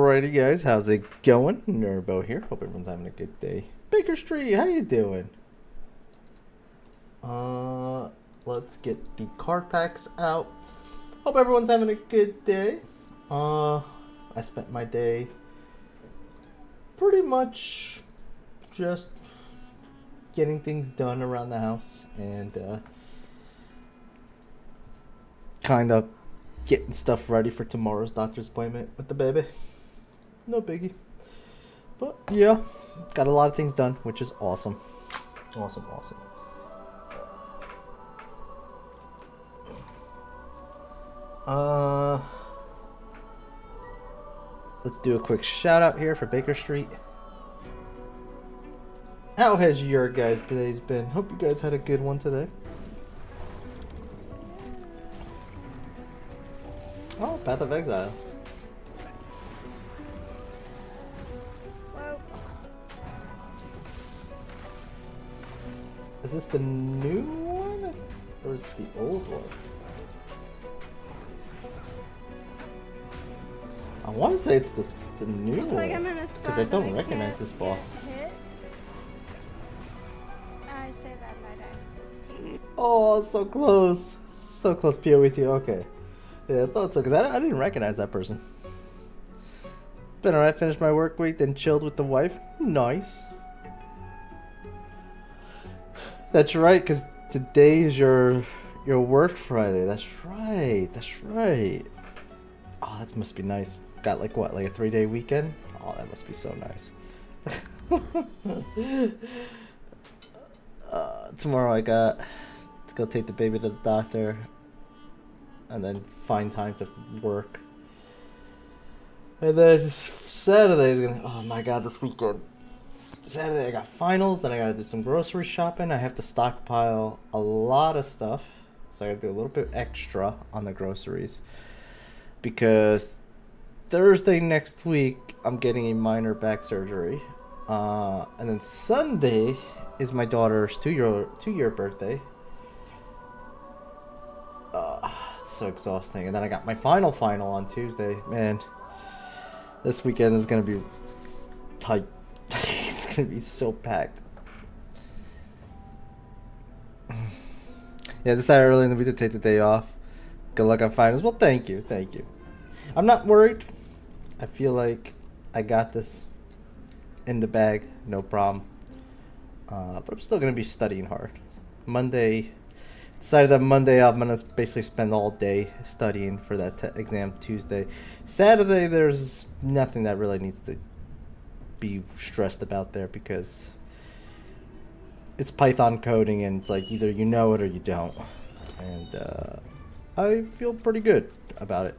Alrighty guys, how's it going? Nurbo here. Hope everyone's having a good day. Baker Street, how you doing? Let's get the card packs out. Hope everyone's having a good day. I spent my day pretty much just getting things done around the house and kind of getting stuff ready for tomorrow's doctor's appointment with the baby. No biggie. But yeah, got a lot of things done, which is awesome. Awesome. Let's do a quick shout out here for Baker Street. How has your guys' days been? Hope you guys had a good one today. Oh, Path of Exile. Well, is this the new one? Or is it the old one? I want to say it's the new one. Like because I don't recognize this boss. I say that my day. Oh, so close. So close, POET. Okay. Yeah, I thought so, because I didn't recognize that person. Been alright, finished my work week, then chilled with the wife. Nice. That's right, because today is your work Friday. That's right. Oh, that must be nice. Got like what, like a 3-day weekend? Oh, that must be so nice. Tomorrow I got to go take the baby to the doctor. And then find time to work. And then Saturday is gonna, oh my god, this weekend. Saturday I got finals, then I gotta do some grocery shopping. I have to stockpile a lot of stuff. So I gotta do a little bit extra on the groceries. Because Thursday next week, I'm getting a minor back surgery. And then Sunday is my daughter's two-year birthday. So exhausting. And then I got my final on Tuesday. Man, this weekend is gonna be tight. It's gonna be so packed. Yeah, decided early in the week to take the day off. Good luck on finals. Well, thank you. I'm not worried. I feel like I got this in the bag, no problem. But I'm still gonna be studying hard. Decided that Monday I'm gonna basically spend all day studying for that exam Tuesday. Saturday there's nothing that really needs to be stressed about there because it's Python coding and it's like either you know it or you don't. And I feel pretty good about it.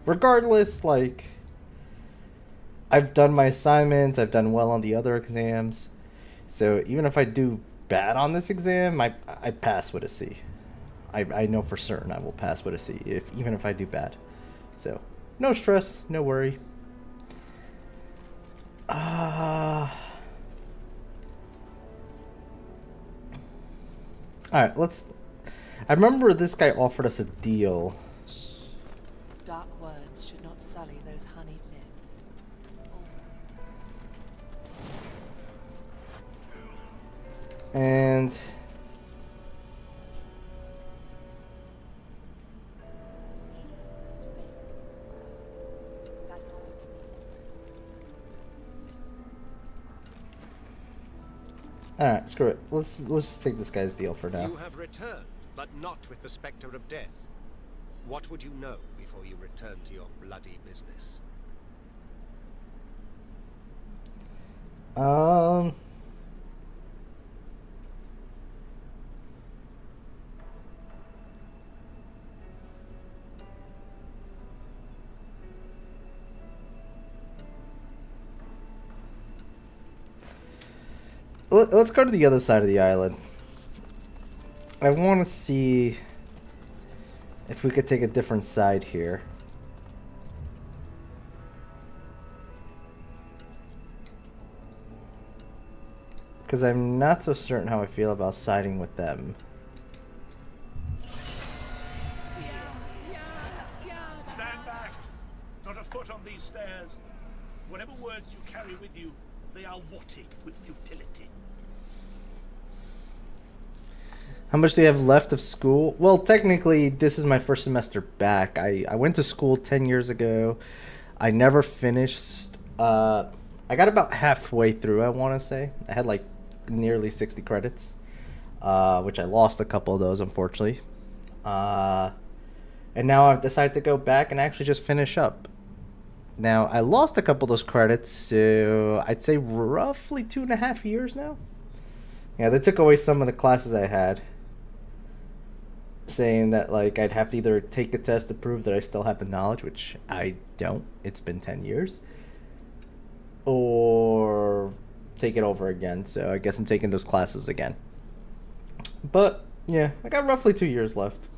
Regardless, like I've done my assignments, I've done well on the other exams. So even if I do bad on this exam, I pass with a C. I know for certain I will pass with a C, even if I do bad. So, no stress, no worry. Alright, I remember this guy offered us a deal. Dark words should not sully those honeyed lips. And alright, screw it. Let's just take this guy's deal for now. You have returned, but not with the spectre of death. What would you know before you return to your bloody business? Let's go to the other side of the island. I want to see if we could take a different side here. Because I'm not so certain how I feel about siding with them. Stand back! Not foot on these stairs. Whatever words you carry with you, they are watty with futility. How much do you have left of school? Well, technically, this is my first semester back. I went to school 10 years ago. I never finished. I got about halfway through, I want to say. I had like nearly 60 credits, which I lost a couple of those, unfortunately. And now I've decided to go back and actually just finish up. Now, I lost a couple of those credits, so I'd say roughly 2.5 years now. Yeah, they took away some of the classes I had, saying that like I'd have to either take a test to prove that I still have the knowledge, which I don't. It's been 10 years. Or take it over again. So I guess I'm taking those classes again. But yeah, I got roughly 2 years left.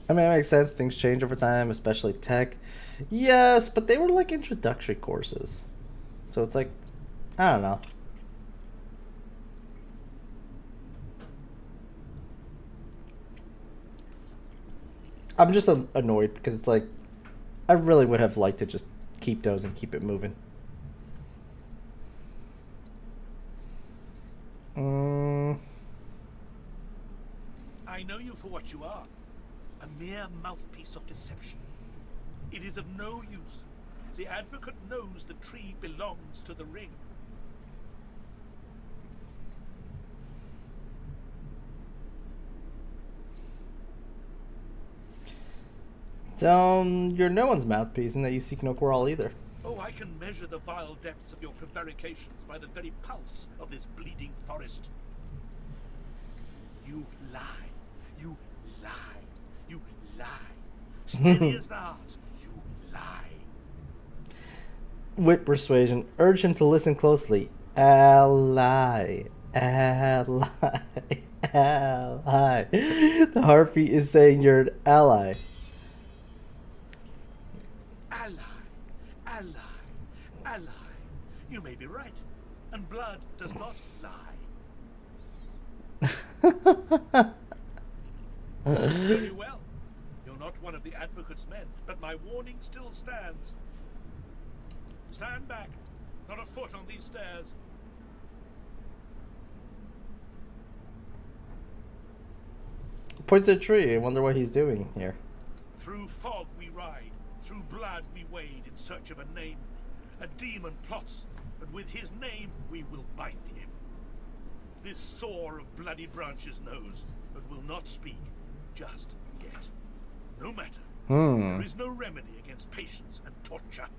I mean, it makes sense. Things change over time, especially tech. Yes, but they were like introductory courses. So it's like, I don't know. I'm just annoyed because it's like, I really would have liked to just keep those and keep it moving. I know you for what you are. A mere mouthpiece of deception. It is of no use. The advocate knows the tree belongs to the ring. So, you're no one's mouthpiece and that you seek no quarrel either. Oh, I can measure the vile depths of your prevarications by the very pulse of this bleeding forest. You lie. You lie. You lie. Steady as the heart, you lie. Wit persuasion. Urge him to listen closely. Ally. Ally. Ally. The heartbeat is saying you're an ally. Ally. Ally. Ally. You may be right. And blood does not lie. Very well. You're not one of the advocate's men, but my warning still stands. Stand back. Not a foot on these stairs. Points at a tree. I wonder what he's doing here. Through fog we ride, through blood we wade in search of a name. A demon plots, but with his name we will bind him. This sore of bloody branches knows, but will not speak just yet. No matter. There is no remedy against patience and torture.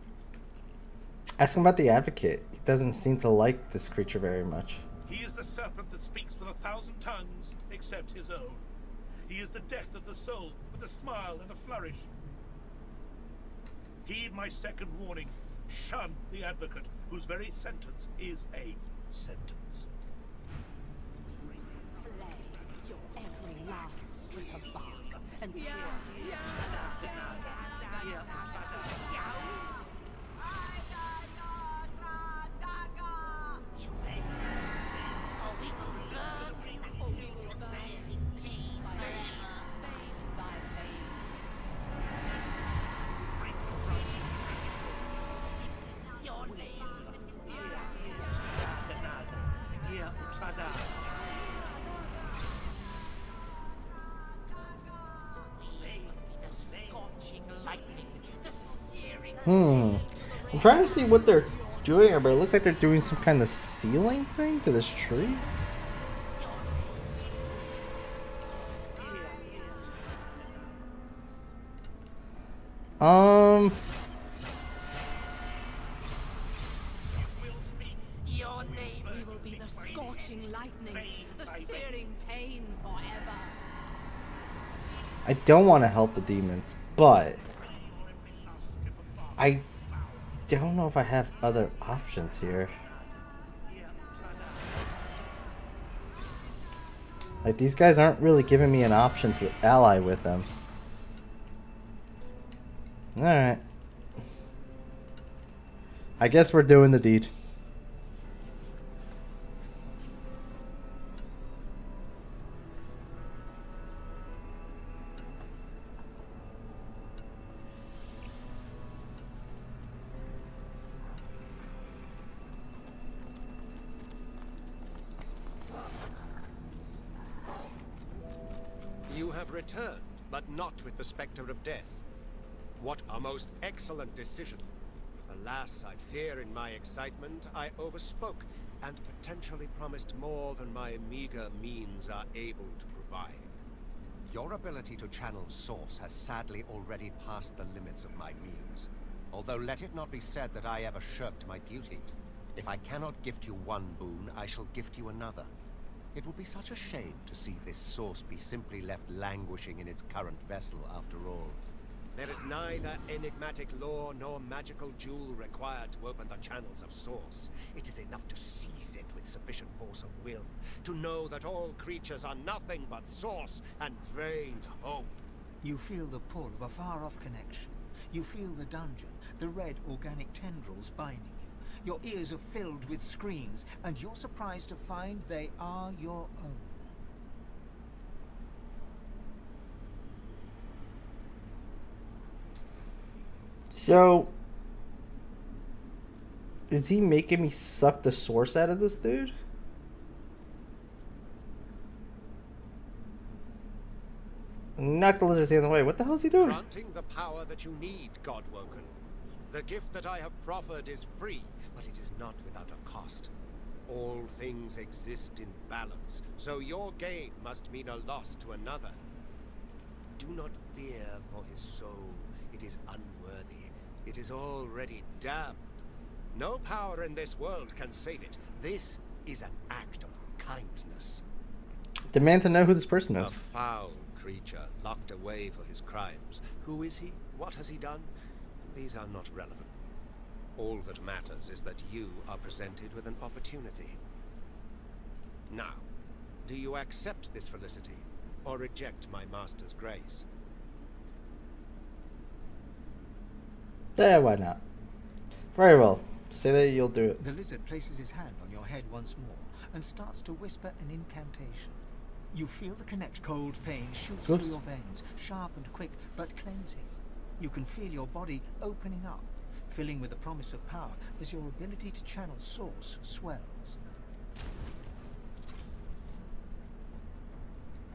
Ask him about the advocate. He doesn't seem to like this creature very much. He is the serpent that speaks with 1,000 tongues, except his own. He is the death of the soul, with a smile and a flourish. Heed my second warning. Shun the advocate, whose very sentence is a sentence. Flay your every last strip of bark and peel. I'm trying to see what they're doing here, but it looks like they're doing some kind of ceiling thing to this tree. Your name will be the scorching lightning, the searing pain forever. I don't want to help the demons, but I don't know if I have other options here. Like, these guys aren't really giving me an option to ally with them. Alright. I guess we're doing the deed. have returned, but not with the specter of death. What a most excellent decision. Alas, I fear in my excitement I overspoke and potentially promised more than my meager means are able to provide. Your ability to channel Source has sadly already passed the limits of my means. Although let it not be said that I ever shirked my duty. If I cannot gift you one boon, I shall gift you another. It would be such a shame to see this Source be simply left languishing in its current vessel after all. There is neither enigmatic lore nor magical jewel required to open the channels of Source. It is enough to seize it with sufficient force of will, to know that all creatures are nothing but Source and vain hope. You feel the pull of a far-off connection. You feel the dungeon, the red organic tendrils binding you. Your ears are filled with screams, and you're surprised to find they are your own. So, is he making me suck the Source out of this dude? Knock the lizards the other way. What the hell is he doing? Granting the power that you need, Godwoken. The gift that I have proffered is free, but it is not without a cost. All things exist in balance, so your gain must mean a loss to another. Do not fear for his soul. It is unworthy. It is already damned. No power in this world can save it. This is an act of kindness. Demand to know who this person A is. foul creature locked away for his crimes. Who is he? What has he done? These are not relevant. All that matters is that you are presented with an opportunity. Now, do you accept this felicity, or reject my master's grace? Yeah, why not? Very well. Say that you'll do it. The lizard places his hand on your head once more and starts to whisper an incantation. You feel the connection. Cold pain shoots through your veins, sharp and quick, but cleansing. You can feel your body opening up, filling with the promise of power as your ability to channel Source swells.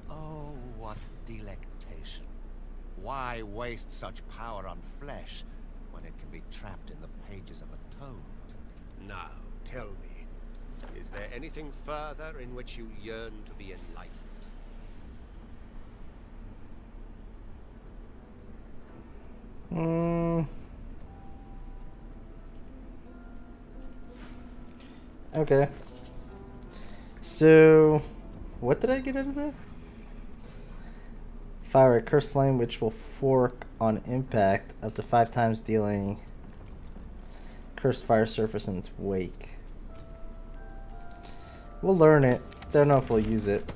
Oh, what delectation. Why waste such power on flesh when it can be trapped in the pages of a tome? Now, tell me, is there anything further in which you yearn to be enlightened? Okay. So, what did I get out of that? Fire a cursed flame which will fork on impact up to 5 times, dealing cursed fire surface in its wake. We'll learn it. Don't know if we'll use it.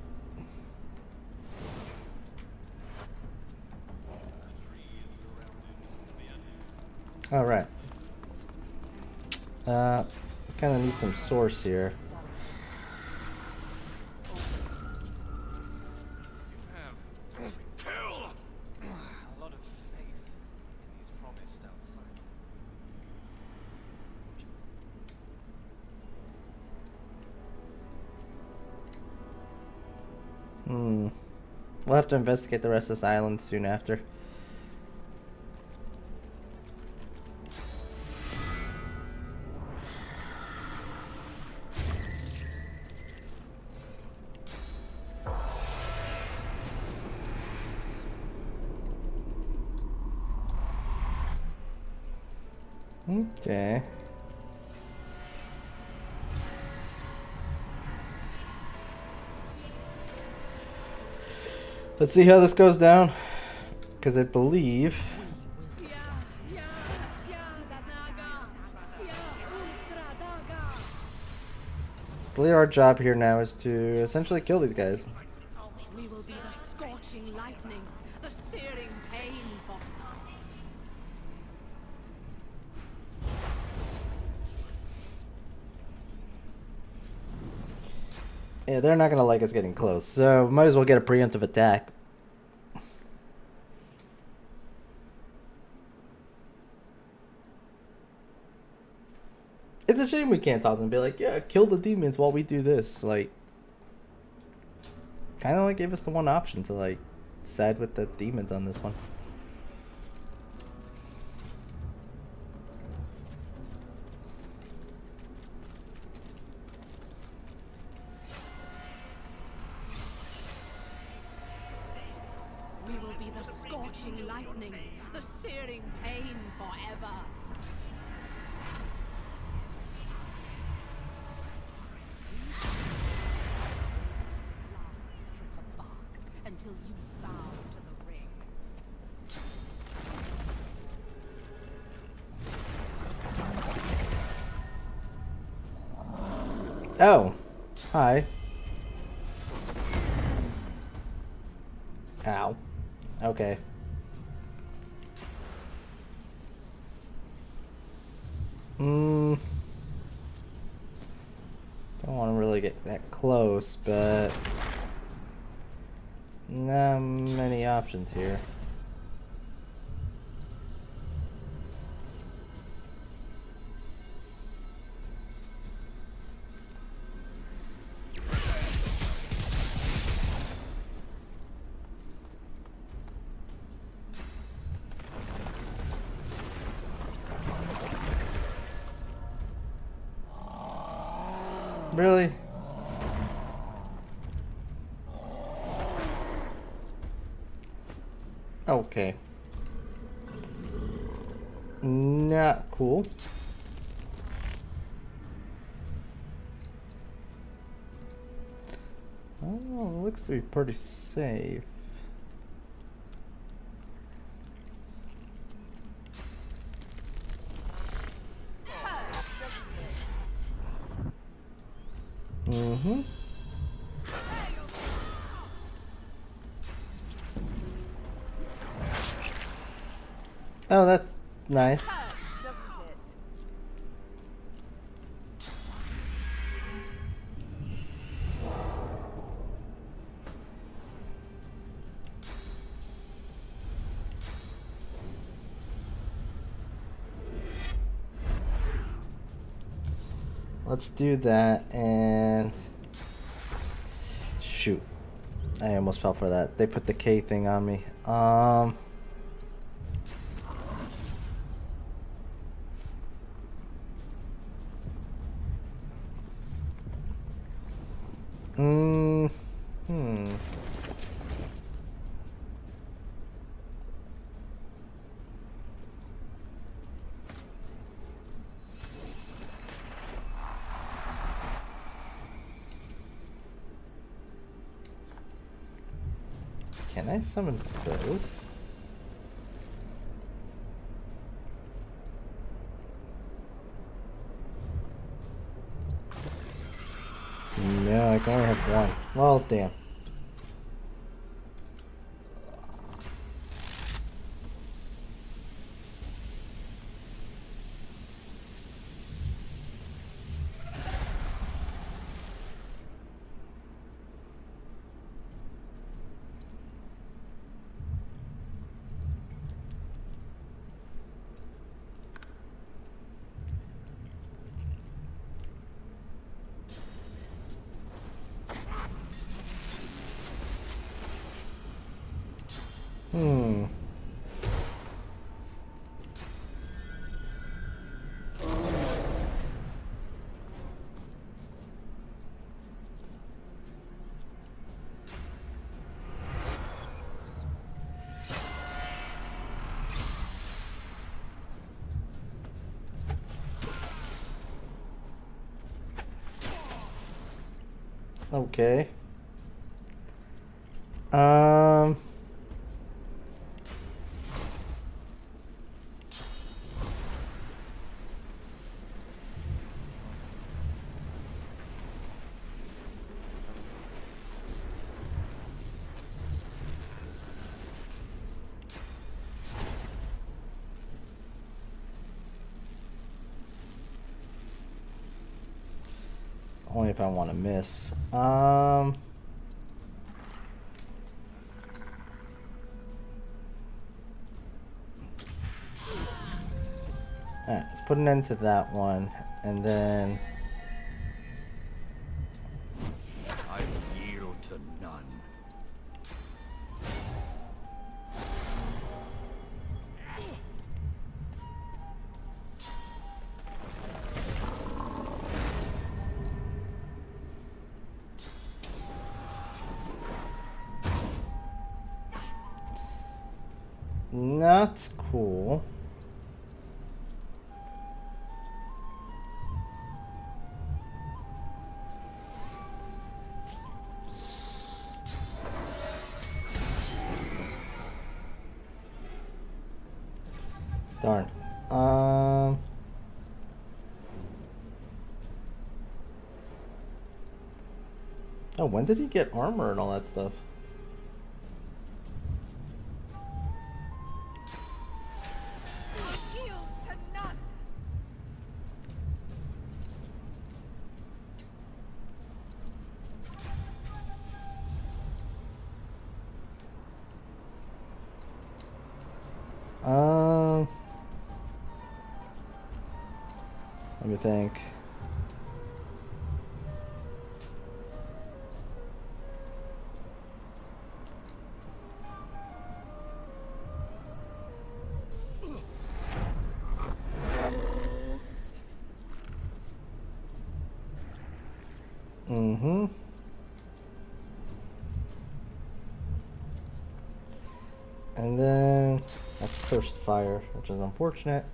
Alright. Kind of need some source here. A lot of faith in these promised outside. We'll have to investigate the rest of this island soon after. Okay. Let's see how this goes down, because I believe our job here now is to essentially kill these guys. We will be the scorching lightning, the searing pain for Yeah, they're not gonna like us getting close, so might as well get a preemptive attack. It's a shame we can't talk to them and be like, yeah, kill the demons while we do this. Like, kind of like gave us the one option to like side with the demons on this one. We will be the scorching lightning, the searing pain forever. Last strip of bark until you bow to the ring. Oh, hi. Ow. Okay. Don't want to really get that close, but not many options here. Really? Okay. Not cool. Oh, looks to be pretty safe. Mm-hmm. Oh, that's nice. Let's do that and shoot. I almost fell for that. They put the K thing on me. Can I summon both? No, I can only have one. Well, damn. Okay. Only if I want to miss. Alright, let's put an end to that one, and then I yield to none. Not cool. Darn. Oh, when did he get armor and all that stuff? Let me think. Mm-hmm. And then that's cursed fire, which is unfortunate.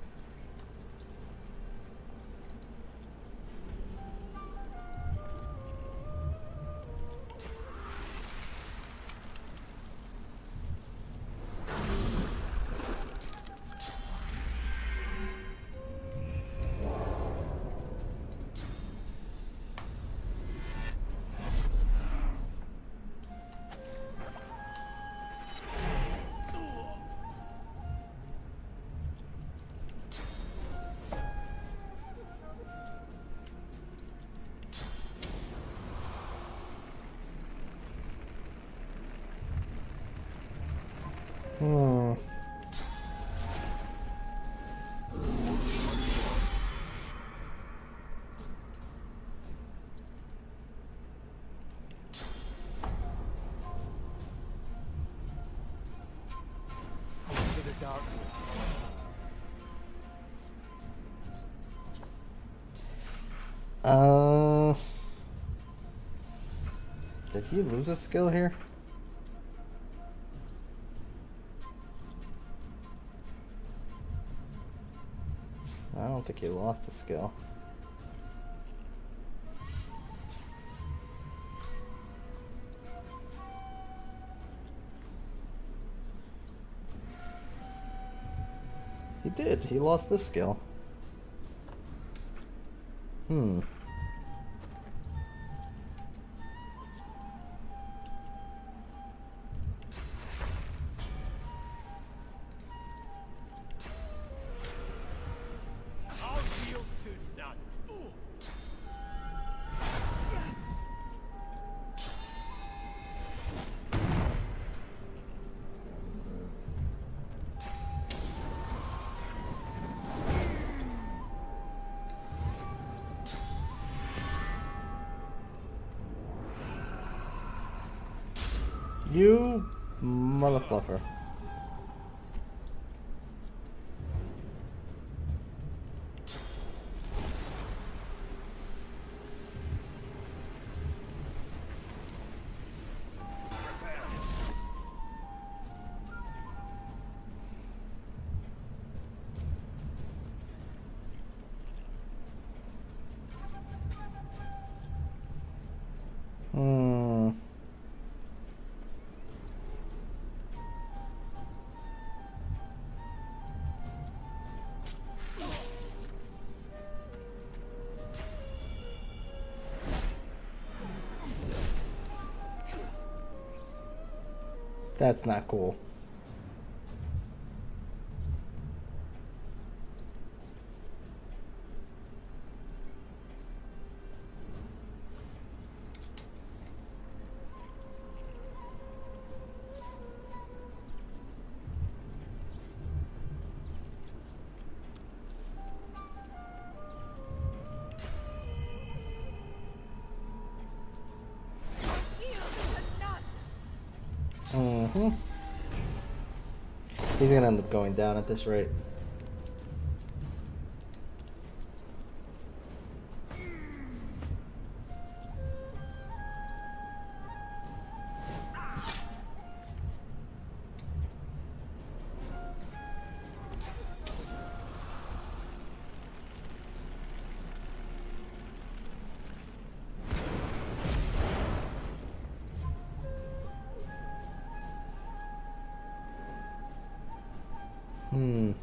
Hmm. To the darkness. Did he lose a skill here? I don't think he lost a skill. He did. He lost this skill. Hmm. I'll yield to none. You motherfluffer. Hmm. That's not cool. Mm-hmm. He's gonna end up going down at this rate. Hmm.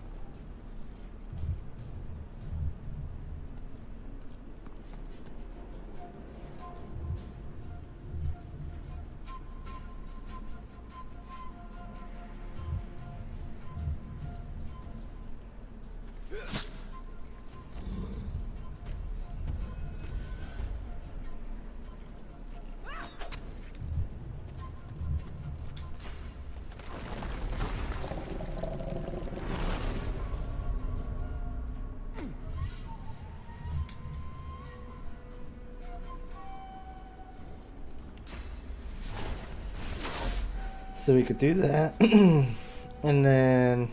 So we could do that. And then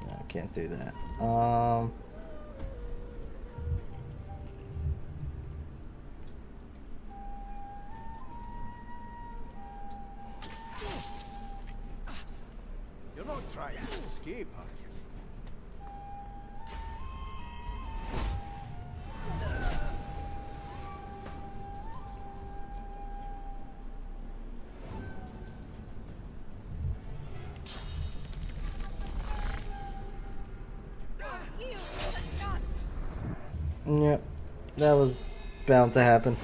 no, I can't do that. You're not trying to escape, are you? Yep, that was bound to happen.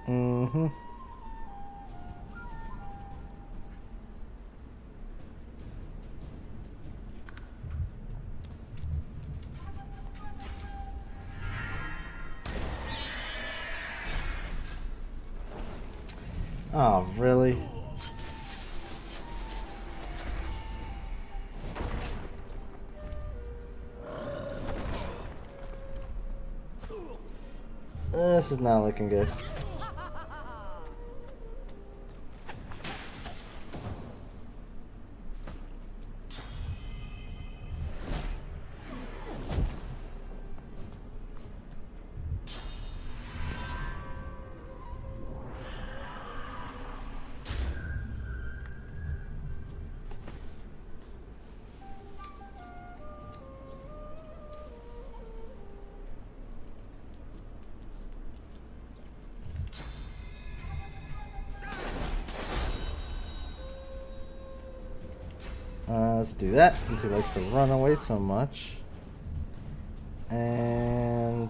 Mm-hmm. Oh, really? This is not looking good. Let's do that since he likes to run away so much. And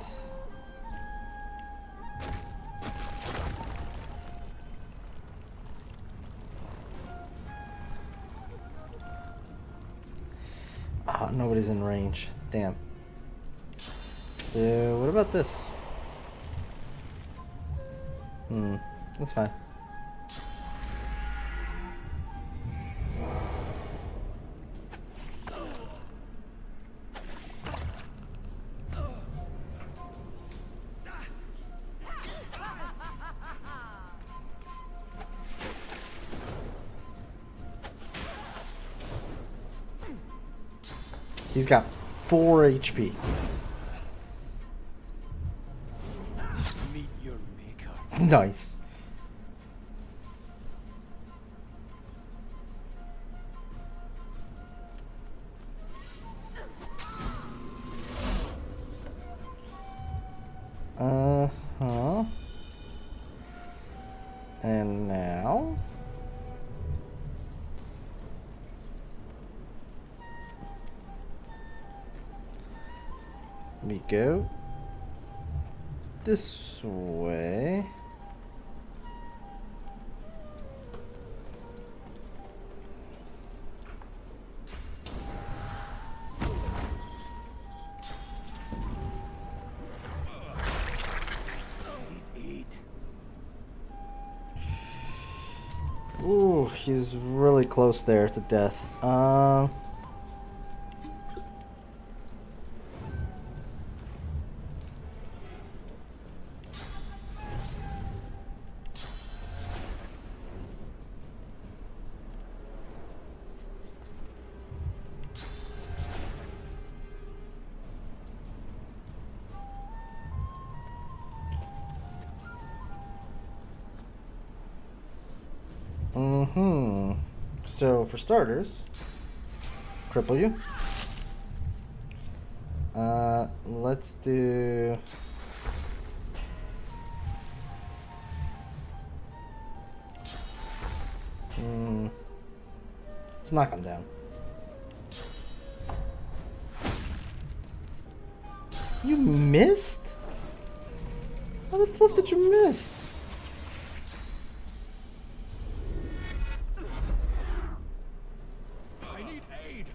oh, nobody's in range. Damn. So what about this? That's fine. He's got 4 HP. Meet your maker. Nice. Uh-huh. And now we go this way. Ooh, he's really close there to death. So for starters, cripple you. Let's do. Let's knock him down. You missed? How the fuck did you miss? I need aid.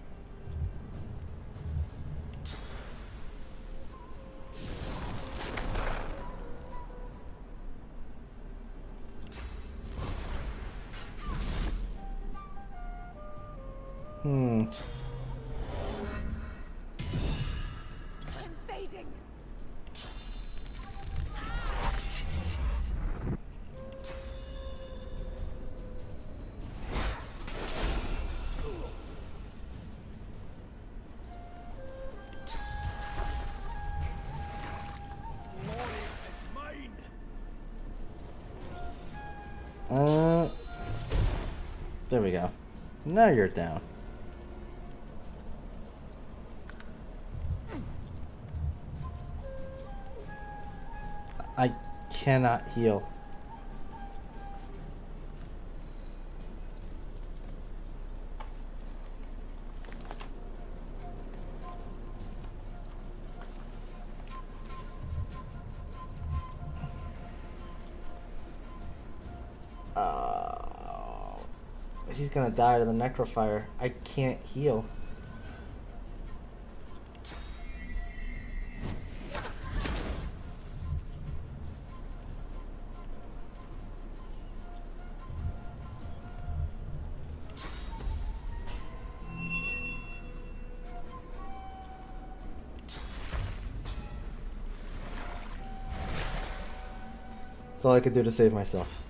Invading. Glory is mine. There we go. Now you're down. I cannot heal. He's gonna die to the necrofire. I can't heal. That's all I could do to save myself.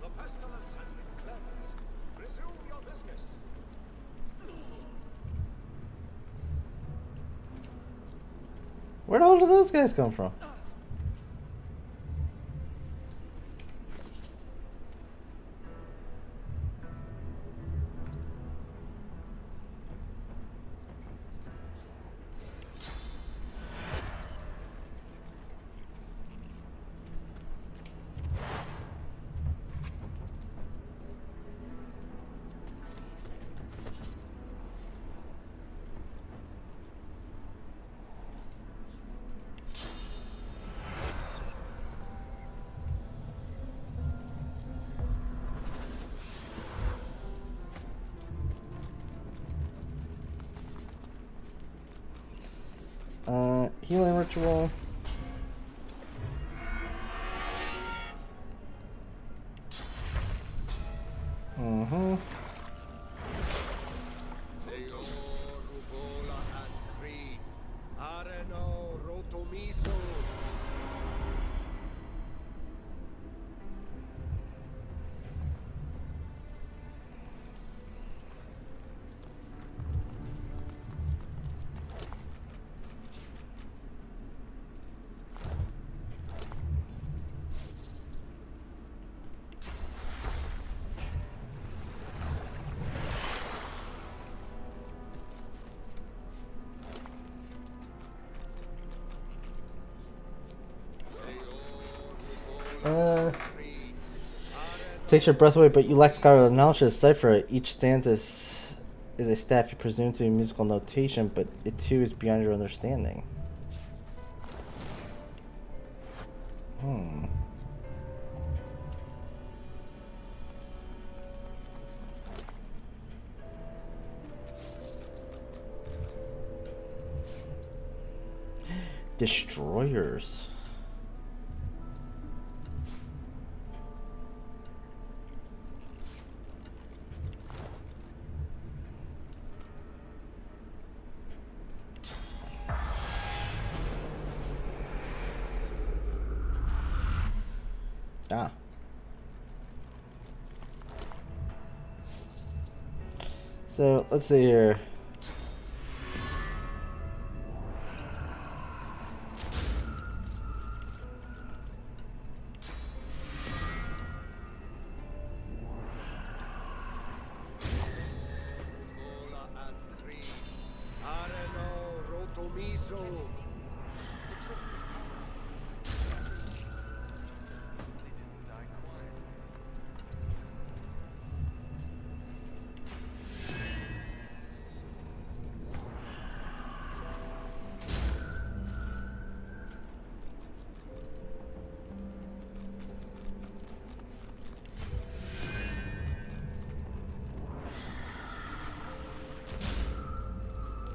The pestilence has been cleansed. Resume your business. Where the hell did those guys come from? Healing ritual. Takes your breath away, but you lack scholarly knowledge of the cipher. Each stanza is a staff you presume to be musical notation, but it too is beyond your understanding. Destroyers. Ah. So let's see here.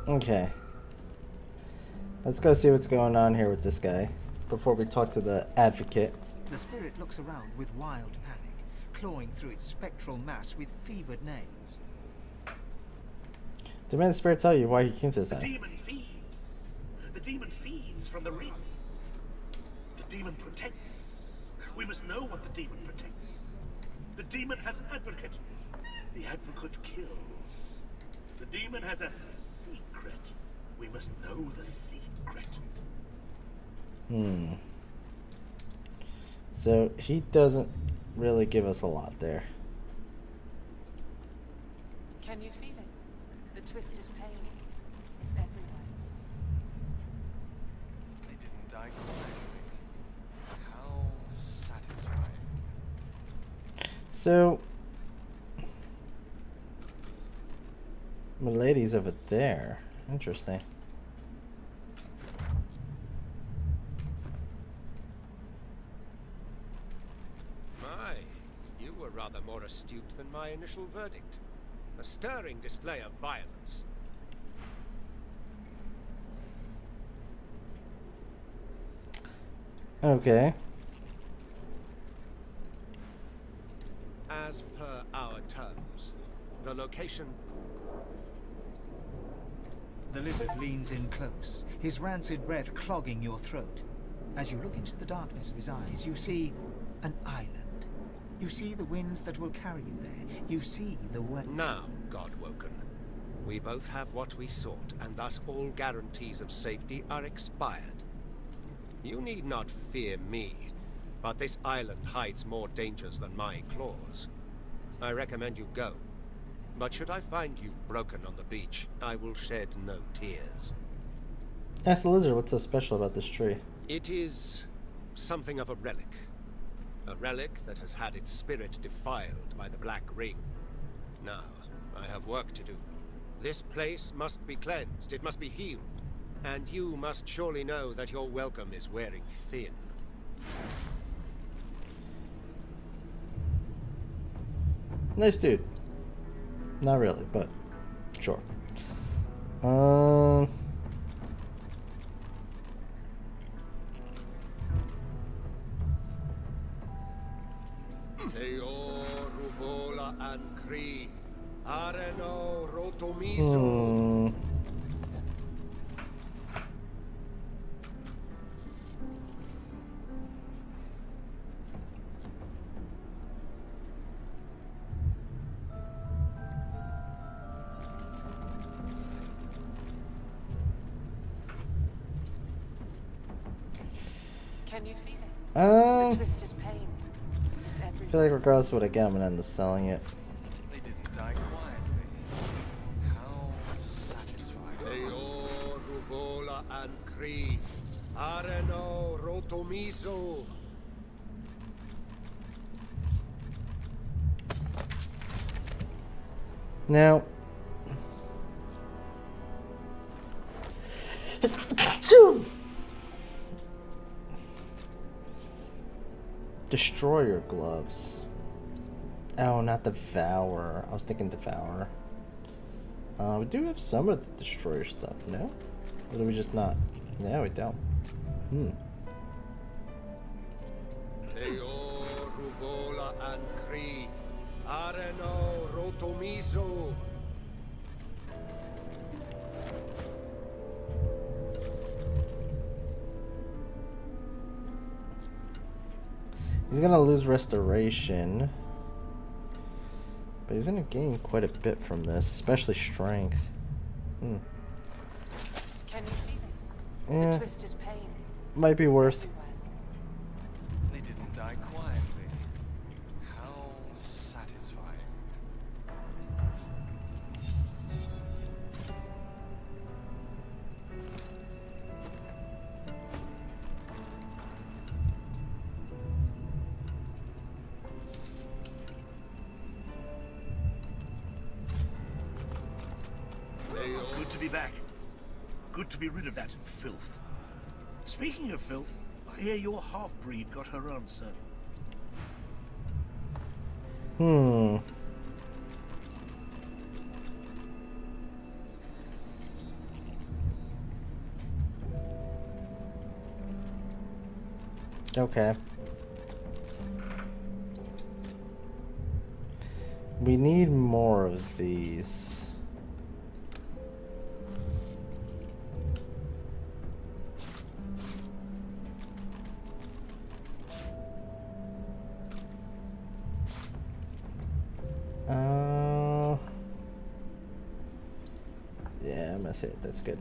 Okay. Let's go see what's going on here with this guy before we talk to the advocate. The spirit looks around with wild panic, clawing through its spectral mass with fevered nails. Did the spirit tell you why he came to this The island? demon feeds. The demon feeds from the ring. The demon protects. We must know what the demon protects. The demon has an advocate. The advocate kills. The demon has a secret. We must know the secret. So he doesn't really give us a lot there. Can you feel it? The twisted pain. It's everywhere. They didn't die quietly. How satisfying. So, Milady's over there. Interesting. My, you were rather more astute than my initial verdict. A stirring display of violence. Okay. As per our terms, the location... The lizard leans in close, his rancid breath clogging your throat. As you look into the darkness of his eyes, you see an island. You see the winds that will carry you there. You see the way. Now, Godwoken, we both have what we sought, and thus all guarantees of safety are expired. You need not fear me, but this island hides more dangers than my claws. I recommend you go. But should I find you broken on the beach, I will shed no tears. Ask the lizard what's so special about this tree. It is something of a relic. A relic that has had its spirit defiled by the Black Ring. Now, I have work to do. This place must be cleansed, it must be healed. And you must surely know that your welcome is wearing thin. Nice dude. Not really, but sure. Ruvola and Kree. Areno Rotomiso. Can you feel it? The twisted pain. It's I everywhere. feel like regardless of what I get, I'm gonna end up selling it. They didn't die quietly. How satisfying. Ruvola and Kree. Areno Rotomiso. Now, Destroyer gloves. Oh, not Devourer. I was thinking Devourer. We do have some of the Destroyer stuff, no? Or do we just not? No, we don't. Ruvola and Kree. Areno Rotomiso. He's gonna lose Restoration. But he's gonna gain quite a bit from this, especially Strength. Can you feel it? Yeah, The twisted pain. might be worth. Everywhere. They didn't die quietly. How satisfying. Good to be back. Good to be rid of that filth. Speaking of filth, I hear your half-breed got her answer. Okay. We need more of these. Yeah, I'm gonna say it. That's good.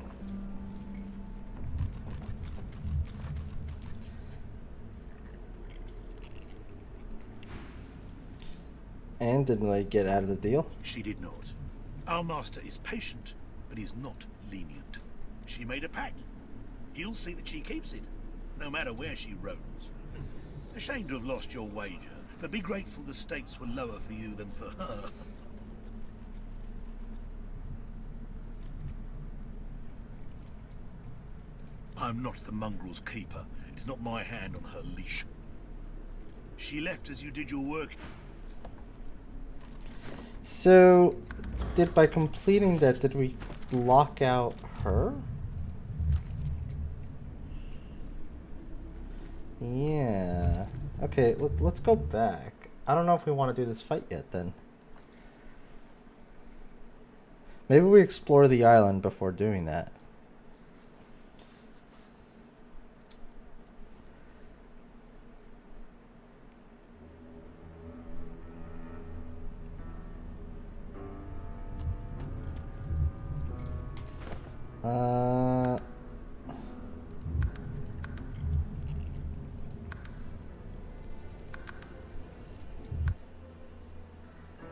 And didn't I get out of the deal? She did not. Our master is patient, but he is not lenient. She made a pact. He'll see that she keeps it, no matter where she roams. Ashamed to have lost your wager, but be grateful the stakes were lower for you than for her. I'm not the mongrel's keeper. It is not my hand on her leash. She left as you did your work. So, by completing that, did we lock out her? Yeah. Okay, let's go back. I don't know if we want to do this fight yet, then. Maybe we explore the island before doing that.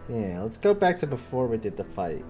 Yeah, let's go back to before we did the fight.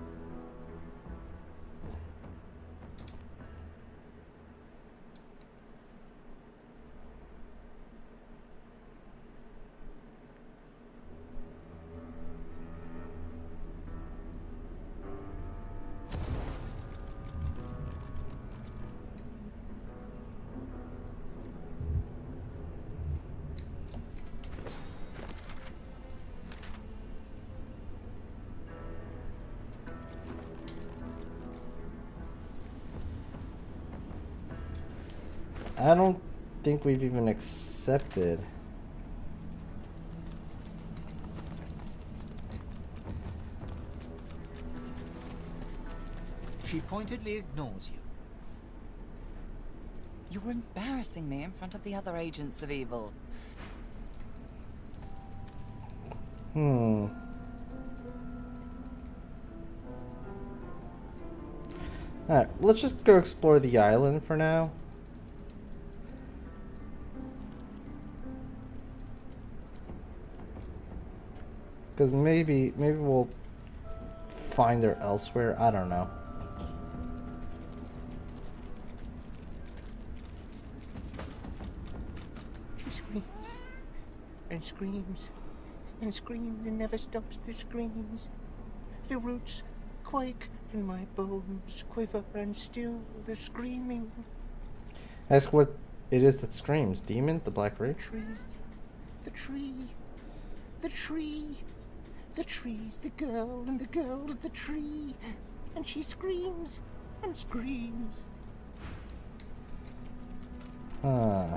I don't think we've even accepted. She pointedly ignores you. You're embarrassing me in front of the other agents of evil. Alright, let's just go explore the island for now. Because maybe we'll find her elsewhere. I don't know. She screams and screams and screams and never stops the screams. The roots quake and my bones quiver and still the screaming. Ask what it is that screams. Demons? The Black Rage? The tree. The tree. The tree's the girl and the girl's the tree. And she screams and screams. Huh.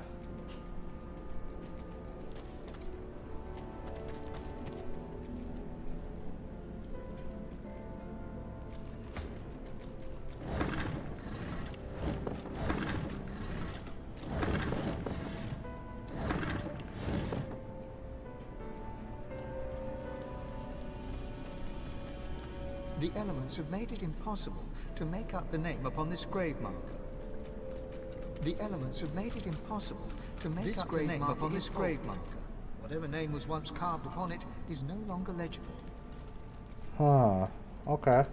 The elements have made it impossible to make out the name upon this grave marker. The elements have made it impossible to make out the name upon this grave marker. Whatever name was once carved upon it is no longer legible. Huh. Okay.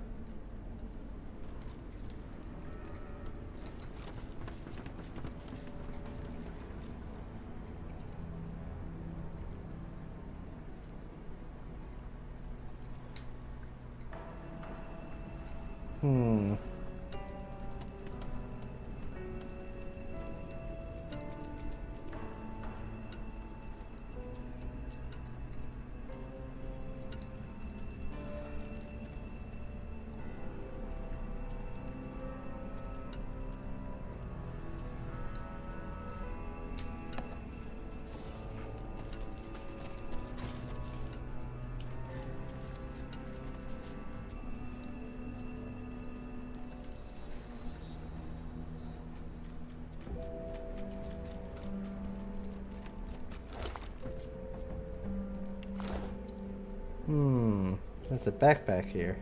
There's a backpack here.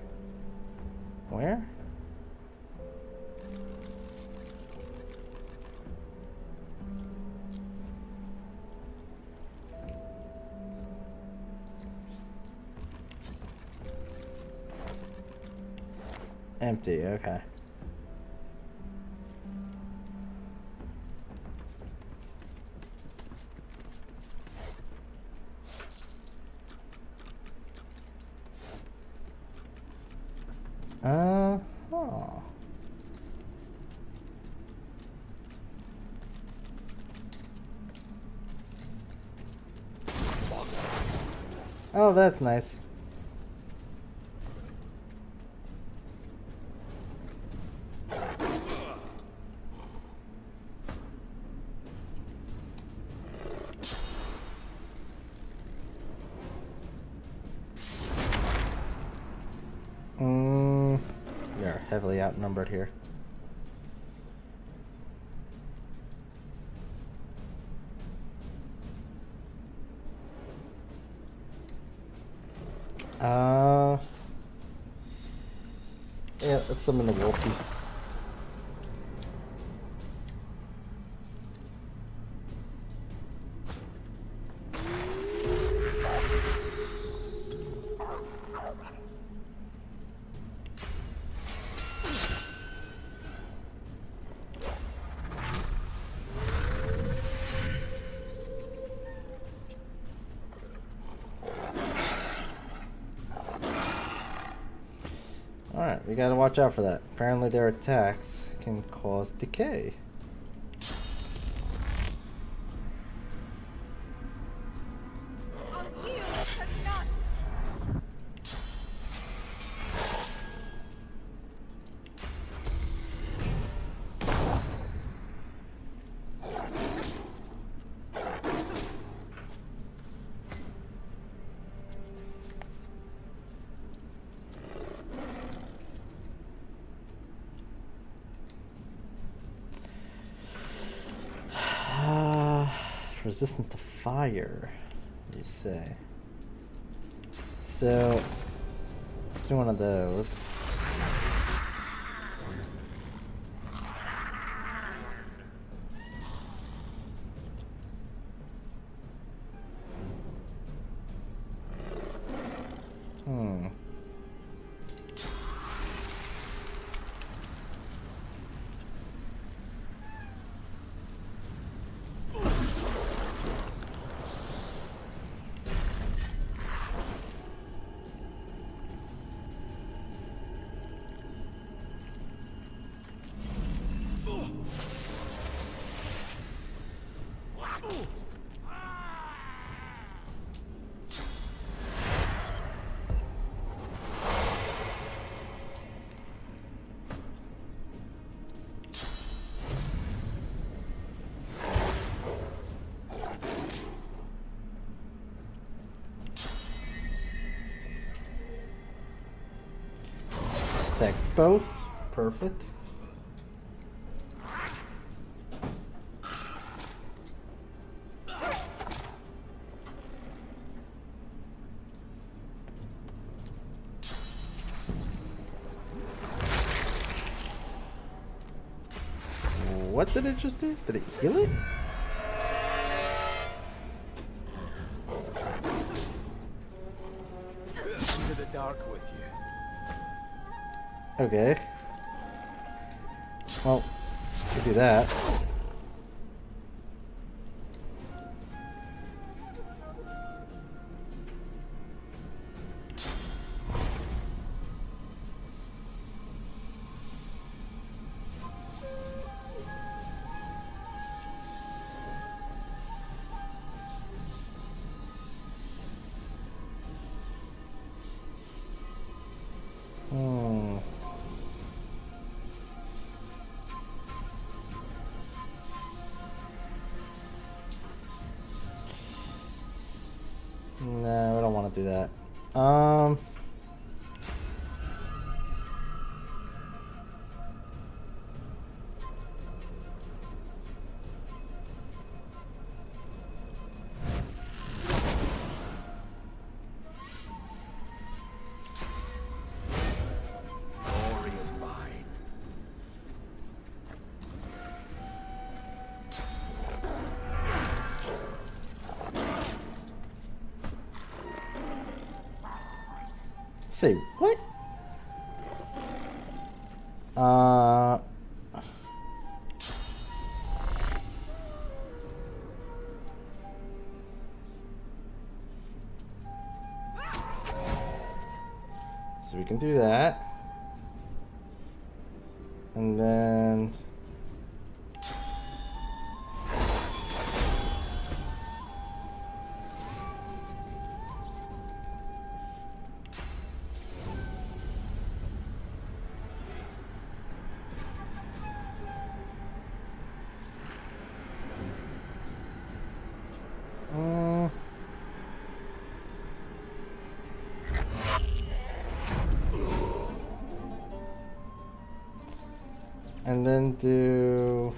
Where? Empty, okay. Oh. Oh, that's nice. We are heavily outnumbered here. Yeah, let's summon the Wolfie. Alright, we gotta watch out for that. Apparently their attacks can cause decay. Resistance to fire, you say. So let's do one of those. Attack both. Perfect. What did it just do? Did it heal it? Into the dark with you. Okay. Well, we do that. No, I don't want to do that. Say what? So we can do that. And then and then do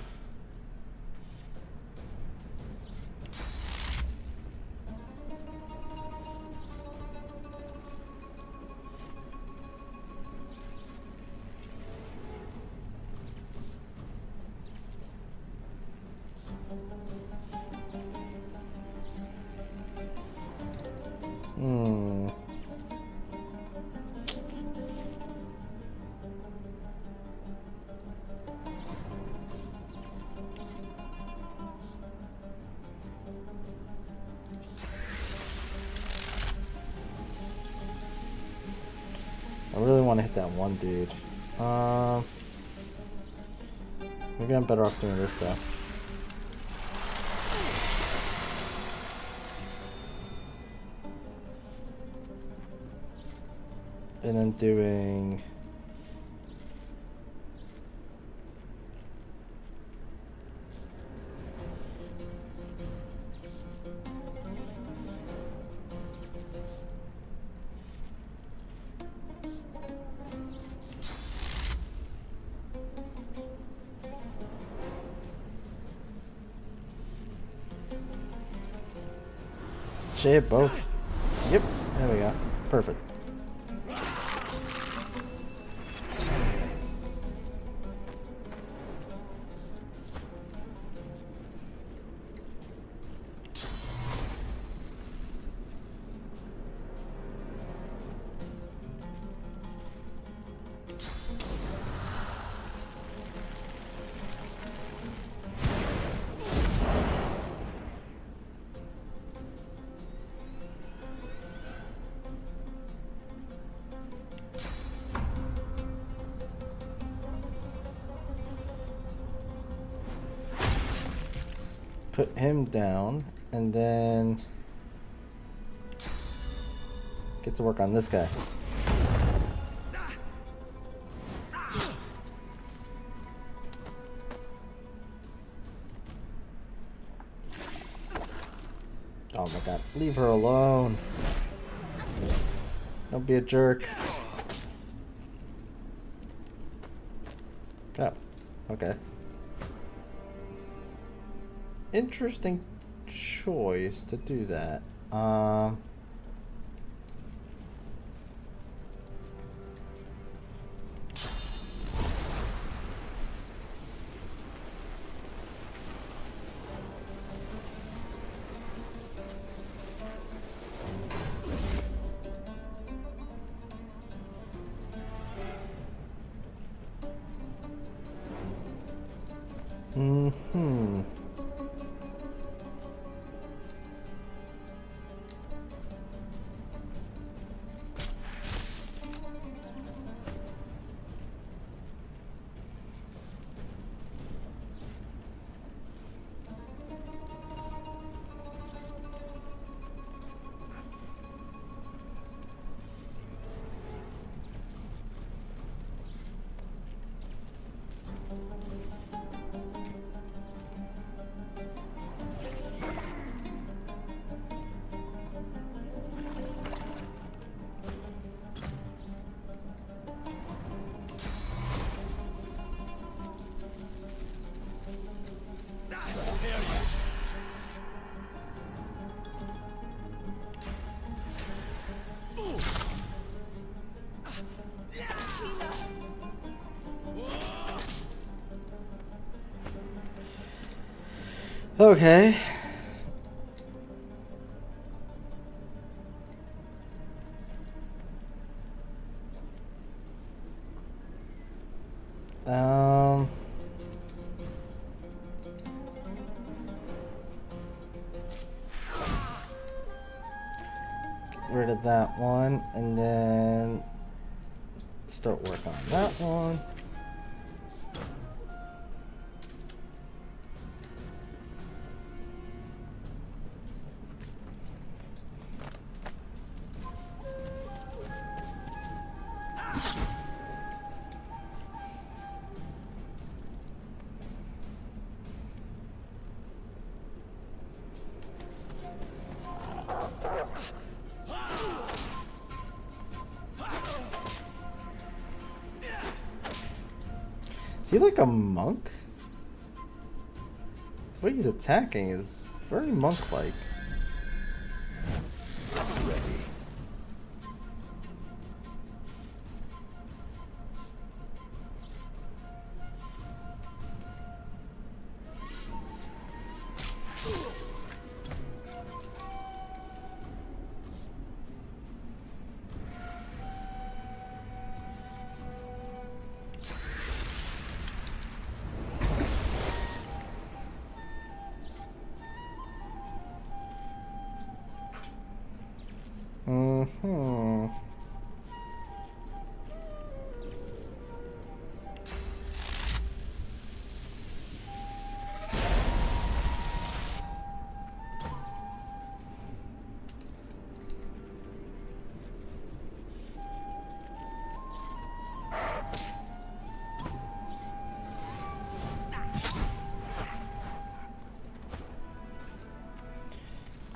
I really want to hit that one dude. Maybe I'm better off doing this stuff. And then doing shit, both. Yep, there we go. Perfect. Put him down, and then get to work on this guy. Oh my god, leave her alone. Don't be a jerk. Oh, okay. Interesting choice to do that. Okay. rid of that one, and then start work on that one. Is he like a monk? The way he's attacking is very monk-like. Mm-hmm.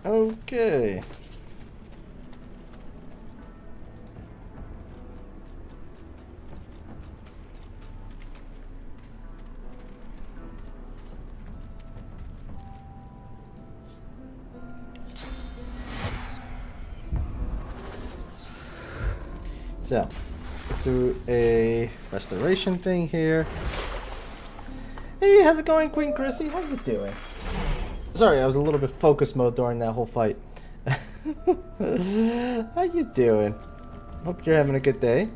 Okay. So, let's do a restoration thing here. Hey, how's it going, Queen Chrissy? How you doing? Sorry, I was a little bit focus mode during that whole fight. How you doing? Hope you're having a good day.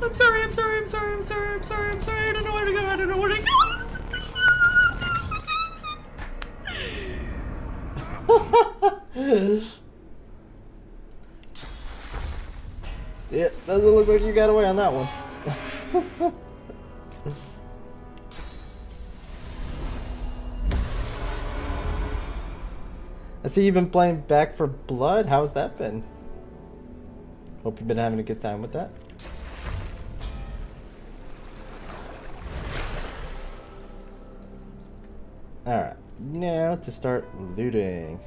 I'm sorry, I'm sorry, I'm sorry, I'm sorry, I'm sorry, I'm sorry, I don't know where to go, I don't know where to go. Yeah, doesn't look like you got away on that one. I see you've been playing Back for Blood. How's that been? Hope you've been having a good time with that. Alright, now to start looting.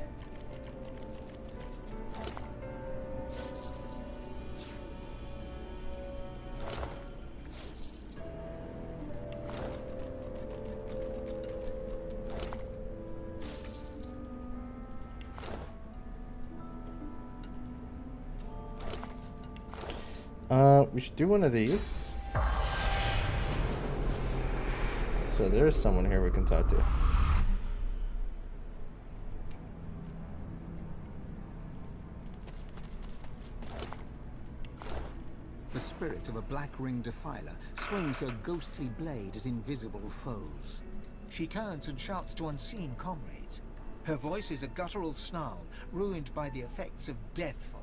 We should do one of these. So there's someone here we can talk to. The spirit of a black-ringed defiler swings her ghostly blade at invisible foes. She turns and shouts to unseen comrades. Her voice is a guttural snarl, ruined by the effects of death fog.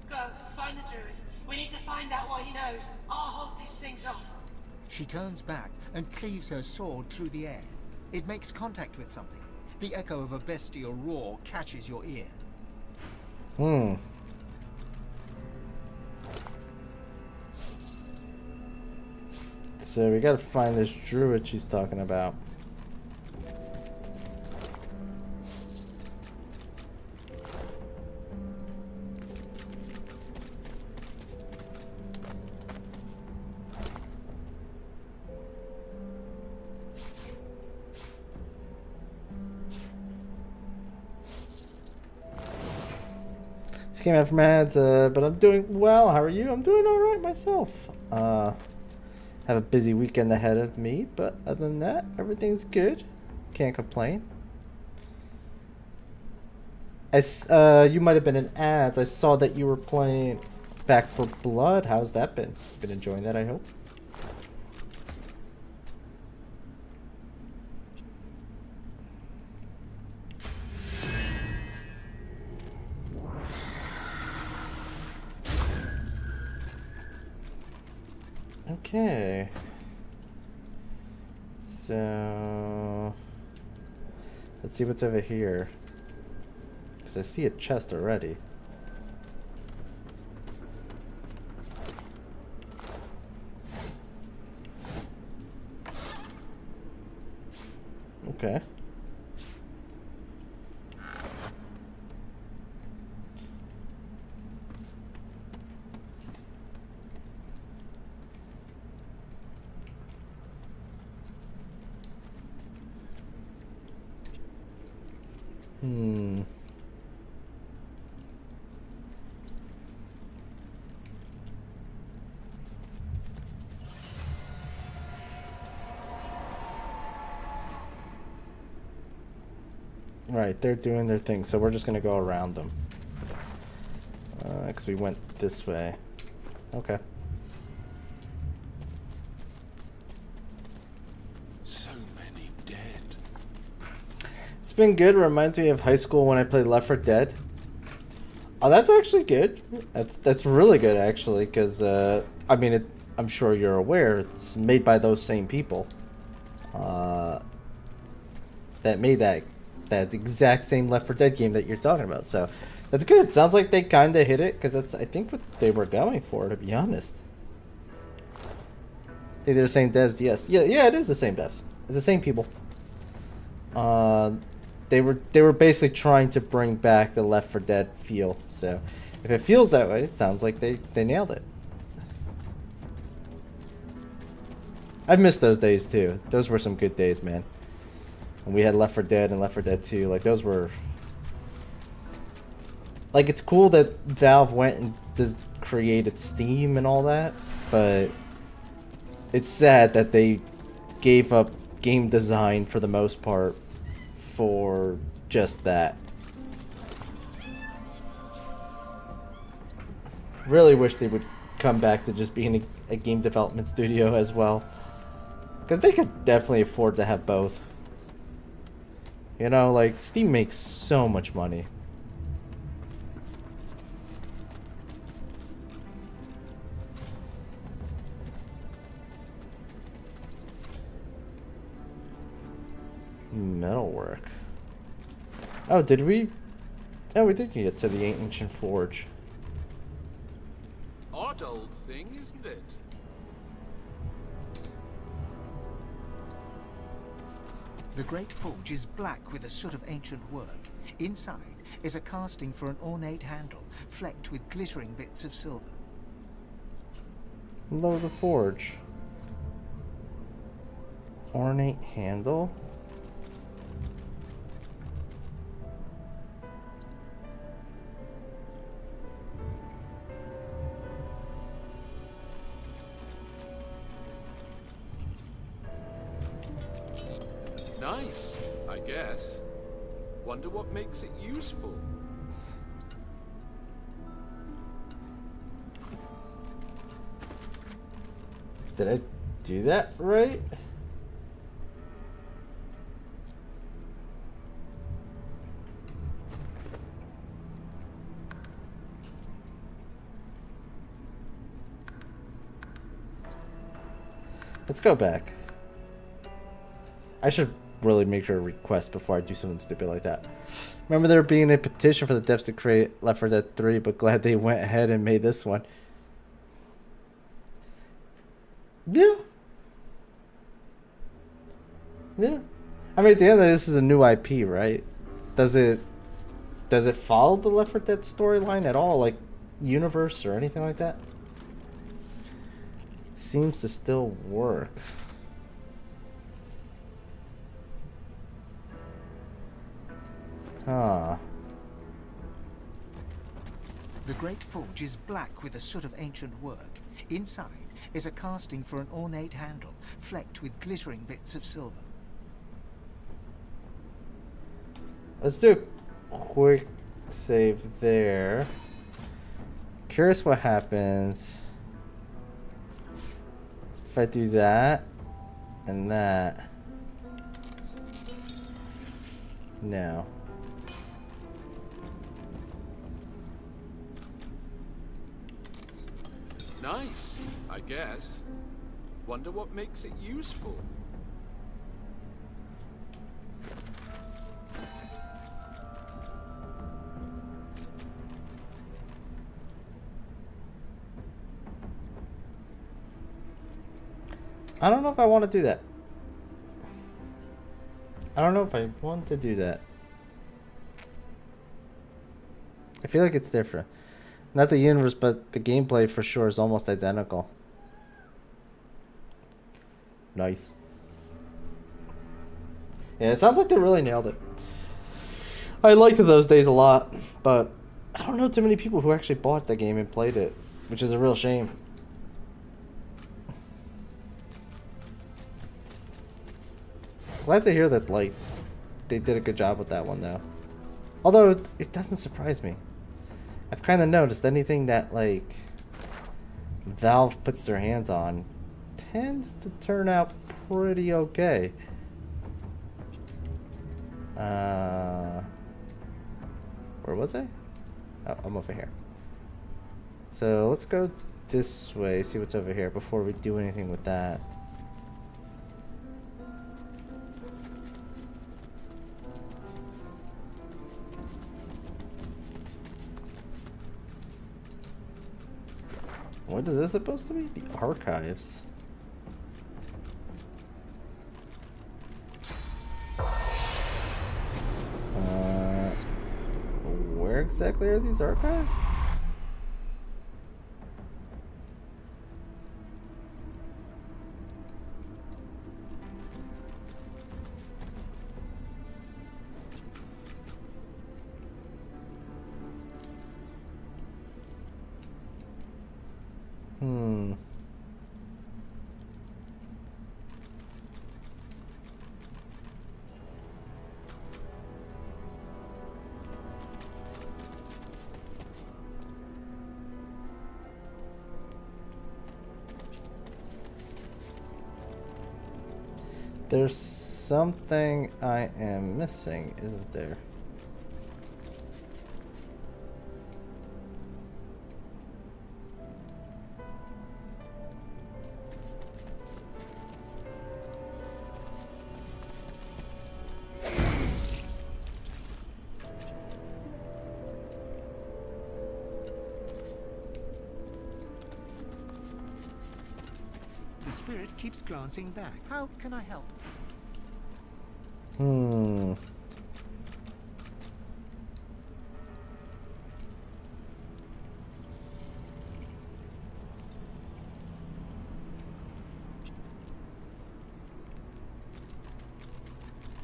Go, find the druid. We need to find out what he knows. I'll hold these things off. She turns back and cleaves her sword through the air. It makes contact with something. The echo of a bestial roar catches your ear. So we gotta find this druid she's talking about. Came out from ads, but I'm doing well. How are you? I'm doing all right myself. Have a busy weekend ahead of me, but other than that, everything's good. Can't complain. You might have been in ads. I saw that you were playing Back for Blood. How's that been? Been enjoying that, I hope. Okay. So let's see what's over here. Because I see a chest already. Okay. Right, they're doing their thing, so we're just gonna go around them. Because we went this way. Okay. So many dead. It's been good. Reminds me of high school when I played Left 4 Dead. Oh, that's actually good. That's really good, actually, because I mean, I'm sure you're aware it's made by those same people that made that exact same Left 4 Dead game that you're talking about. So that's good. Sounds like they kind of hit it, because that's, I think, what they were going for, to be honest. I think they're the same devs. Yes, yeah, it is the same devs. It's the same people. They were basically trying to bring back the Left 4 Dead feel. So if it feels that way, it sounds like they nailed it. I've missed those days too. Those were some good days, man. When we had Left 4 Dead and Left 4 Dead 2, like those were, like, it's cool that Valve went and created Steam and all that, but it's sad that they gave up game design for the most part for just that. Really wish they would come back to just being a game development studio as well, because they could definitely afford to have both. You know, like, Steam makes so much money. Metalwork. Oh, did we? Oh, we did get to the ancient forge. Odd old thing, isn't it? The great forge is black with a soot of ancient work. Inside is a casting for an ornate handle, flecked with glittering bits of silver. Lower the forge. Ornate handle. Nice, I guess. Wonder what makes it useful. Did I do that right? Let's go back. I should really make sure to request before I do something stupid like that. Remember there being a petition for the devs to create Left 4 Dead 3, but glad they went ahead and made this one. Yeah. Yeah. I mean, at the end of this is a new IP, right? Does it follow the Left 4 Dead storyline at all? Like, universe or anything like that? Seems to still work. Huh. The great forge is black with a soot of ancient work. Inside is a casting for an ornate handle, flecked with glittering bits of silver. Let's do a quick save there. curious what happens if I do that and that. No. Nice, I guess. Wonder what makes it useful. I don't know if I want to do that. I don't know if I want to do that. I feel like it's different. Not the universe, but the gameplay for sure is almost identical. Nice. Yeah, it sounds like they really nailed it. I liked those days a lot, but I don't know too many people who actually bought the game and played it, which is a real shame. Glad to hear that, like, they did a good job with that one, though. Although, it doesn't surprise me. I've kind of noticed anything that, like, Valve puts their hands on tends to turn out pretty okay. Where was I? Oh, I'm over here. So, let's go this way, see what's over here before we do anything with that. What is this supposed to be? The archives. Where exactly are these archives? There's something I am missing, isn't there? The spirit keeps glancing back. How can I help?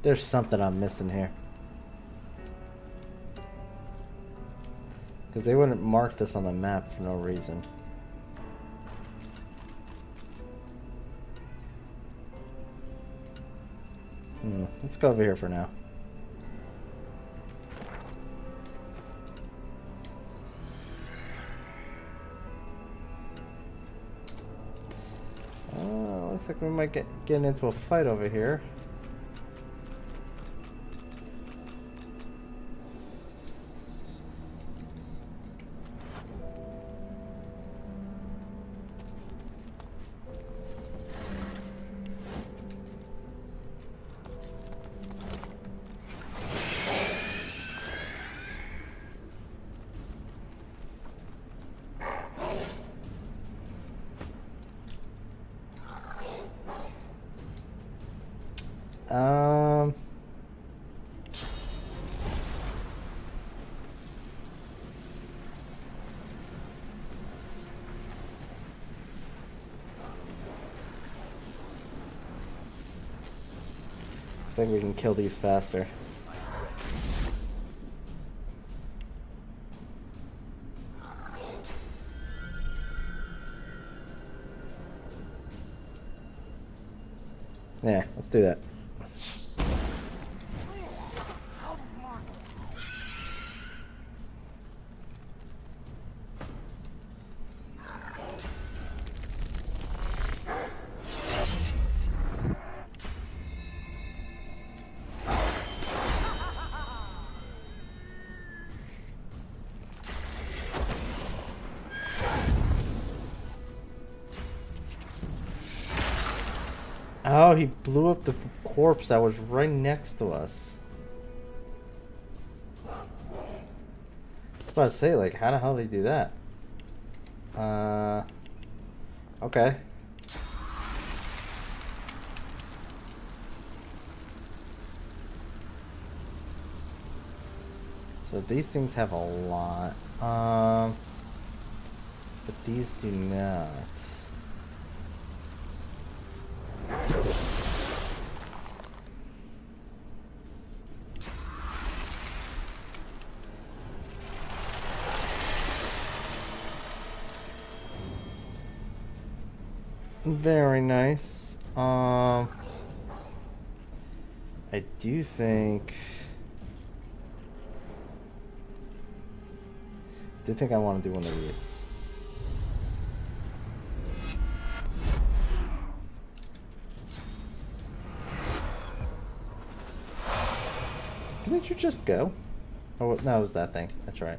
There's something I'm missing here. Because they wouldn't mark this on the map for no reason. Let's go over here for now. Looks like we might get into a fight over here. I think we can kill these faster. Yeah, let's do that. Oh, he blew up the corpse that was right next to us. I was about to say, like, how the hell did he do that? Okay. So these things have a lot. But these do not. Very nice. I do think I want to do one of these. Didn't you just go? Oh no, it was that thing. That's right.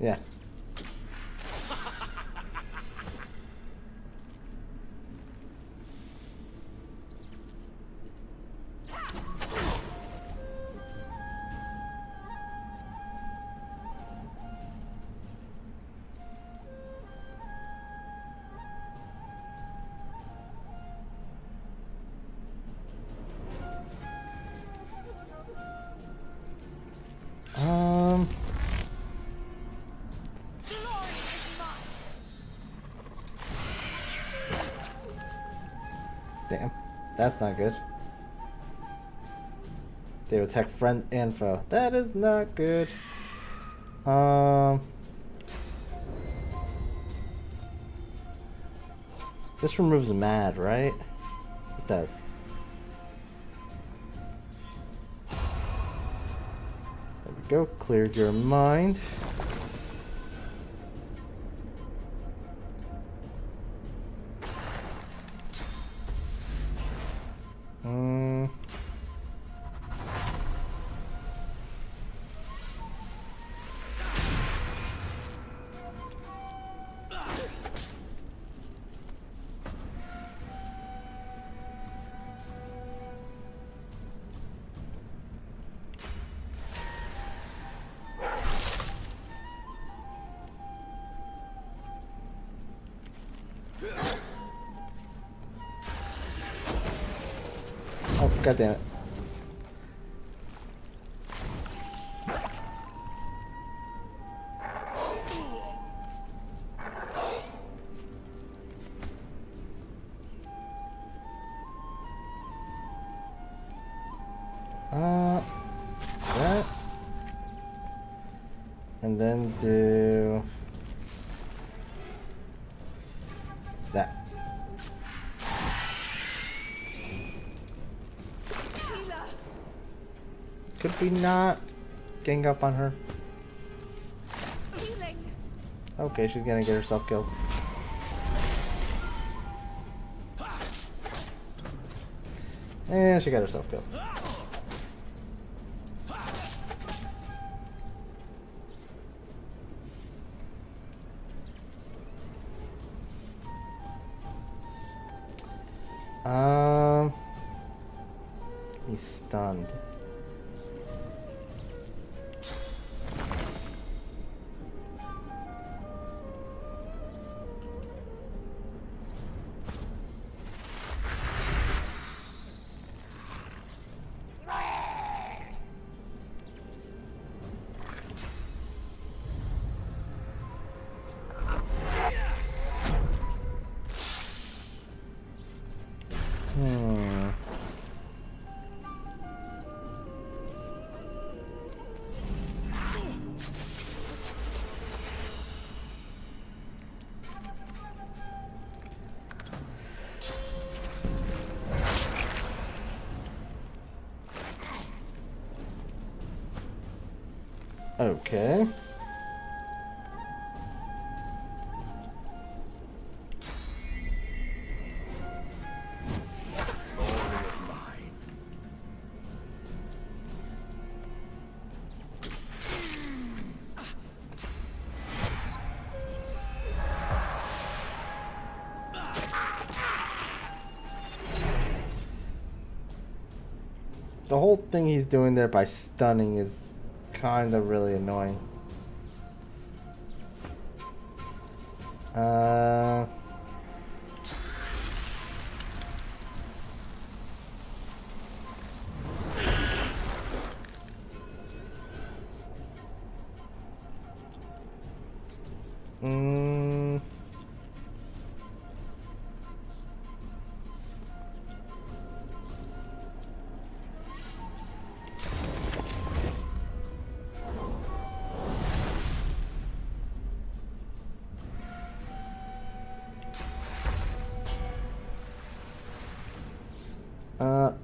Yeah. Damn, that's not good. They attack friend and foe. That is not good. This removes mad, right? It does. There we go. Cleared your mind. Oh, god damn it. That. And then do that. Could we not gang up on her? Okay, she's gonna get herself killed. And she got herself killed. He's stunned. Okay. The whole thing he's doing there by stunning is kind of really annoying.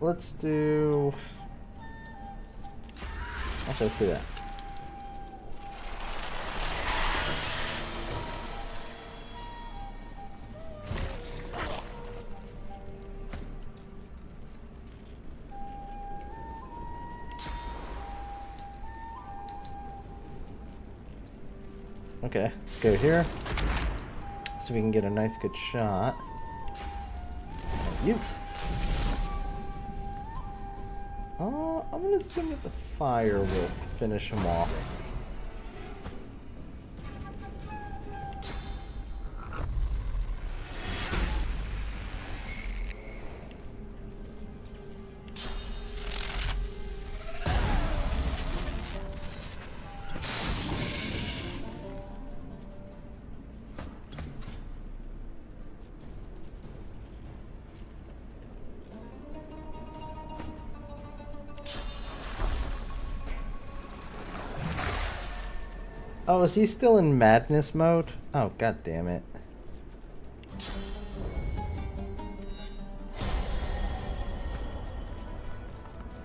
Let's do... Actually, let's do that. Okay, let's go here. So we can get a nice good shot. You. I'm gonna assume that the fire will finish him off. Oh, is he still in madness mode? Oh, god damn it.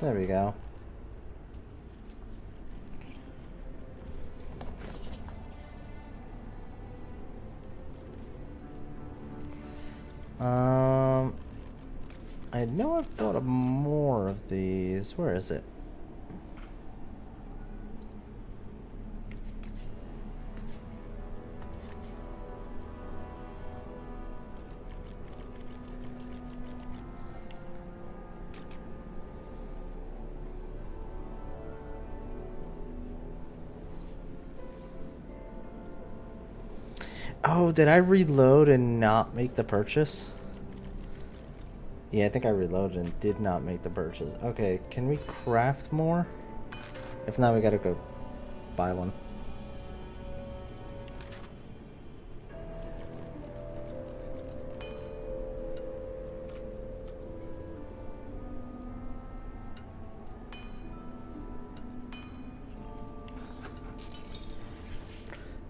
There we go. I know I've bought more of these. Where is it? Oh, did I reload and not make the purchase? Yeah, I think I reloaded and did not make the purchase. Okay, can we craft more? If not, we gotta go buy one.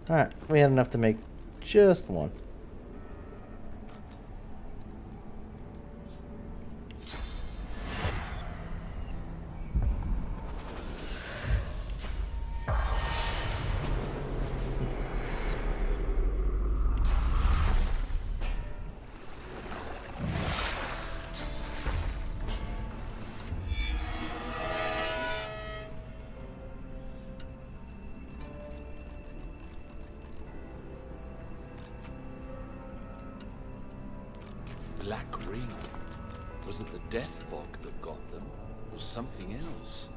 Alright, we had enough to make just one. Black ring. Was it the death fog that got them, or something else?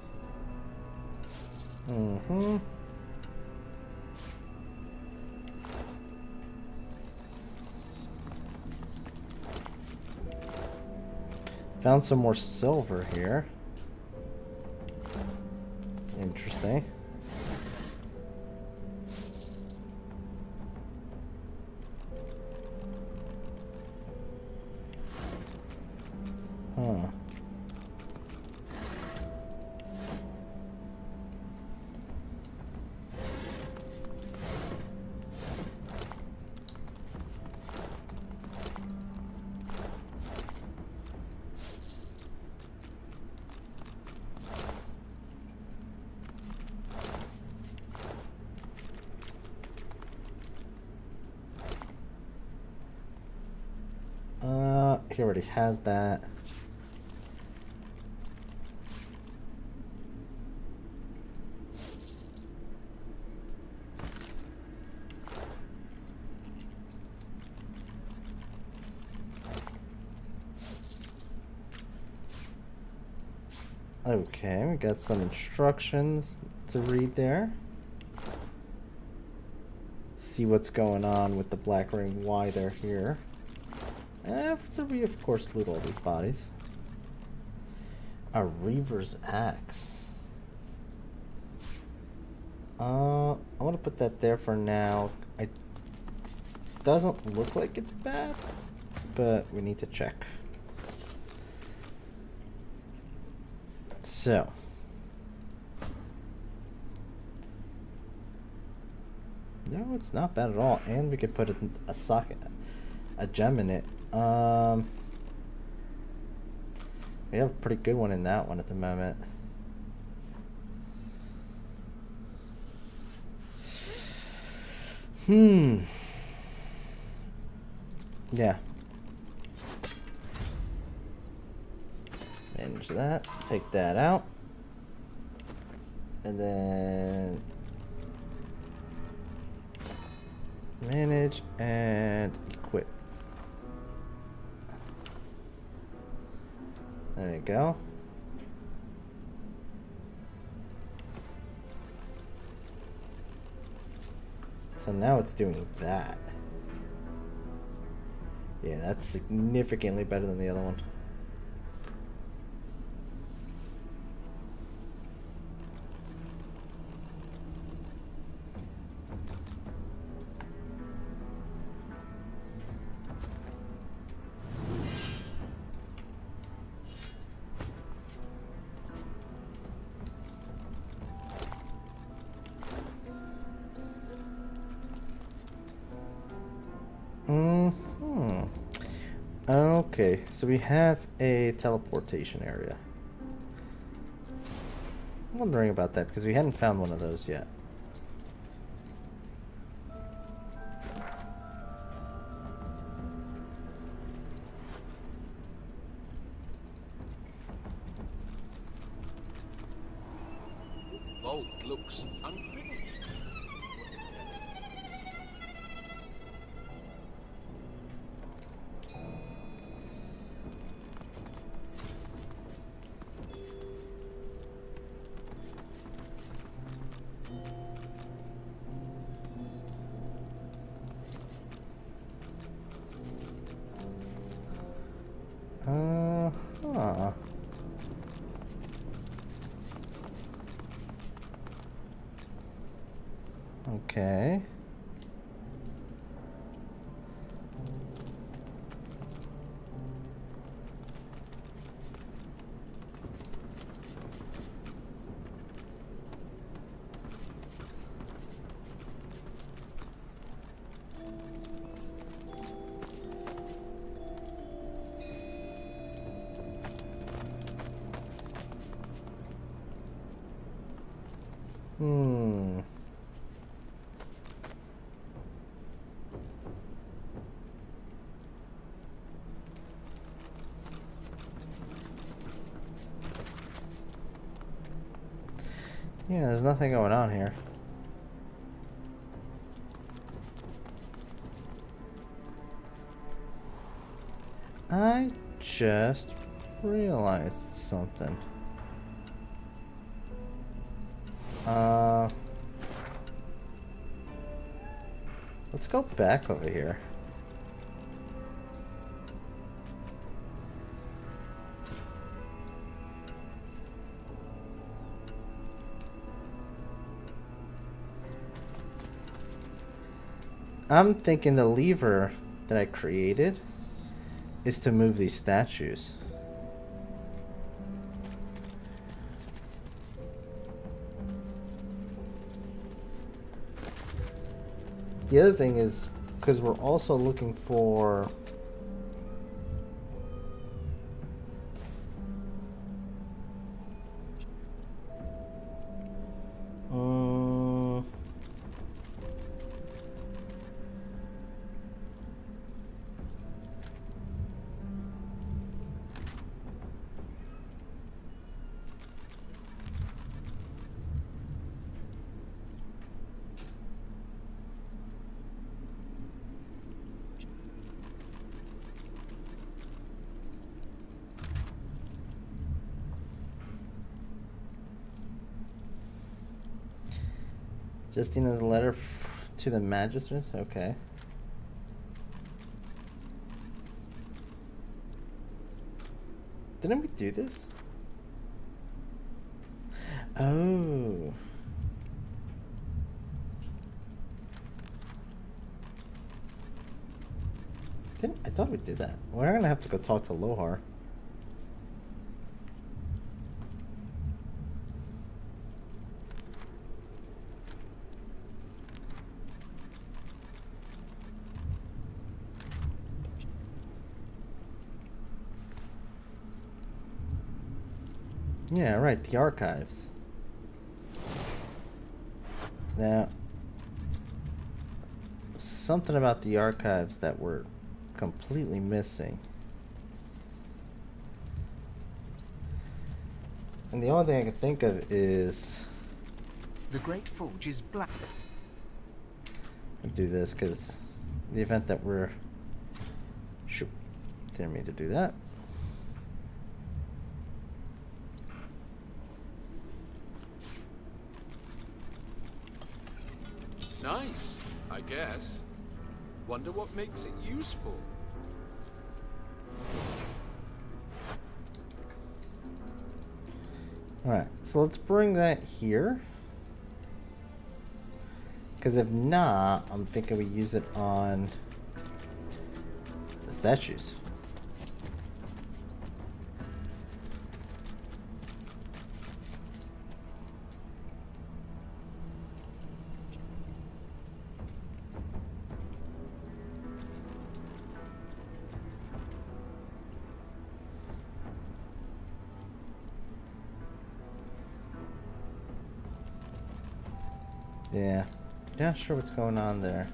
Mm-hmm. Found some more silver here. Interesting. Huh. He already has that. Okay, we got some instructions to read there. See what's going on with the black ring, why they're here. After we, of course, loot all these bodies. A Reaver's Axe. I want to put that there for now. It doesn't look like it's bad, but we need to check. So. No, it's not bad at all, and we could put a socket, a gem in it. We have a pretty good one in that one at the moment. Yeah. Manage that. Take that out. And then manage and equip. There you go. So now it's doing that. Yeah, that's significantly better than the other one. Okay, so we have a teleportation area. I'm wondering about that because we hadn't found one of those yet. Vault looks unfinished. Okay. Yeah, there's nothing going on here. I just realized something. Let's go back over here. I'm thinking the lever that I created is to move these statues. The other thing is, because we're also looking for Justina's letter to the magistrates? Okay. Didn't we do this? Oh. I thought we did that. We're gonna have to go talk to Lohar. Yeah, right, the archives. Now, something about the archives that we're completely missing. And the only thing I can think of is... The Great Forge is black. I'll do this because the event that we're... Shoot. Didn't mean to do that. Nice, I guess. Wonder what makes it useful. Alright, so let's bring that here. Because if not, I'm thinking we use it on the statues. Yeah, not sure what's going on there.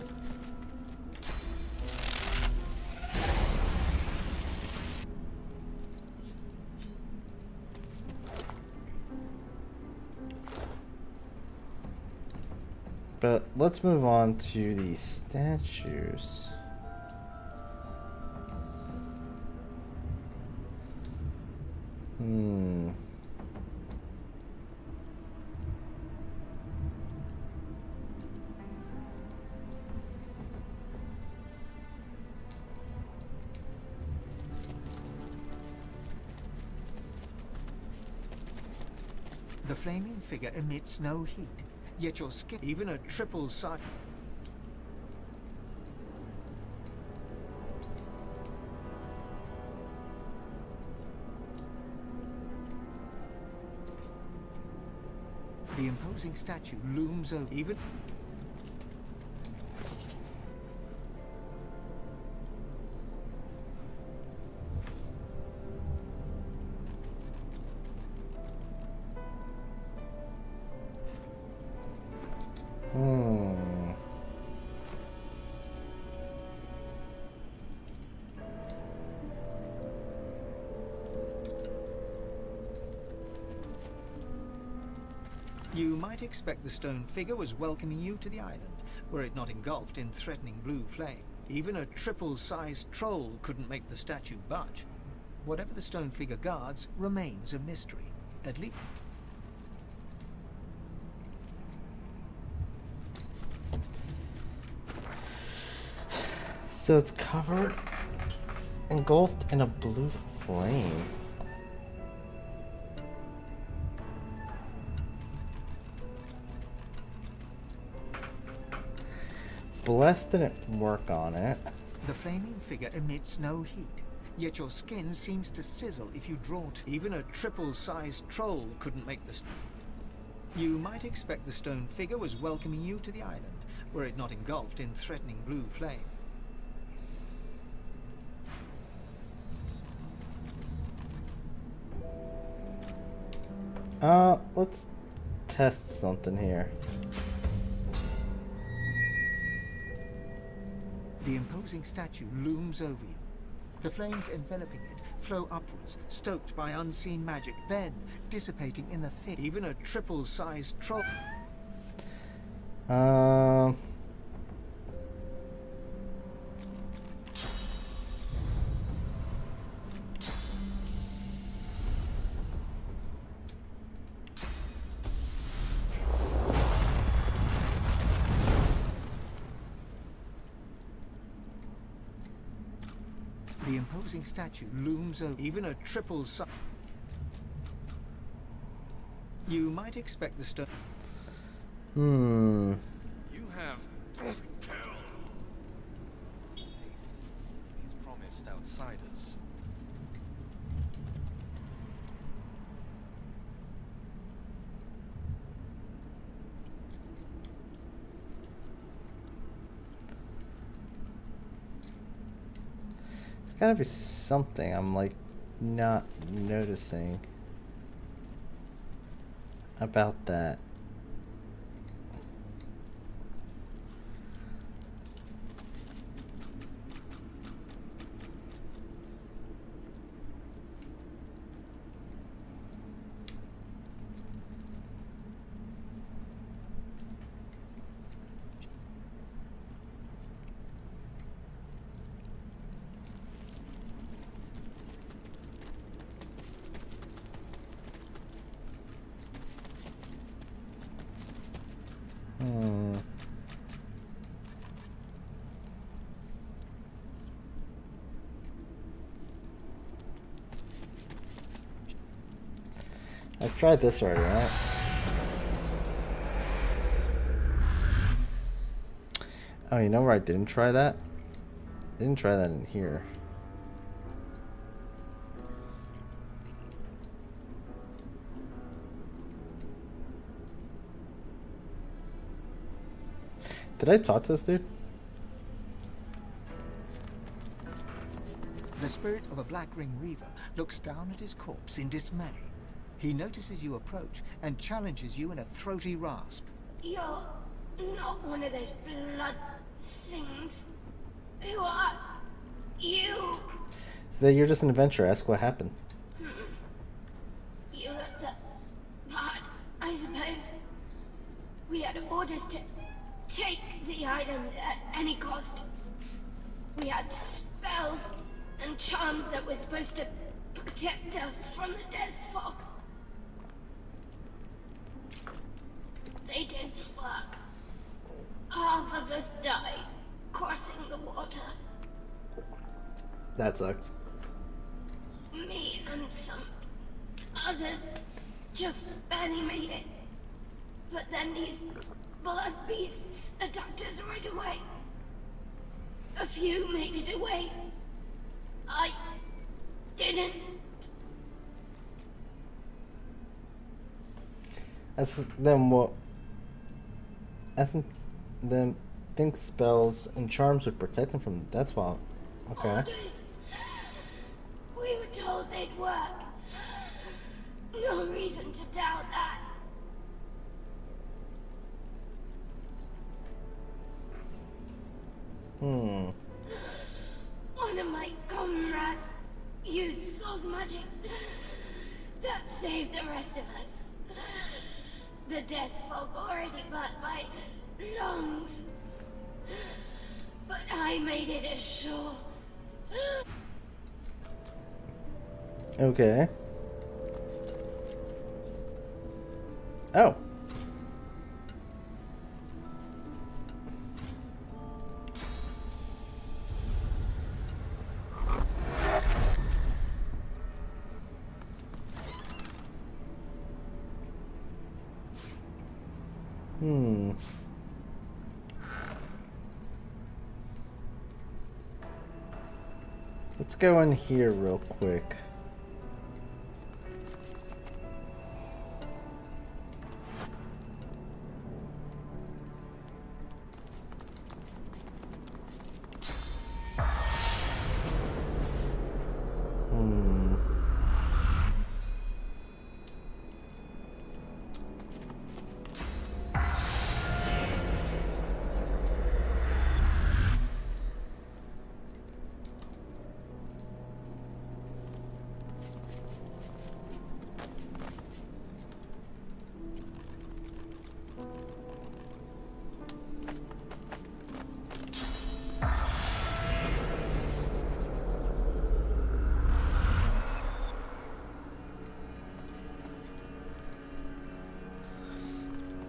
But let's move on to the statues. The flaming figure emits no heat, yet your skin, even a triple side. The imposing statue looms over even. You might expect the stone figure was welcoming you to the island, were it not engulfed in threatening blue flame. Even a triple-sized troll couldn't make the statue budge. Whatever the stone figure guards remains a mystery, at least. So it's covered, engulfed in a blue flame. Bless didn't work on it. The flaming figure emits no heat, yet your skin seems to sizzle if you draw to. Even a triple-sized troll couldn't make the. You might expect the stone figure was welcoming you to the island, were it not engulfed in threatening blue flame. Let's test something here. The imposing statue looms over you. The flames enveloping it flow upwards, stoked by unseen magic, then dissipating in the thick. Even a triple-sized troll. The imposing statue looms over, even a triple sun. You might expect the stone. You have These promised outsiders. There's gotta be something I'm like not noticing about that. I've tried this already, right? Oh, you know where I didn't try that? I didn't try that in here. Did I talk to this dude? The spirit of a Black Ring Reaver looks down at his corpse in dismay. He notices you approach and challenges you in a throaty rasp. You're not one of those blood things. Who are you? So you're just an adventurer. Ask what happened. You look the part, I suppose. We had orders to take the island at any cost. We had spells and charms that were supposed to protect us from the death fog. They didn't work. Half of us died crossing the water. That sucks. Me and some others just barely made it. But then these blood beasts attacked us right away. A few made it away. I didn't. That's then what? Asking them think spells and charms would protect them from that's why. Okay. Orders. We were told they'd work. No reason to doubt that. One of my comrades used source magic that saved the rest of us. The death fog already burnt my lungs, but I made it ashore. Okay. Oh. Let's go in here real quick.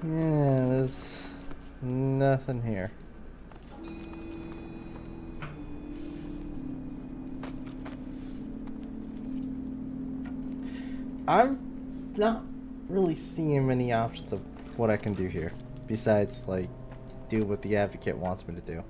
Yeah, there's nothing here. I'm not really seeing many options of what I can do here, besides, like, do what the advocate wants me to do.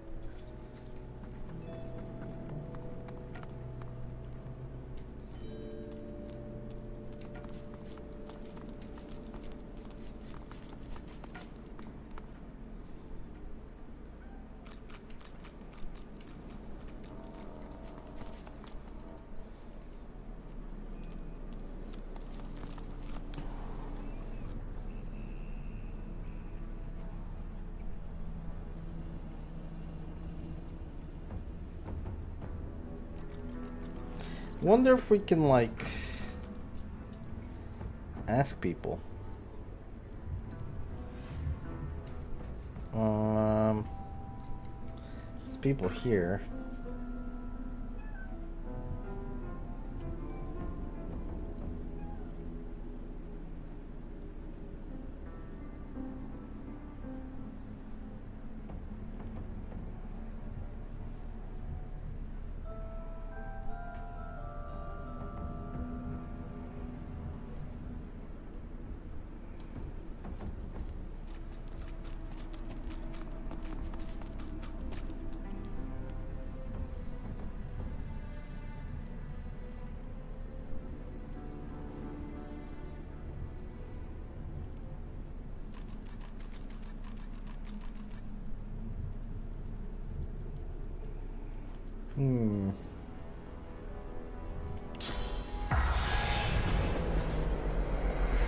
Wonder if we can, like, ask people. There's people here.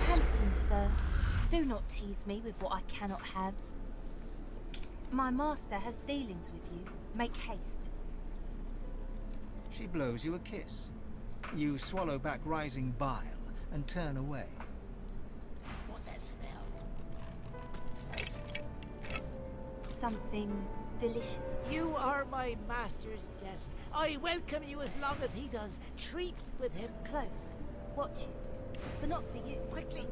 Handsome sir, do not tease me with what I cannot have. My master has dealings with you. Make haste. She blows you a kiss. You swallow back rising bile and turn away. What's that smell? Something delicious. You are my master's guest. I welcome you as long as he does. Treat with him. Close. Watch it. But not for you. Quickly.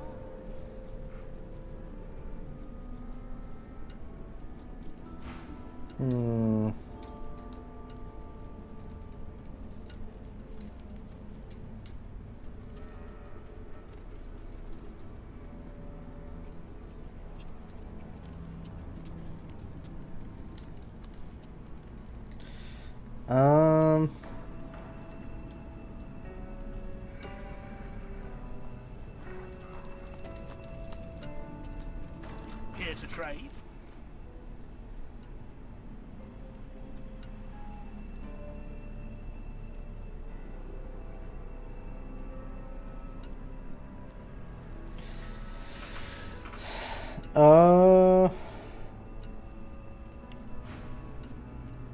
Here to trade?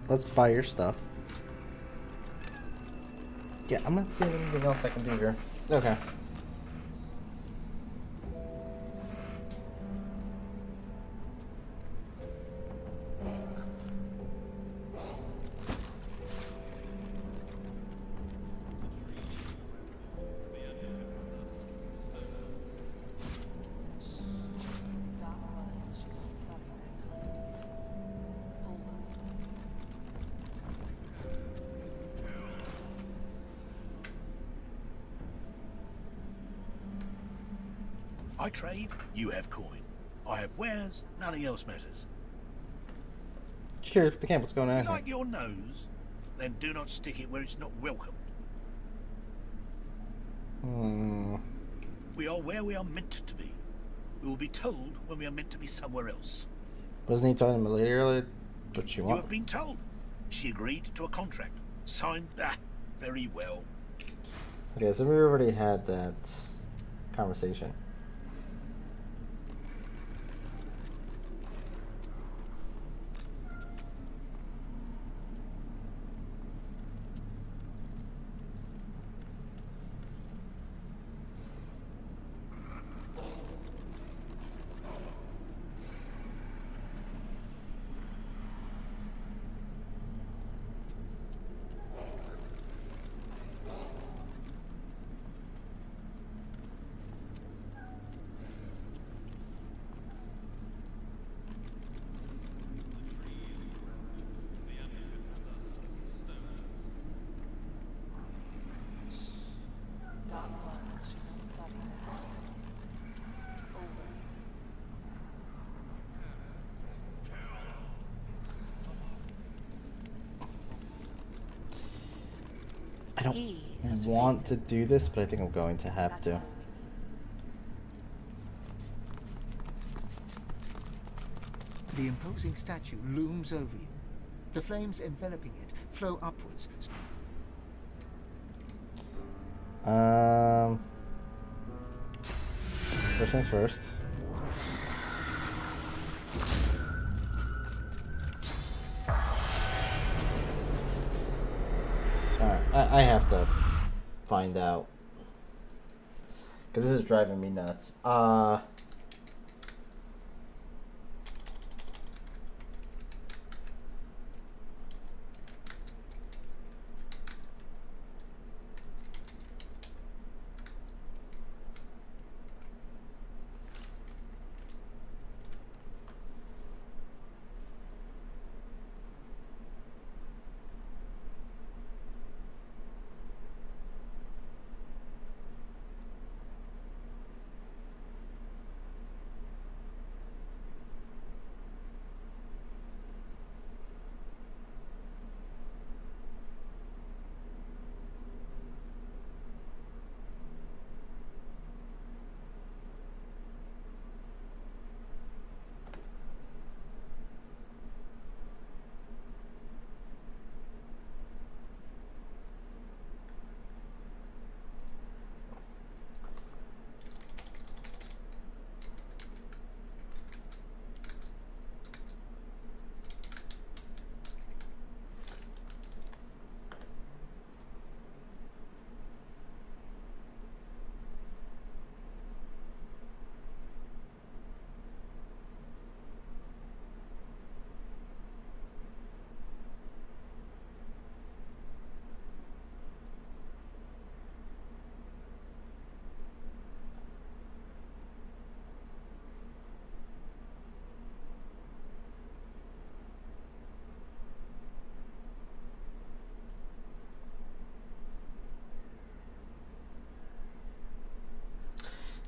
Let's buy your stuff. Yeah, I'm not seeing anything else I can do here. Okay. I trade, you have coin. I have wares, nothing else matters. Cheers, the camp. What's going on You here? like your nose? Then do not stick it where it's not welcome. We are where we are meant to be. We will be told when we are meant to be somewhere else. Wasn't he talking to my lady earlier? What she You want? have been told. She agreed to a contract. Signed. Very well. Okay, so we already had that conversation. I don't want to do this, but I think I'm going to have to. The imposing statue looms over you. The flames enveloping it flow upwards. First things first. I have to find out. Because this is driving me nuts.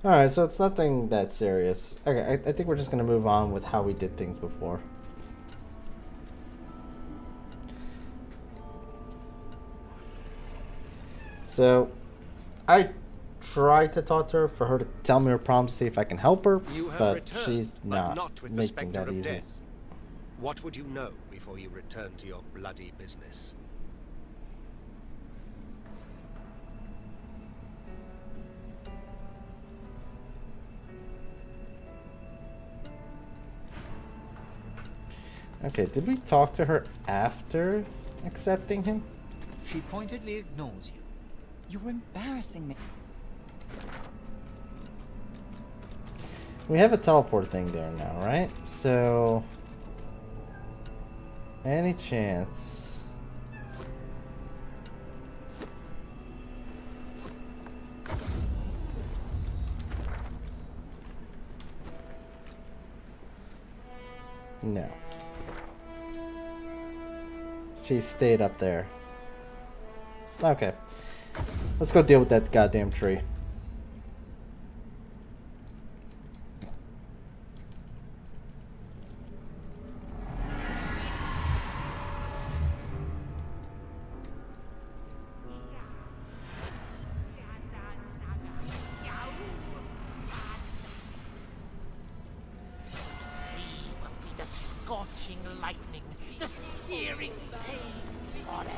Alright, so it's nothing that serious. Okay, I think we're just going to move on with how we did things before. So, I tried to talk to her for her to tell me her problems, see if I can help her, but she's not making that easy. Death. What would you know before you return to your bloody business? Okay, did we talk to her after accepting him? She pointedly ignores you. You're embarrassing me. We have a teleport thing there now, right? So, any chance? No. She stayed up there. Okay. Let's go deal with that goddamn tree. The scorching lightning, the searing pain forever.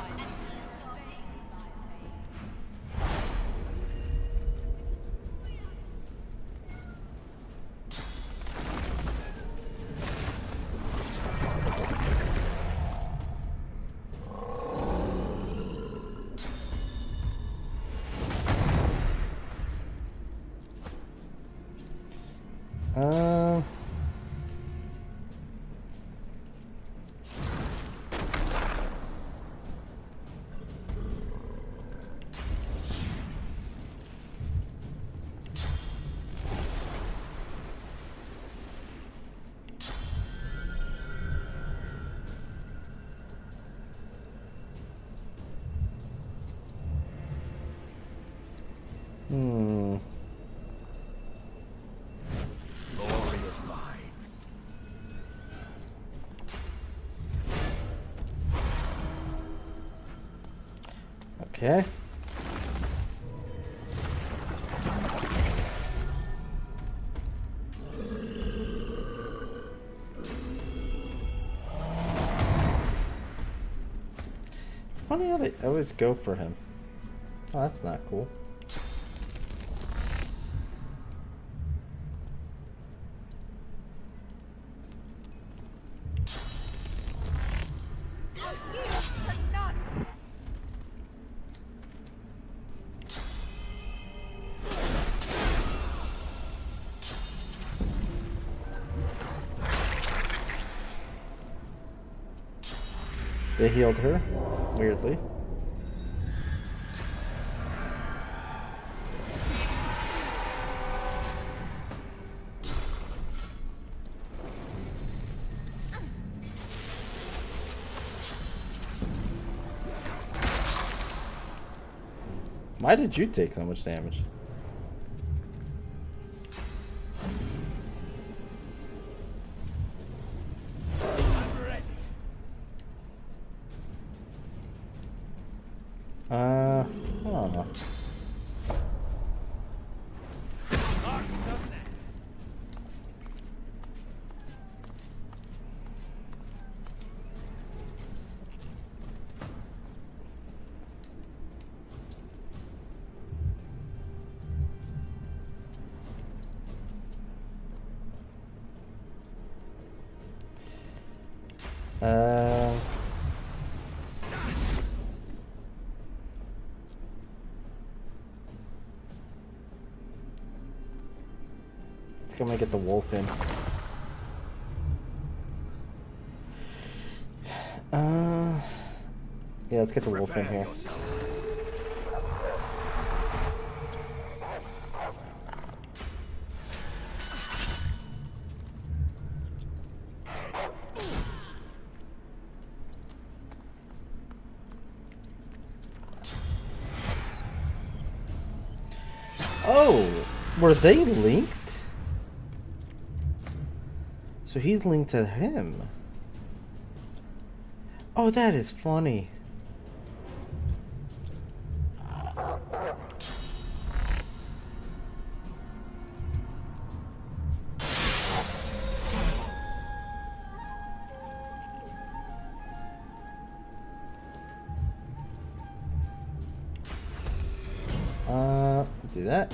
Glory is mine. Okay. funny how they always go for him. Oh, that's not cool. They healed her, weirdly. Why did you take so much damage? Huh. Let's go get the wolf in. Yeah, let's get the wolf in here. Oh, were they linked? So he's linked to him. Oh, that is funny. Do that.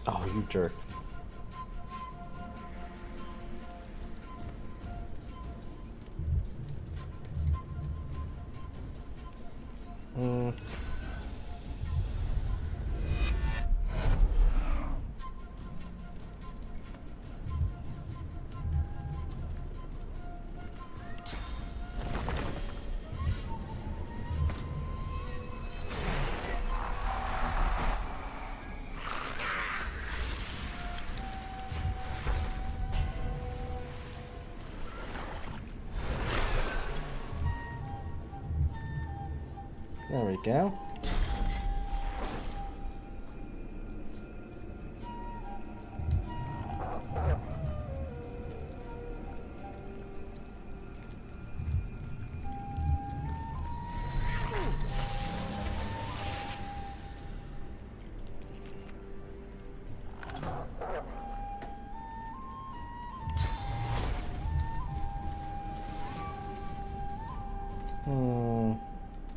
Oh, you jerk. There we go.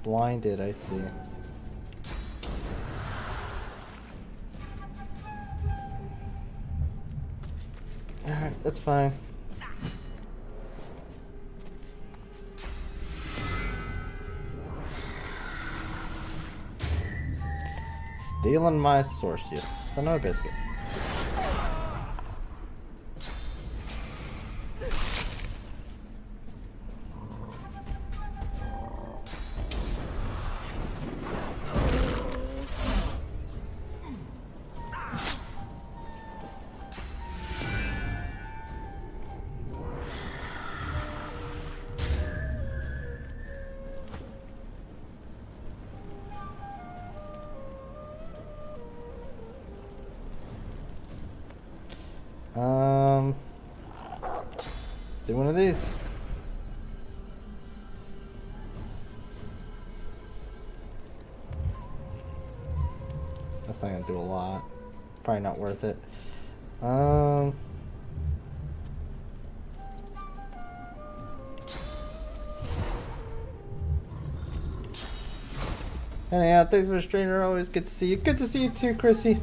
Blinded, I see. Alright, that's fine. Stealing my source juice. It's another biscuit. Let's do one of these. That's not gonna do a lot. Probably not worth it. Anyhow, thanks for the strainer. Always good to see you. Good to see you too, Chrissy.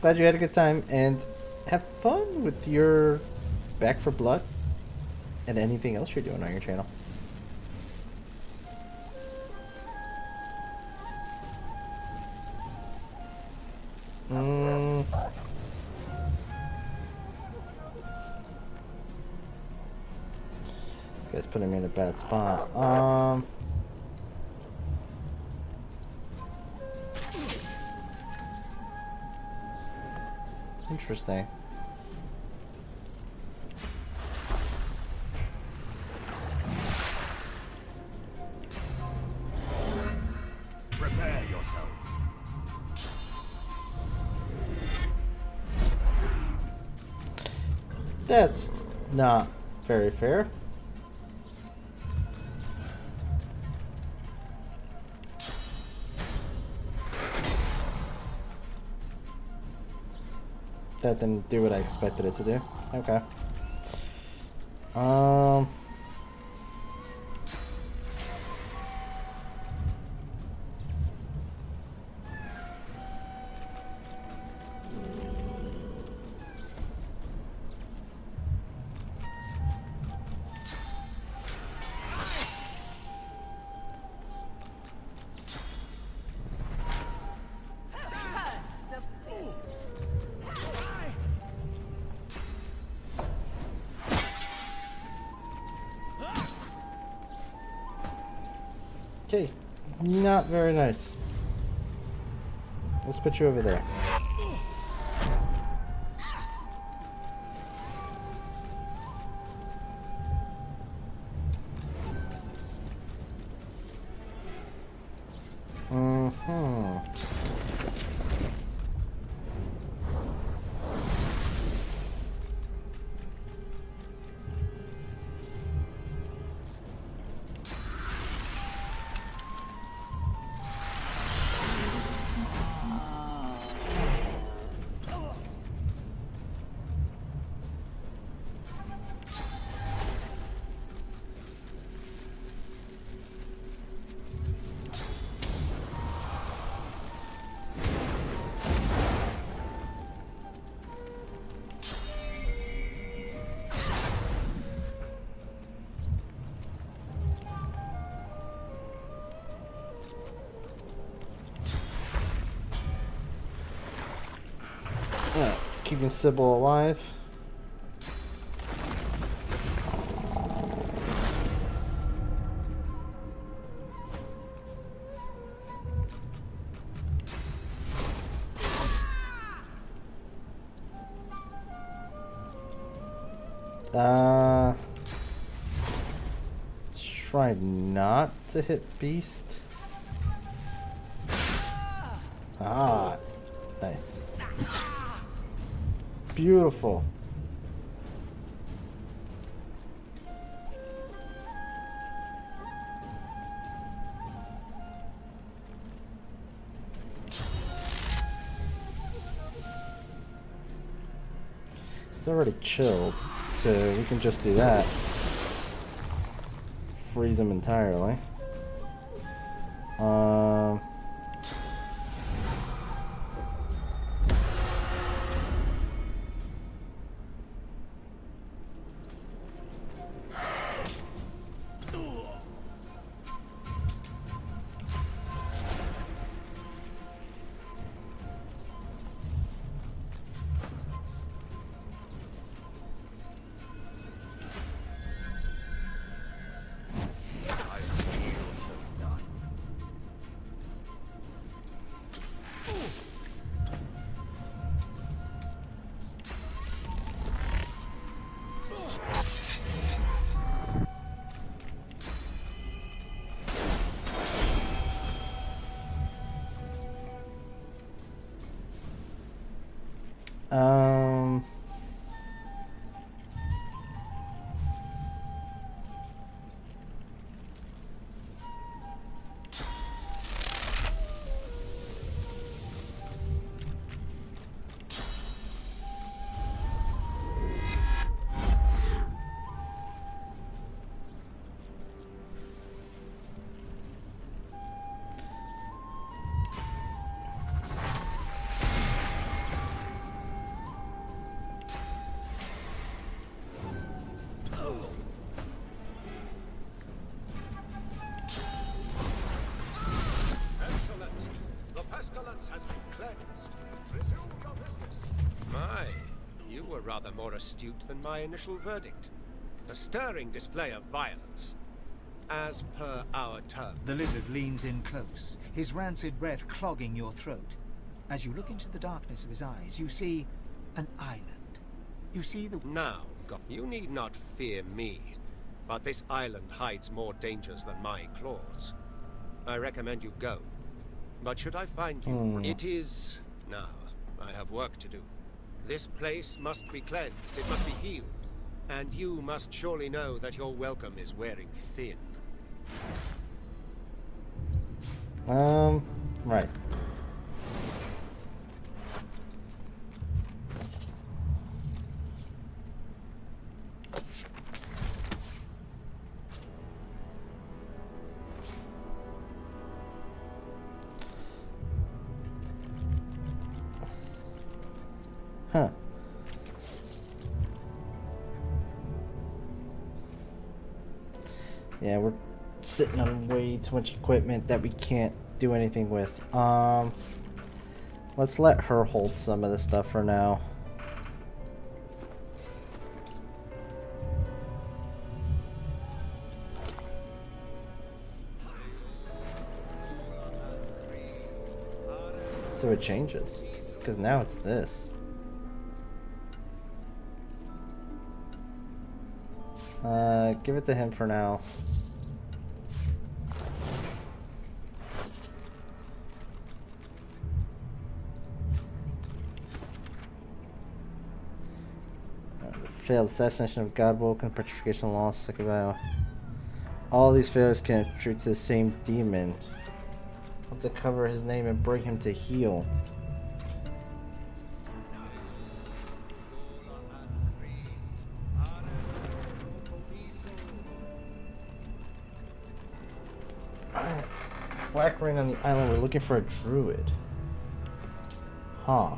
Glad you had a good time, and have fun with your Back for Blood and anything else you're doing on your channel. Guys putting me in a bad spot. Interesting. Prepare yourself. That's not very fair. That didn't do what I expected it to do. Okay. Okay, not very nice. Let's put you over there. Keeping Sybil alive. Try not to hit Beast. Ah, nice. Beautiful. It's already chilled, so we can just do that. Freeze him entirely. rather more astute than my initial verdict. A stirring display of violence, as per our terms. The lizard leans in close, his rancid breath clogging your throat. As you look into the darkness of his eyes, you see an island. You see the... Now, God, you need not fear me, but this island hides more dangers than my claws. I recommend you go. But should I find you, it is... Now, I have work to do. This place must be cleansed, it must be healed. And you must surely know that your welcome is wearing thin. Right. Huh. Yeah, we're sitting on way too much equipment that we can't do anything with. Let's let her hold some of this stuff for now. So it changes, because now it's this. Give it to him for now. Failed assassination of Godwoken, petrification loss, second vow. All these failures can attribute to the same demon. I'll have to cover his name and bring him to heal. Black ring on the island. We're looking for a druid. Huh.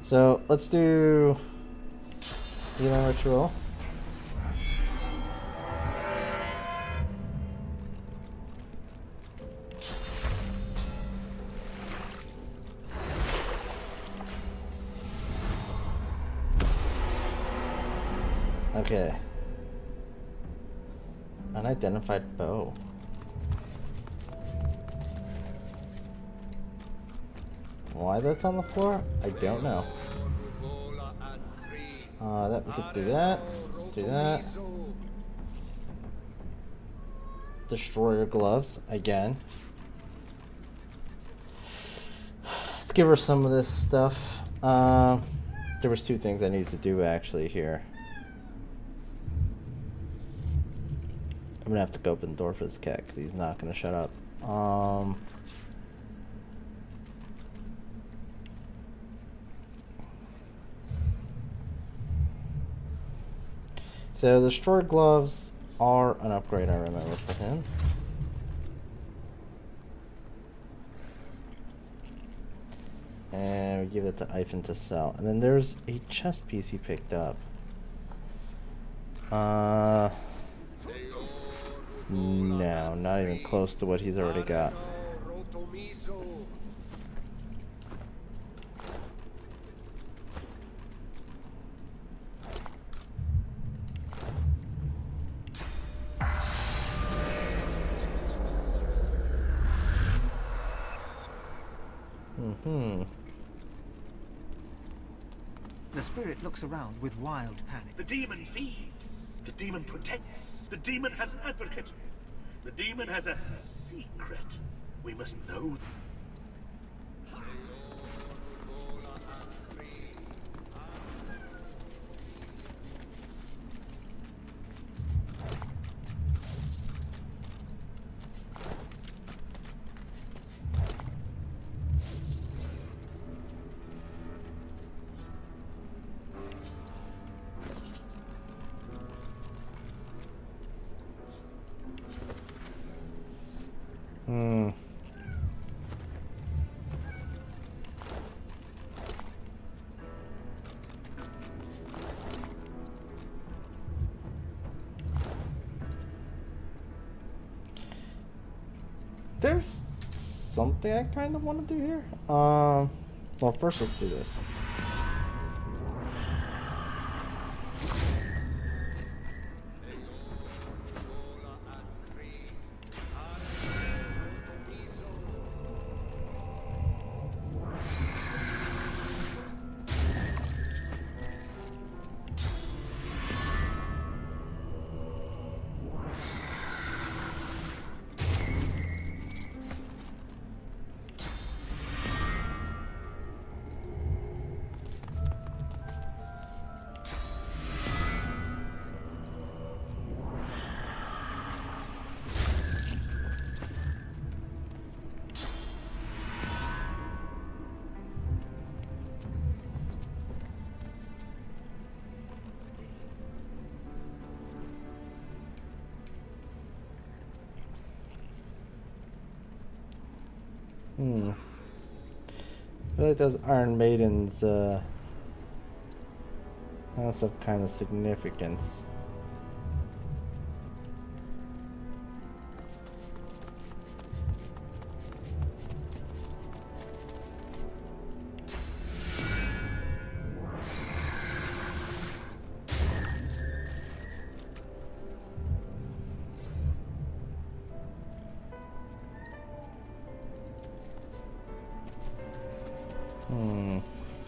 So let's do healing ritual. Okay. Unidentified bow. Why that's on the floor? I don't know. That we could do that. Do that. Destroyer gloves again. Let's give her some of this stuff. There was two things I needed to do actually here. I'm gonna have to go open the door for this cat because he's not gonna shut up. So the destroyed gloves are an upgrade, I remember, for him. And we give it to Ivan to sell. And then there's a chest piece he picked up. No, not even close to what he's already got. The spirit looks around with wild panic. The demon feeds. The demon protects. The demon has an advocate. The demon has a secret. We must know. there's something I kind of want to do here. Well, first let's do this. I feel like those Iron Maidens have some kind of significance.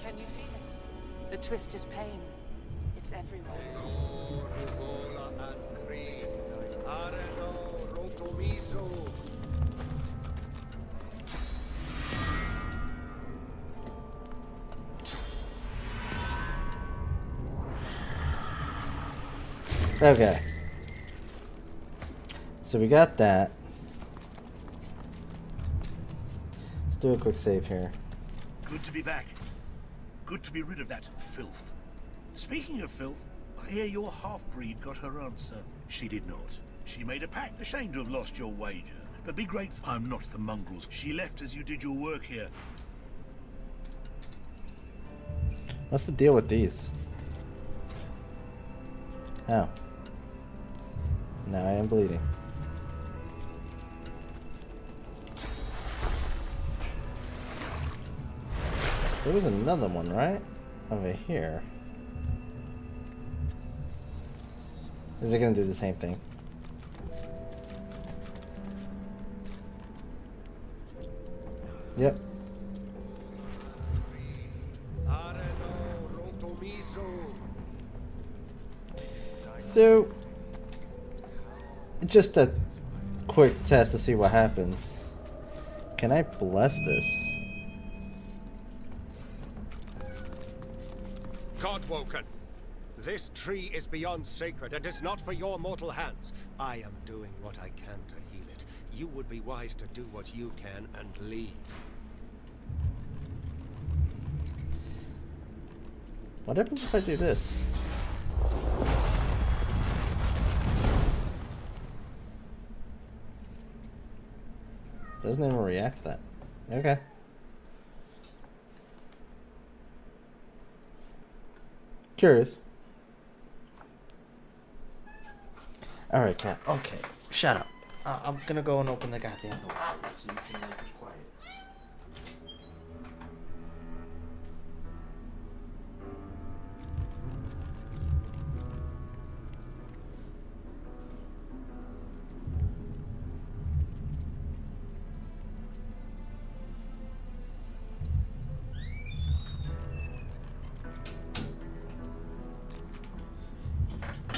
Can you feel it? The twisted pain. It's everywhere. Okay. So we got that. Let's do a quick save here. Good to be back. Good to be rid of that filth. Speaking of filth, I hear your half-breed got her answer. She did not. She made a pact, ashamed to have lost your wager. But be grateful I'm not the mongrels. She left as you did your work here. What's the deal with these? Oh. Now I am bleeding. There was another one, right? Over here. Is it gonna do the same thing? Yep. So, just a quick test to see what happens. Can I bless this? Godwoken, this tree is beyond sacred and is not for your mortal hands. I am doing what I can to heal it. You would be wise to do what you can and leave. What happens if I do this? Doesn't even react to that. Okay. Curious. Alright, cat. Okay. Shut up. I'm gonna go and open the goddamn door so you can be quiet.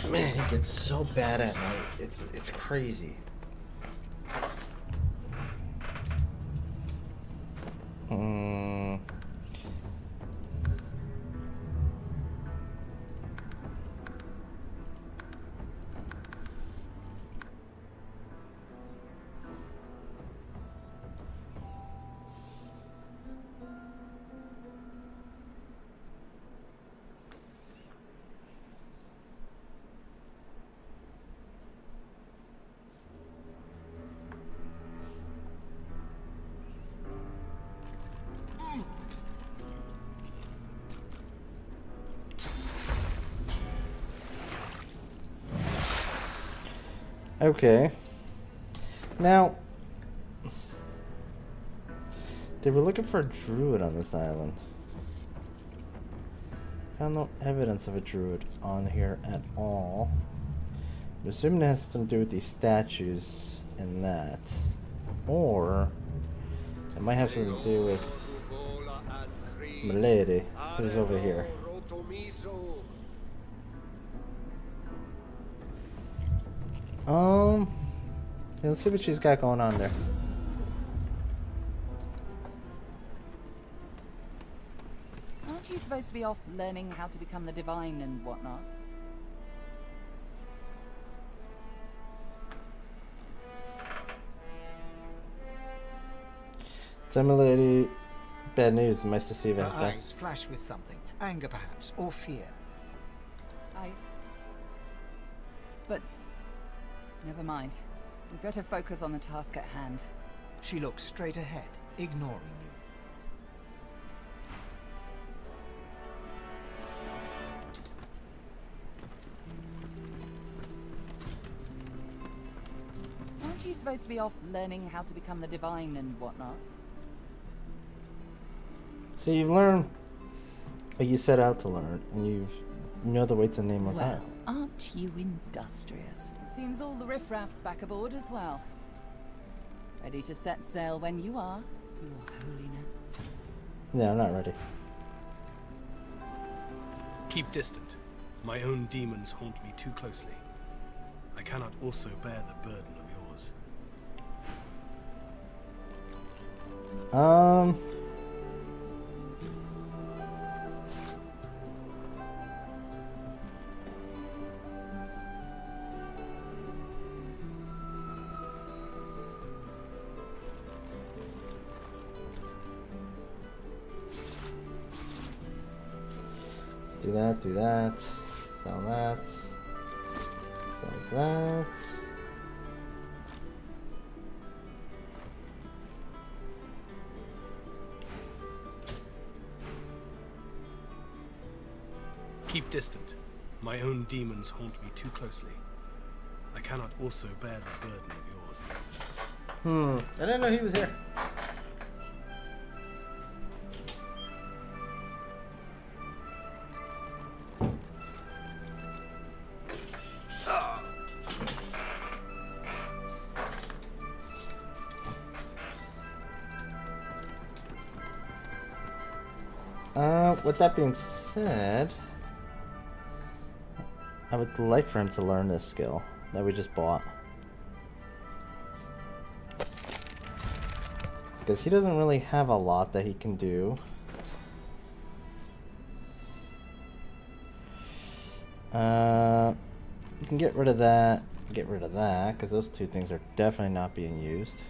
Man, it gets so bad at night. It's crazy. Okay. Now, They were looking for a druid on this island. Found no evidence of a druid on here at all. I'm assuming it has something to do with these statues and that. Or it might have something to do with Milady, who's over here. Yeah, let's see what she's got going on there. Aren't you supposed to be off learning how to become the divine and whatnot? Tell me, lady, bad news. Maester Siva has Her died. eyes flash with something. Anger, perhaps, or fear. But never mind. We better focus on the task at hand. She looks straight ahead, ignoring you. Aren't you supposed to be off learning how to become the divine and whatnot? So you've learned what you set out to learn, and you know the way to name us out. Well, aren't you industrious? It seems all the riffraff's back aboard as well. Ready to set sail when you are, Your Holiness. Yeah, I'm not ready. Keep distant. My own demons haunt me too closely. I cannot also bear the burden of yours. Let's do that, sell that, sell that. Keep distant. My own demons haunt me too closely. I cannot also bear the burden of yours. I didn't know he was here. With that being said, I would like for him to learn this skill that we just bought. Because he doesn't really have a lot that he can do. You can get rid of that, because those two things are definitely not being used.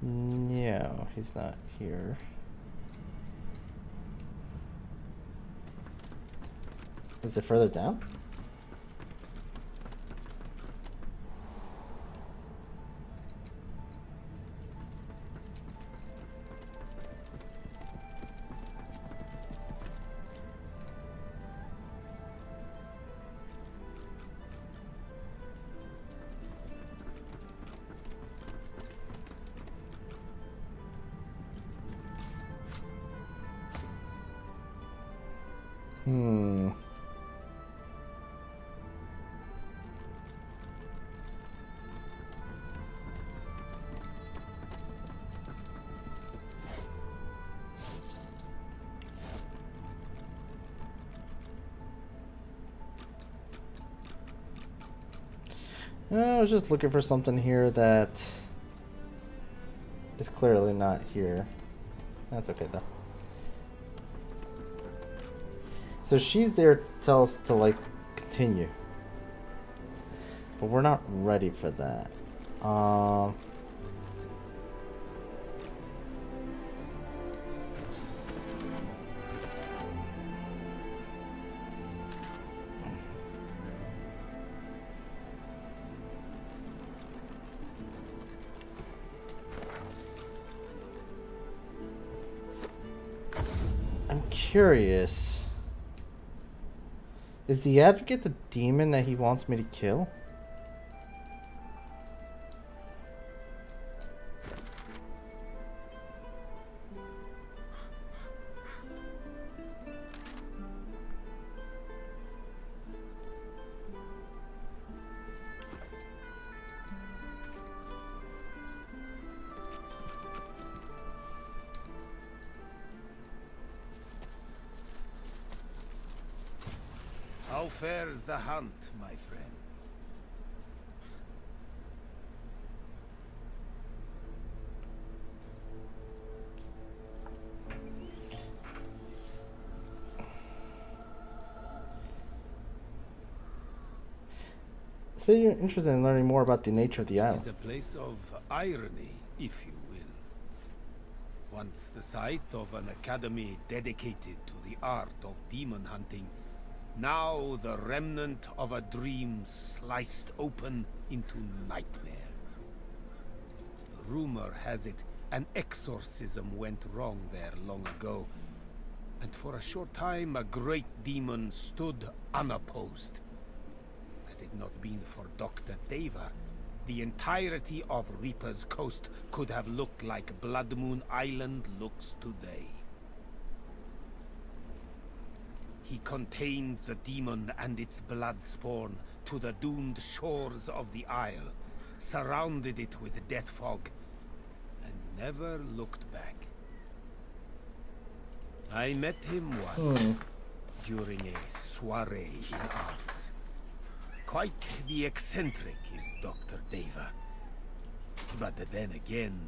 No, he's not here. Is it further down? I was just looking for something here that is clearly not here. That's okay though. So she's there to tell us to like continue, but we're not ready for that. curious. Is the advocate the demon that he wants me to kill? How fares the hunt, my friend? So you're interested in learning more about the nature of the It island. is a place of irony, if you will. Once the site of an academy dedicated to the art of demon hunting, now the remnant of a dream sliced open into nightmare. Rumor has it an exorcism went wrong there long ago, and for a short time a great demon stood unopposed. Had it not been for Dr. Deva, the entirety of Reaper's Coast could have looked like Blood Moon Island looks today. He contained the demon and its blood spawn to the doomed shores of the Isle, surrounded it with death fog, and never looked back. I met him once, during a soiree in Arx. Quite the eccentric is Dr. Deva. But then again...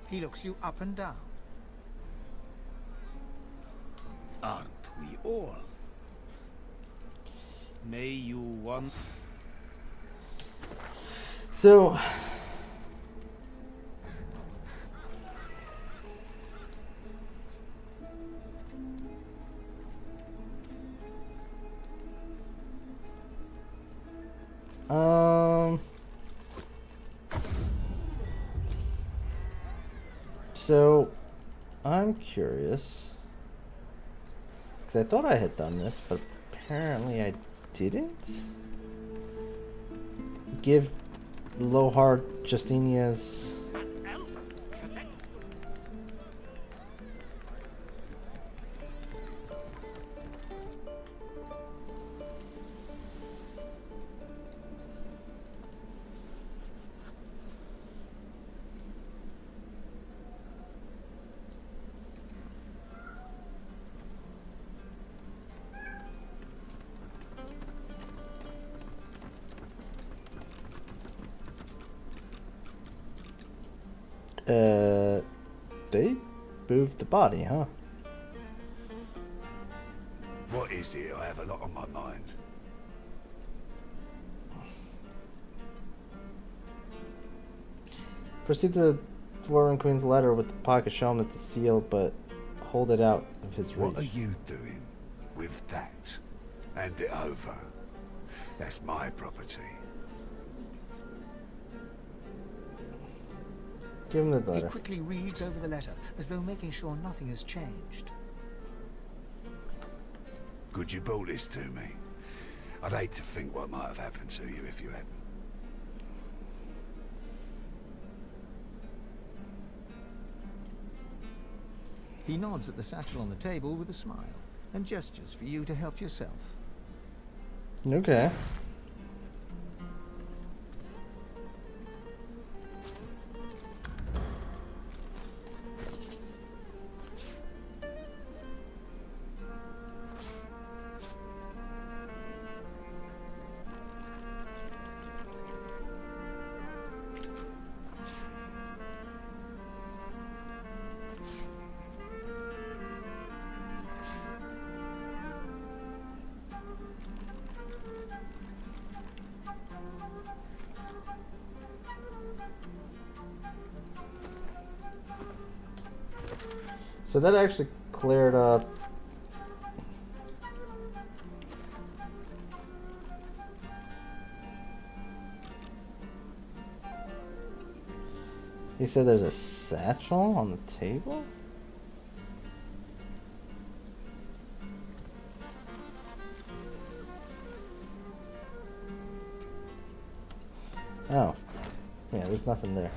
He looks you up and down. Aren't we all? May you want... So... So, I'm curious, because I thought I had done this, but apparently I didn't. Give Lohar Justinia's... They moved the body, huh? What is it? I have a lot on my mind. Proceed to Dwarven Queen's letter with the pocket shown at the seal, but hold it out of his reach. What are you doing with that? Hand it over. That's my property. Give him the He letter. quickly reads over the letter, as though making sure nothing has changed. Good you brought this to me. I'd hate to think what might have happened to you if you hadn't. He nods at the satchel on the table with a smile, and gestures for you to help yourself. Okay. So that actually cleared up. You said there's a satchel on the table? Oh. Yeah, there's nothing there.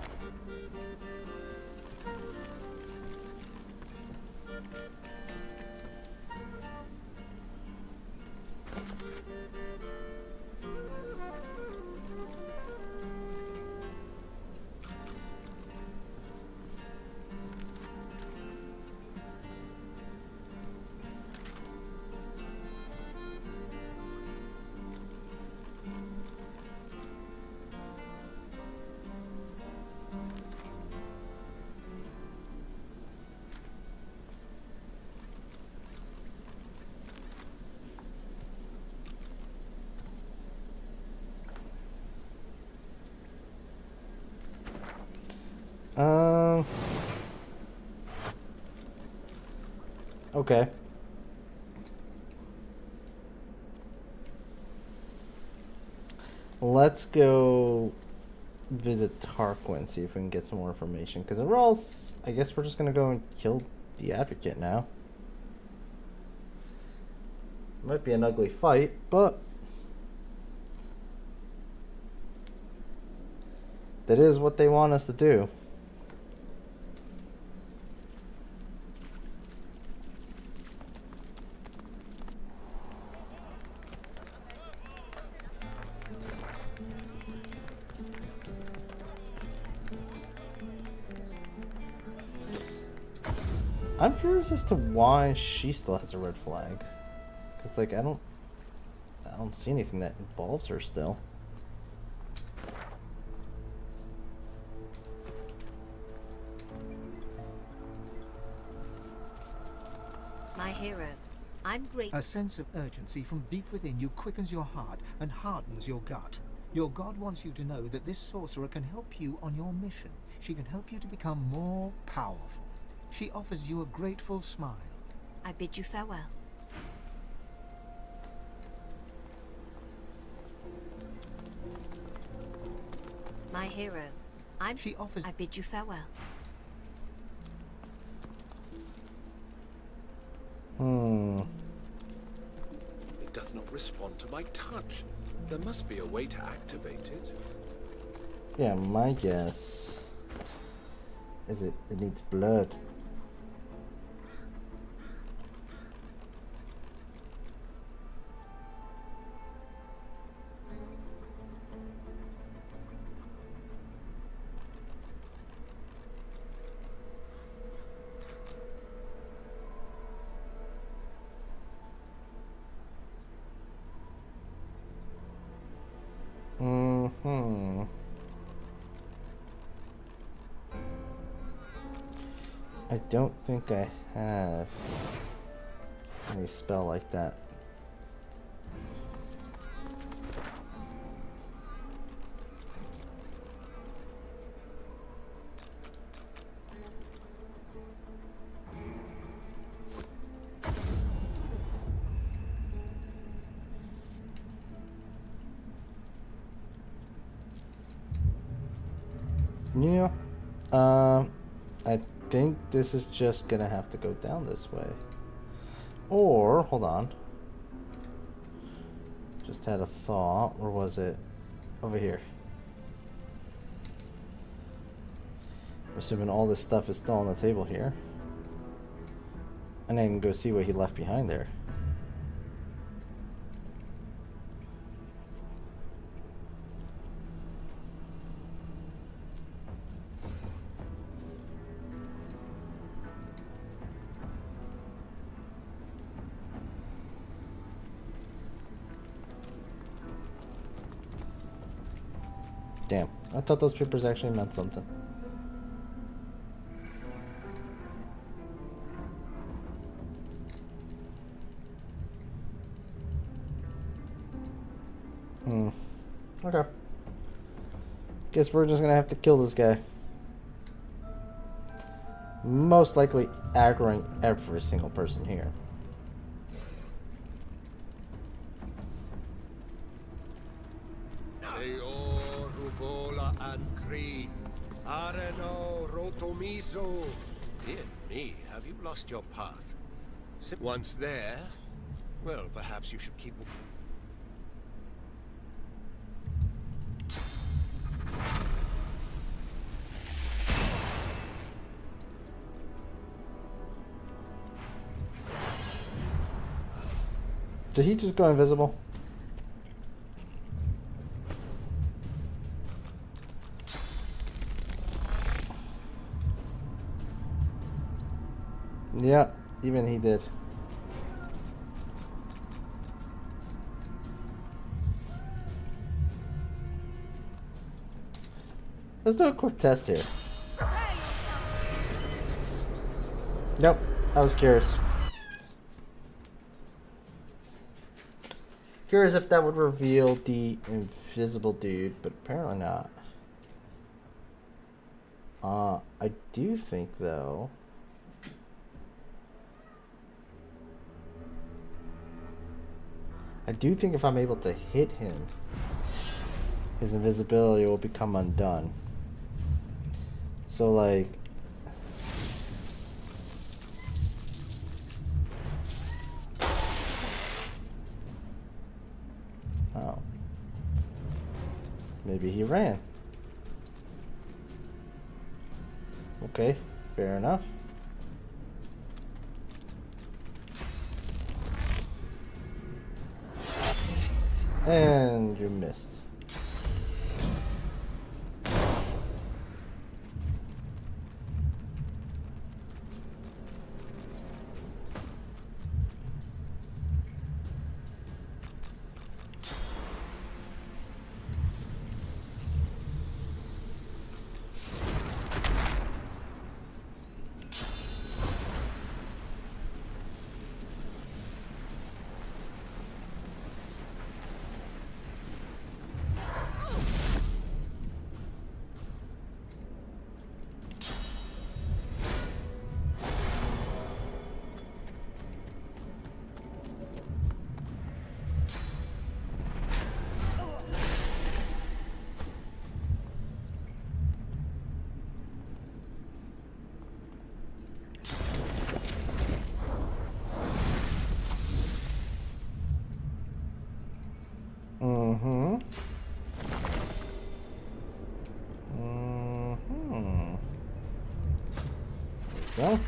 Okay. Let's go visit Tarquin, see if we can get some more information. Because or else, I guess we're just going to go and kill the Advocate now. Might be an ugly fight, but that is what they want us to do. I'm curious as to why she still has a red flag. Cause like I don't see anything that involves her still. My hero, I'm great. A sense of urgency from deep within you quickens your heart and hardens your gut. Your god wants you to know that this sorcerer can help you on your mission. She can help you to become more powerful. She offers you a grateful smile. I bid you farewell. My hero, She offers. I bid you farewell. It does not respond to my touch. There must be a way to activate it. Yeah, my guess is it needs blood. I don't think I have any spell like that. Yeah. I think this is just gonna have to go down this way. Or, hold on. Just had a thought. Where was it? Over here. I'm assuming all this stuff is still on the table here. And I can go see what he left behind there. Damn, I thought those papers actually meant something. Okay. Guess we're just gonna have to kill this guy. Most likely aggroing every single person here. and Kree, Areno Tomizo. Dear me, have you lost your path? Once there, well, perhaps you should keep... Did he just go invisible? Yeah, even he did. Let's do a quick test here. Nope, I was curious. Curious if that would reveal the invisible dude, but apparently not. I do think though. I do think if I'm able to hit him, his invisibility will become undone. So like, oh, maybe he ran. Okay, fair enough. And you missed. Well.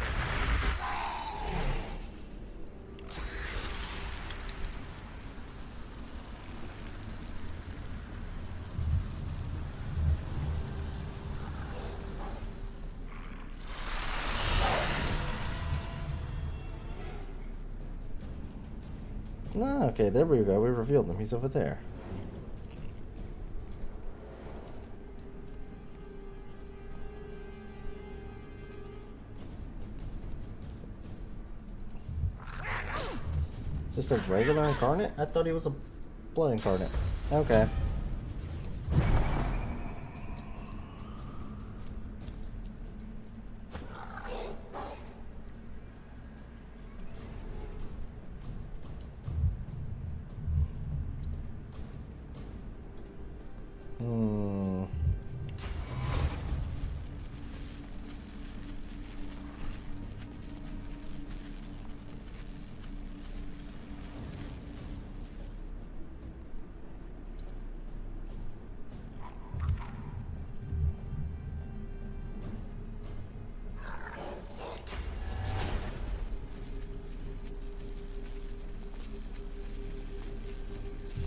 Oh, okay, there we go. We revealed him. He's over there. Just a regular incarnate? I thought he was a blood incarnate. Okay.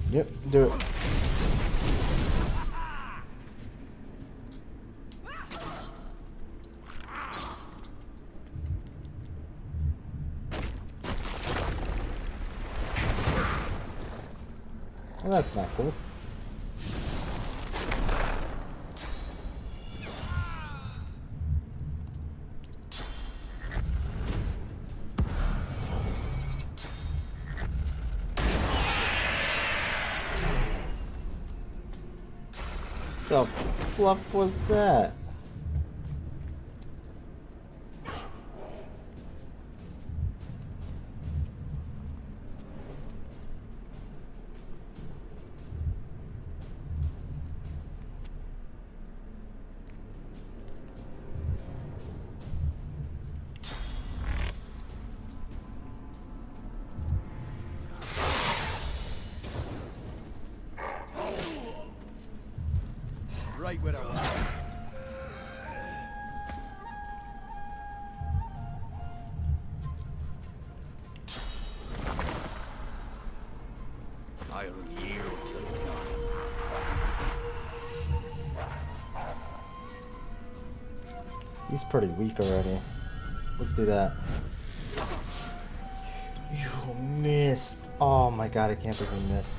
Yep, do it. Well, that's not cool. The fluff was that? I'll yield to none. He's pretty weak already. Let's do that. You missed. Oh my god, I can't believe you missed.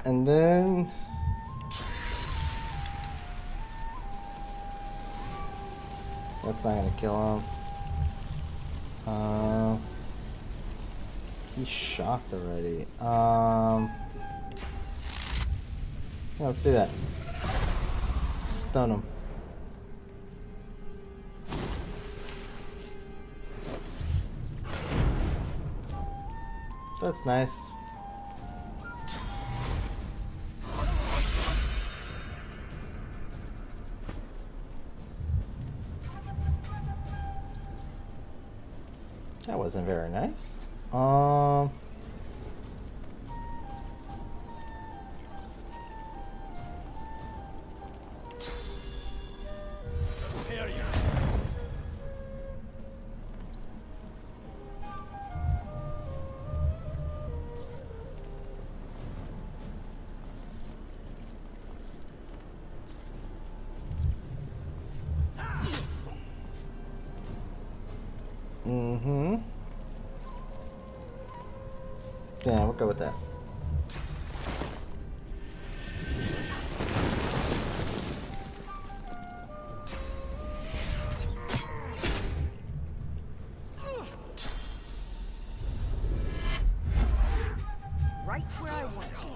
And then that's not gonna kill him. He's shocked already. Yeah, let's do that. Stun him. That's nice. That wasn't very nice. Prepare yourself. Yeah, we'll go with that. Right where I want you.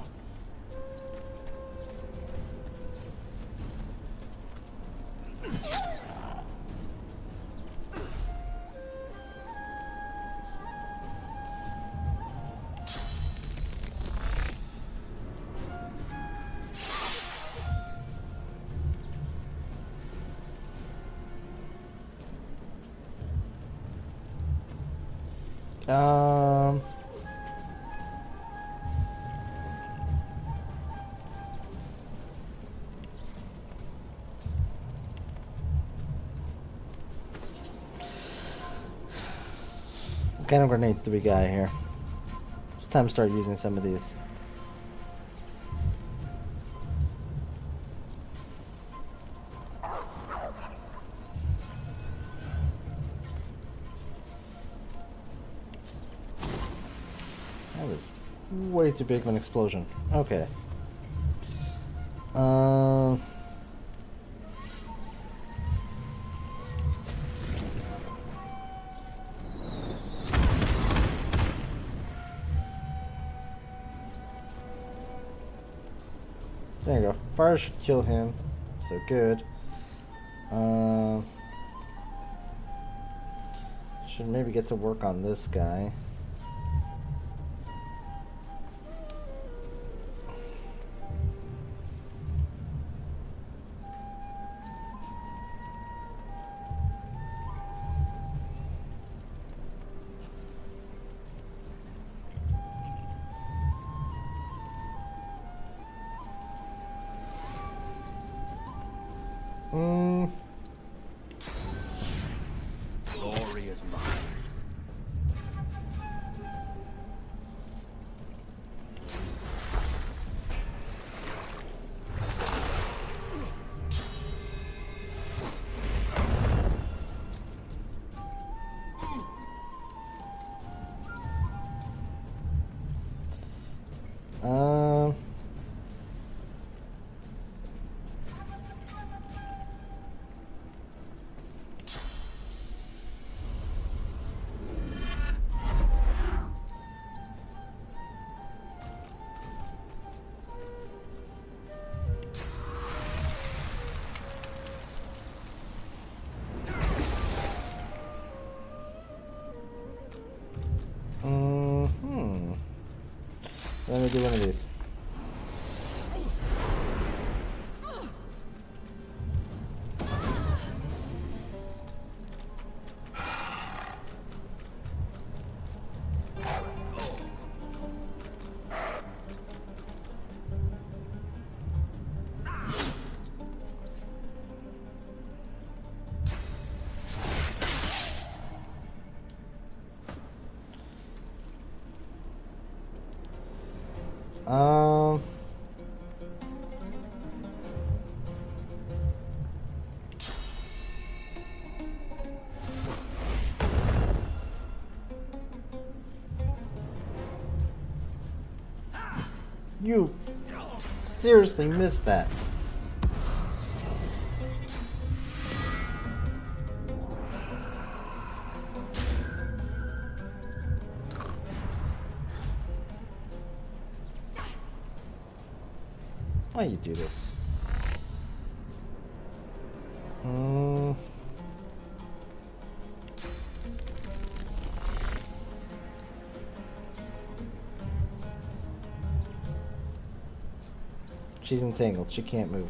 What kind of grenades do we got here? It's time to start using some of these. That was way too big of an explosion. Okay. There you go. Fire should kill him. So good. Should maybe get to work on this guy. Glory is mine. Let me do one of these. You seriously missed that. Why you do this? She's entangled. She can't move.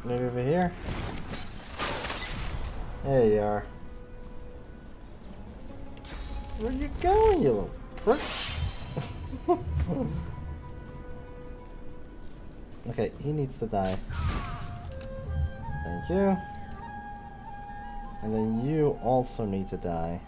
Maybe over here? There you are. Where you going, you little prick? Okay, he needs to die. Thank you. And then you also need to die.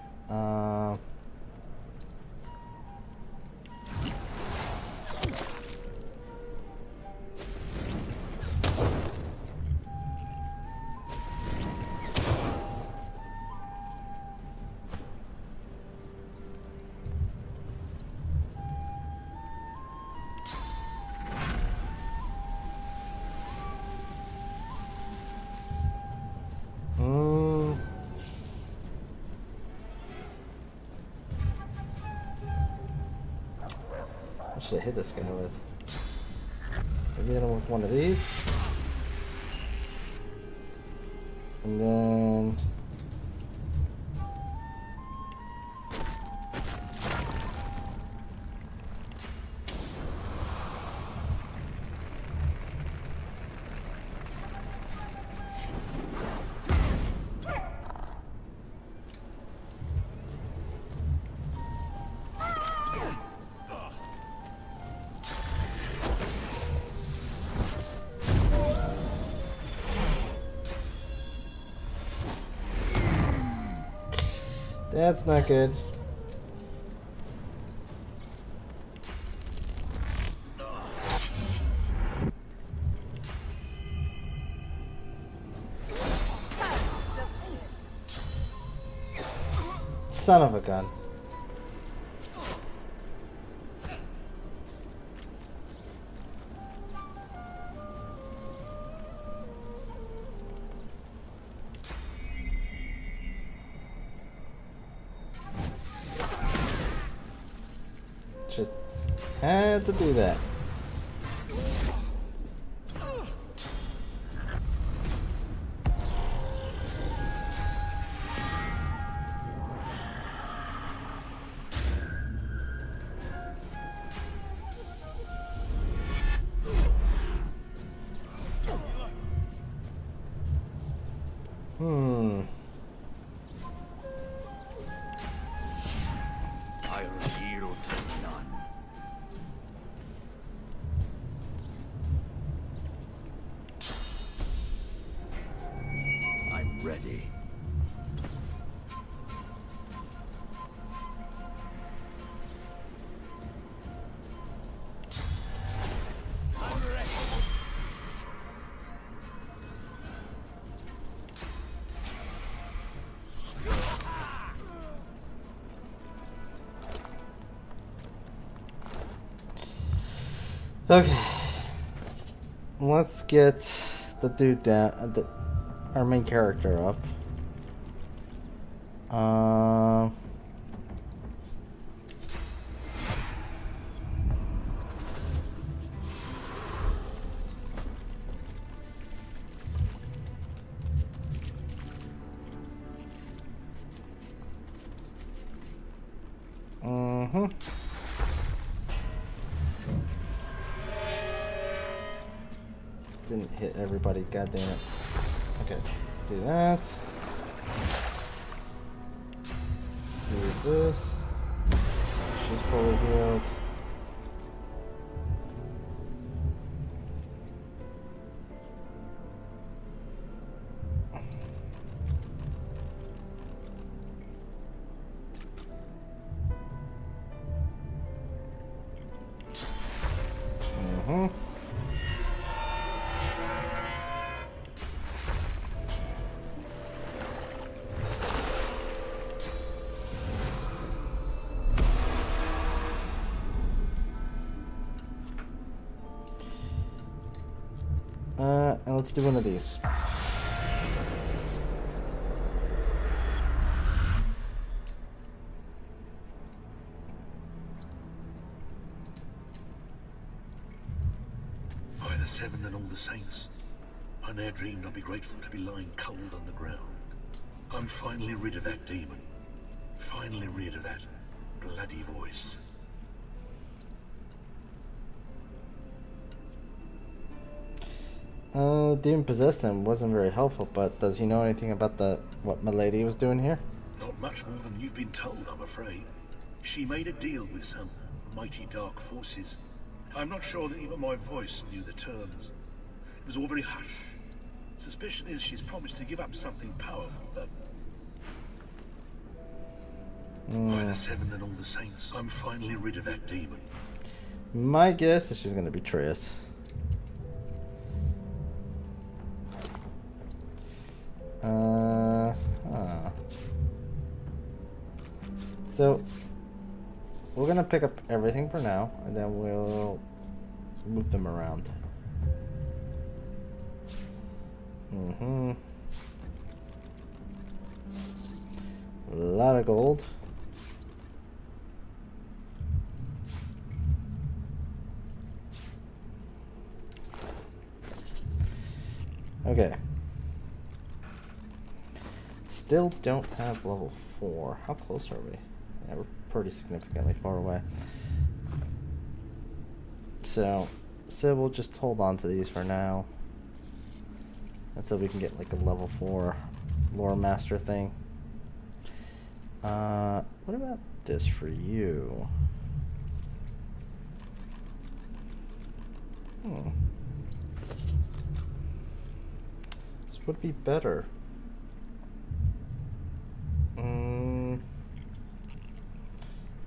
What should I hit this guy with? Maybe hit him with one of these. And then... That's not good. Son of a gun. Just had to do that. Ready. Okay. Let's get the dude down. Our main character up. Didn't hit everybody, god damn it. Okay, do that. Do this. She's fully healed. Mm-hmm. And let's do one of these. By the Seven and all the saints, I ne'er dreamed I'd be grateful to be lying cold on the ground. I'm finally rid of that demon. Finally rid of that bloody voice. Demon possessed him wasn't very helpful, but does he know anything about what Milady was doing here? Not much more than you've been told, I'm afraid. She made a deal with some mighty dark forces. I'm not sure that even my voice knew the terms. It was all very hush. Suspicion is she's promised to give up something powerful, though. By the Seven and all the saints, I'm finally rid of that demon. My guess is she's gonna betray us. So we're gonna pick up everything for now, and then we'll move them around. A lot of gold. Okay. Still don't have level 4. How close are we? Yeah, we're pretty significantly far away. So we'll just hold on to these for now. Until we can get like a level 4 lore master thing. What about this for you? This would be better.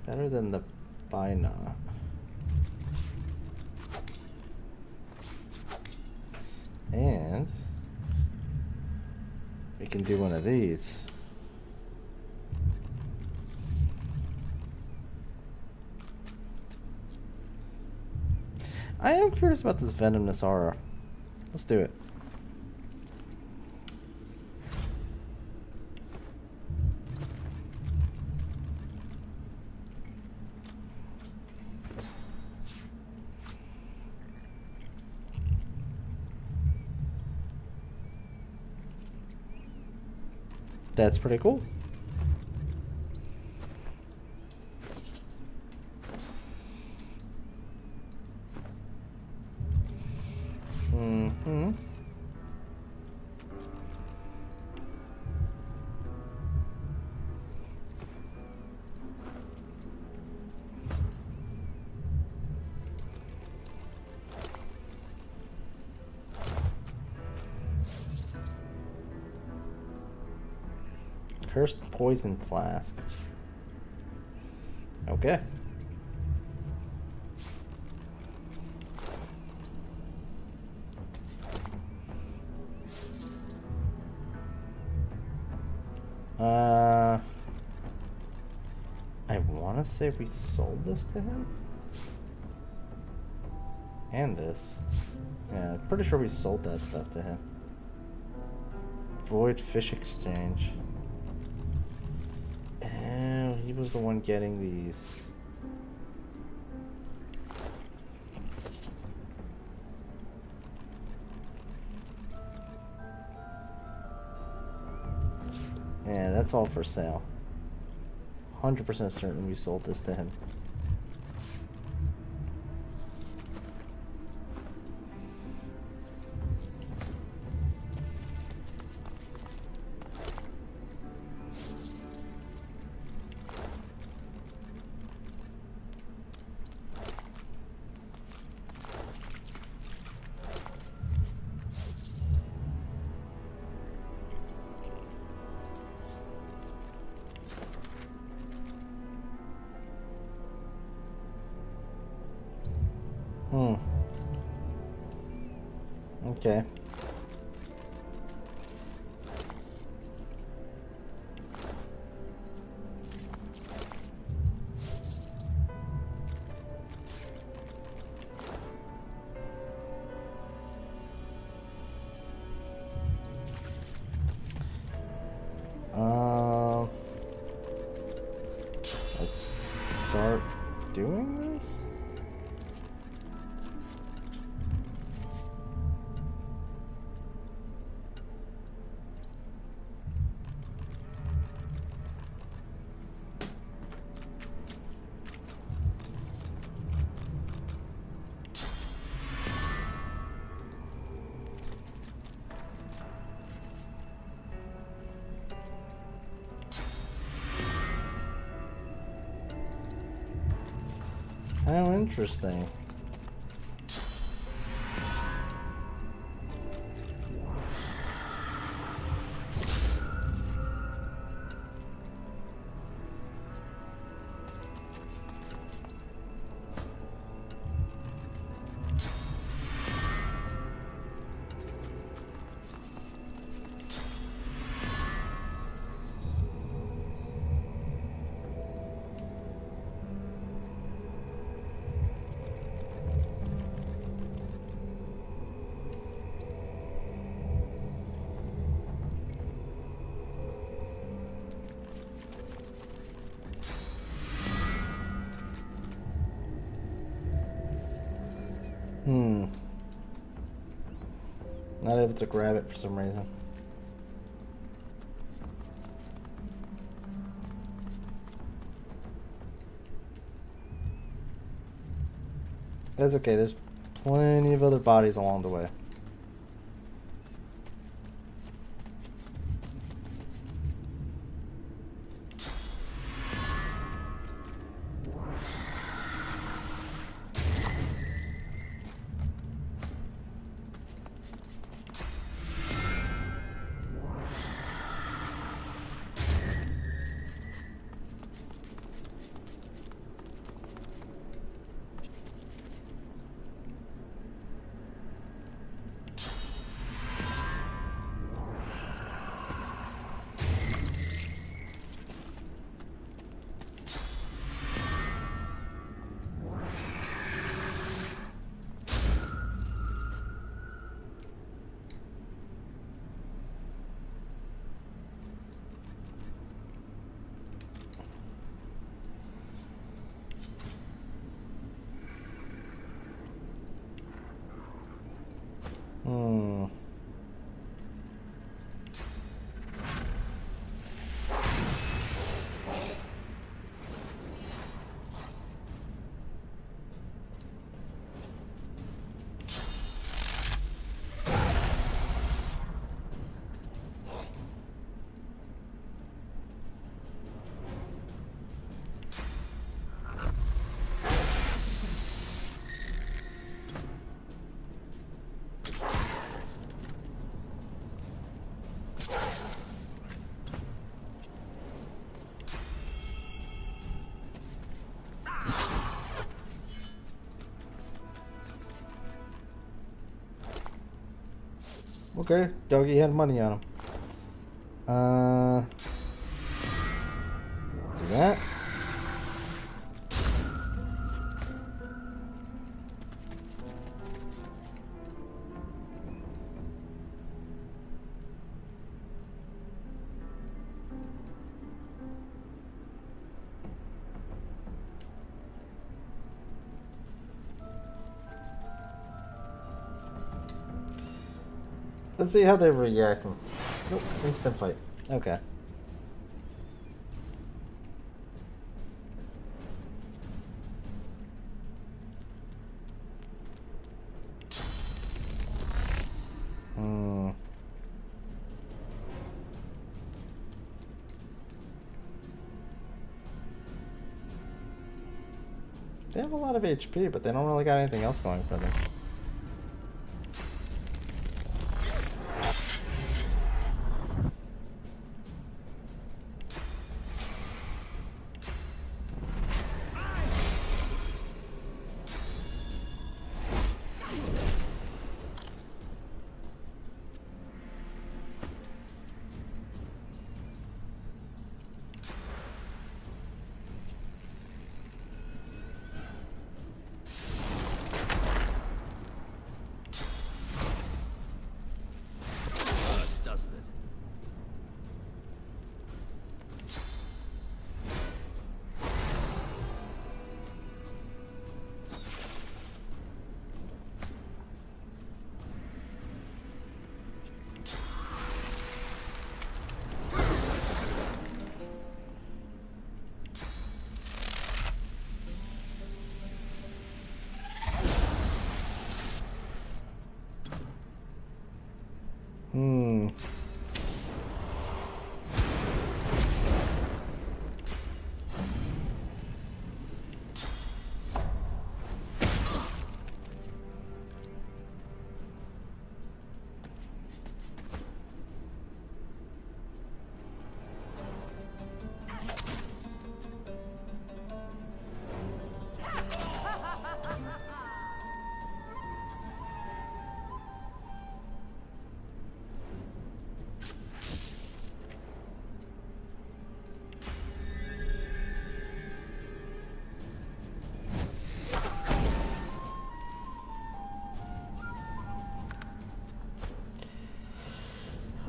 Better than the Bina. And we can do one of these. I am curious about this venomous aura. Let's do it. That's pretty cool. Cursed poison flask. Okay. I want to say we sold this to him. And this. Yeah, I'm pretty sure we sold that stuff to him. Void fish exchange. He was the one getting these. Yeah, that's all for sale. 100% certain we sold this to him. Okay. Let's start doing this. How interesting. Not able to grab it for some reason. That's okay, there's plenty of other bodies along the way. Okay, doggy had money on him. Do that. Let's see how they react. Nope, instant fight. Okay. They have a lot of HP, but they don't really got anything else going for them.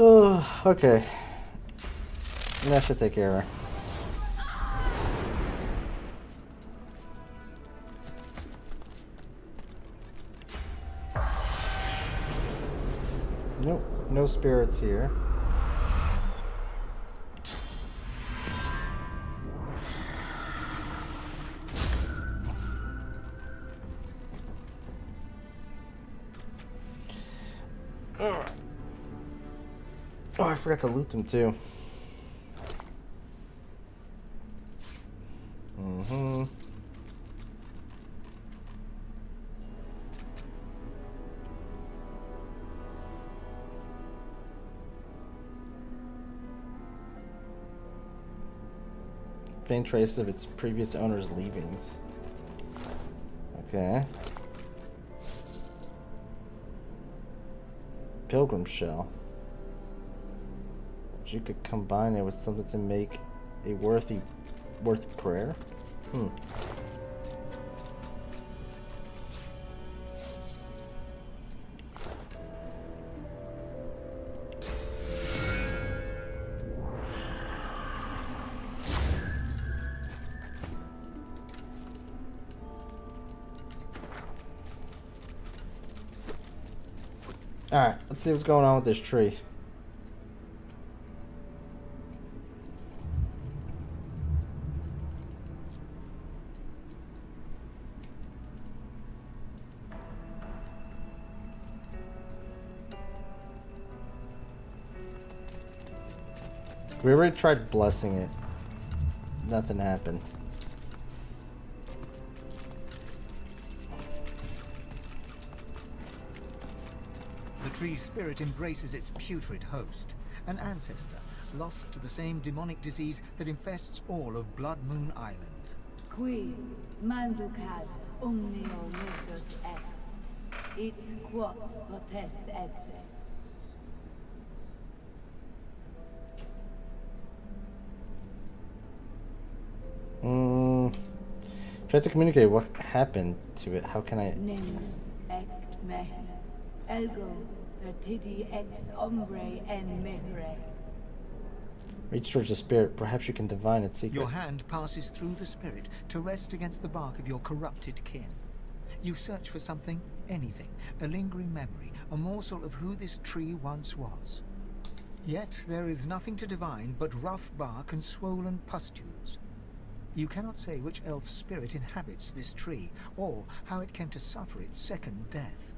Oh, okay. That should take care of her. Nope, no spirits here. Oh, I forgot to loot them too. Faint traces of its previous owner's leavings. Okay. Pilgrim shell. You could combine it with something to make a worth prayer. Alright, let's see what's going on with this tree. We already tried blessing it. Nothing happened. The tree's spirit embraces its putrid host, an ancestor lost to the same demonic disease that infests all of Blood Moon Island. Qui manducat omnio mistus ex, it quod potest etze. Try to communicate what happened to it. How can I? Nim ect me, elgo pertidi ex ombre en mehre. Reach towards the spirit. Perhaps you can divine its secrets. Your hand passes through the spirit to rest against the bark of your corrupted kin. You search for something, anything, a lingering memory, a morsel of who this tree once was. Yet there is nothing to divine but rough bark and swollen pustules. You cannot say which elf spirit inhabits this tree, or how it came to suffer its second death.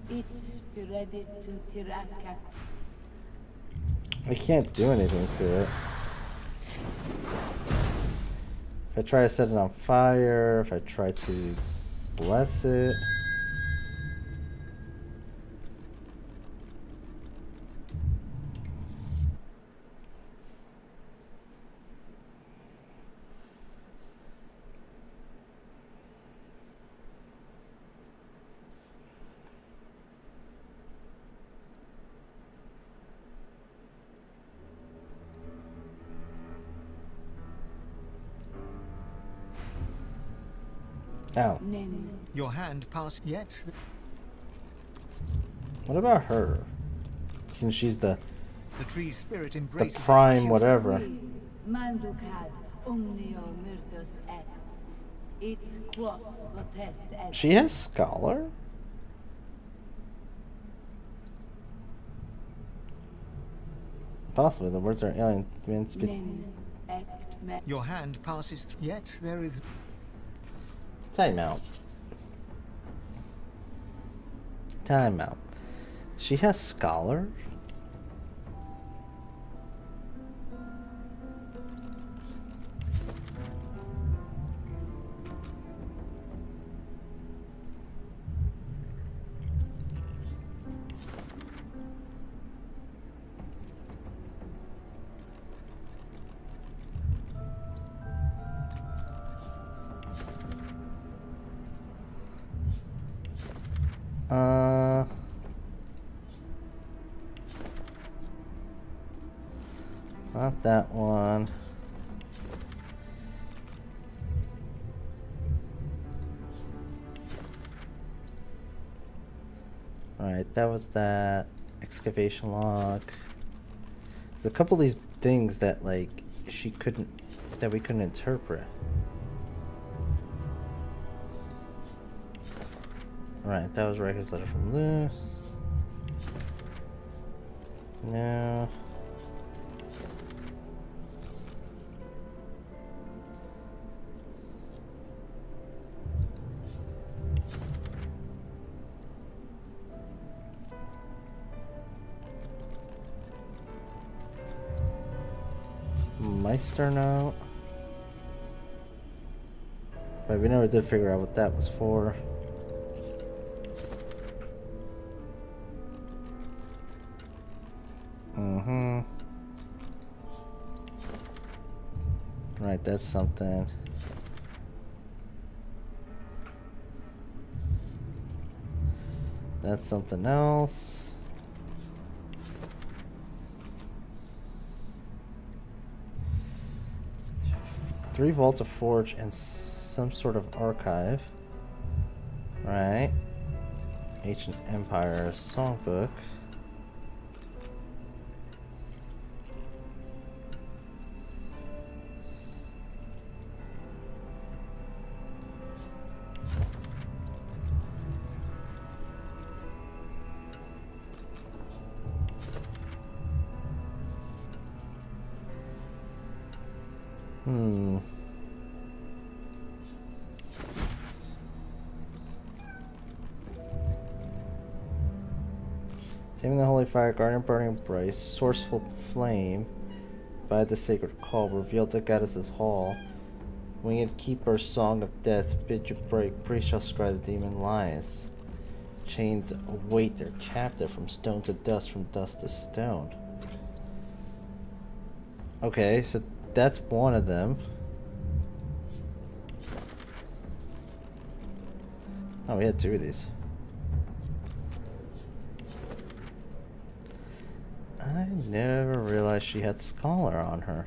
It's ready to tiraka. I can't do anything to it. If I try to set it on fire, if I try to bless it. Ow. Your hand passed yet. What about her? Since she's the tree's spirit embraces prime whatever. Manducad omnio myrtus ex, it quod potest etze. She has scholar? Possibly the words are alien. Your hand passes through. Yet there is. Time out. Time out. She has scholar? Not that one. Alright, that was that. Excavation log. There's a couple of these things that, like, that we couldn't interpret. Right, that was Riker's letter from Lou. No. Meister note. But we never did figure out what that was for. Right, that's something. That's something else. Three vaults of forge and some sort of archive. Right. Ancient Empire songbook. Saving the holy fire, guardian burning embrace, sourceful flame, by the sacred call, revealed the goddess's hall. Winged keeper, song of death, bid you break, priest shall scry the demon lies. Chains await their captive, from stone to dust, from dust to stone. Okay, so that's one of them. Oh, we had two of these. I never realized she had Scholar on her.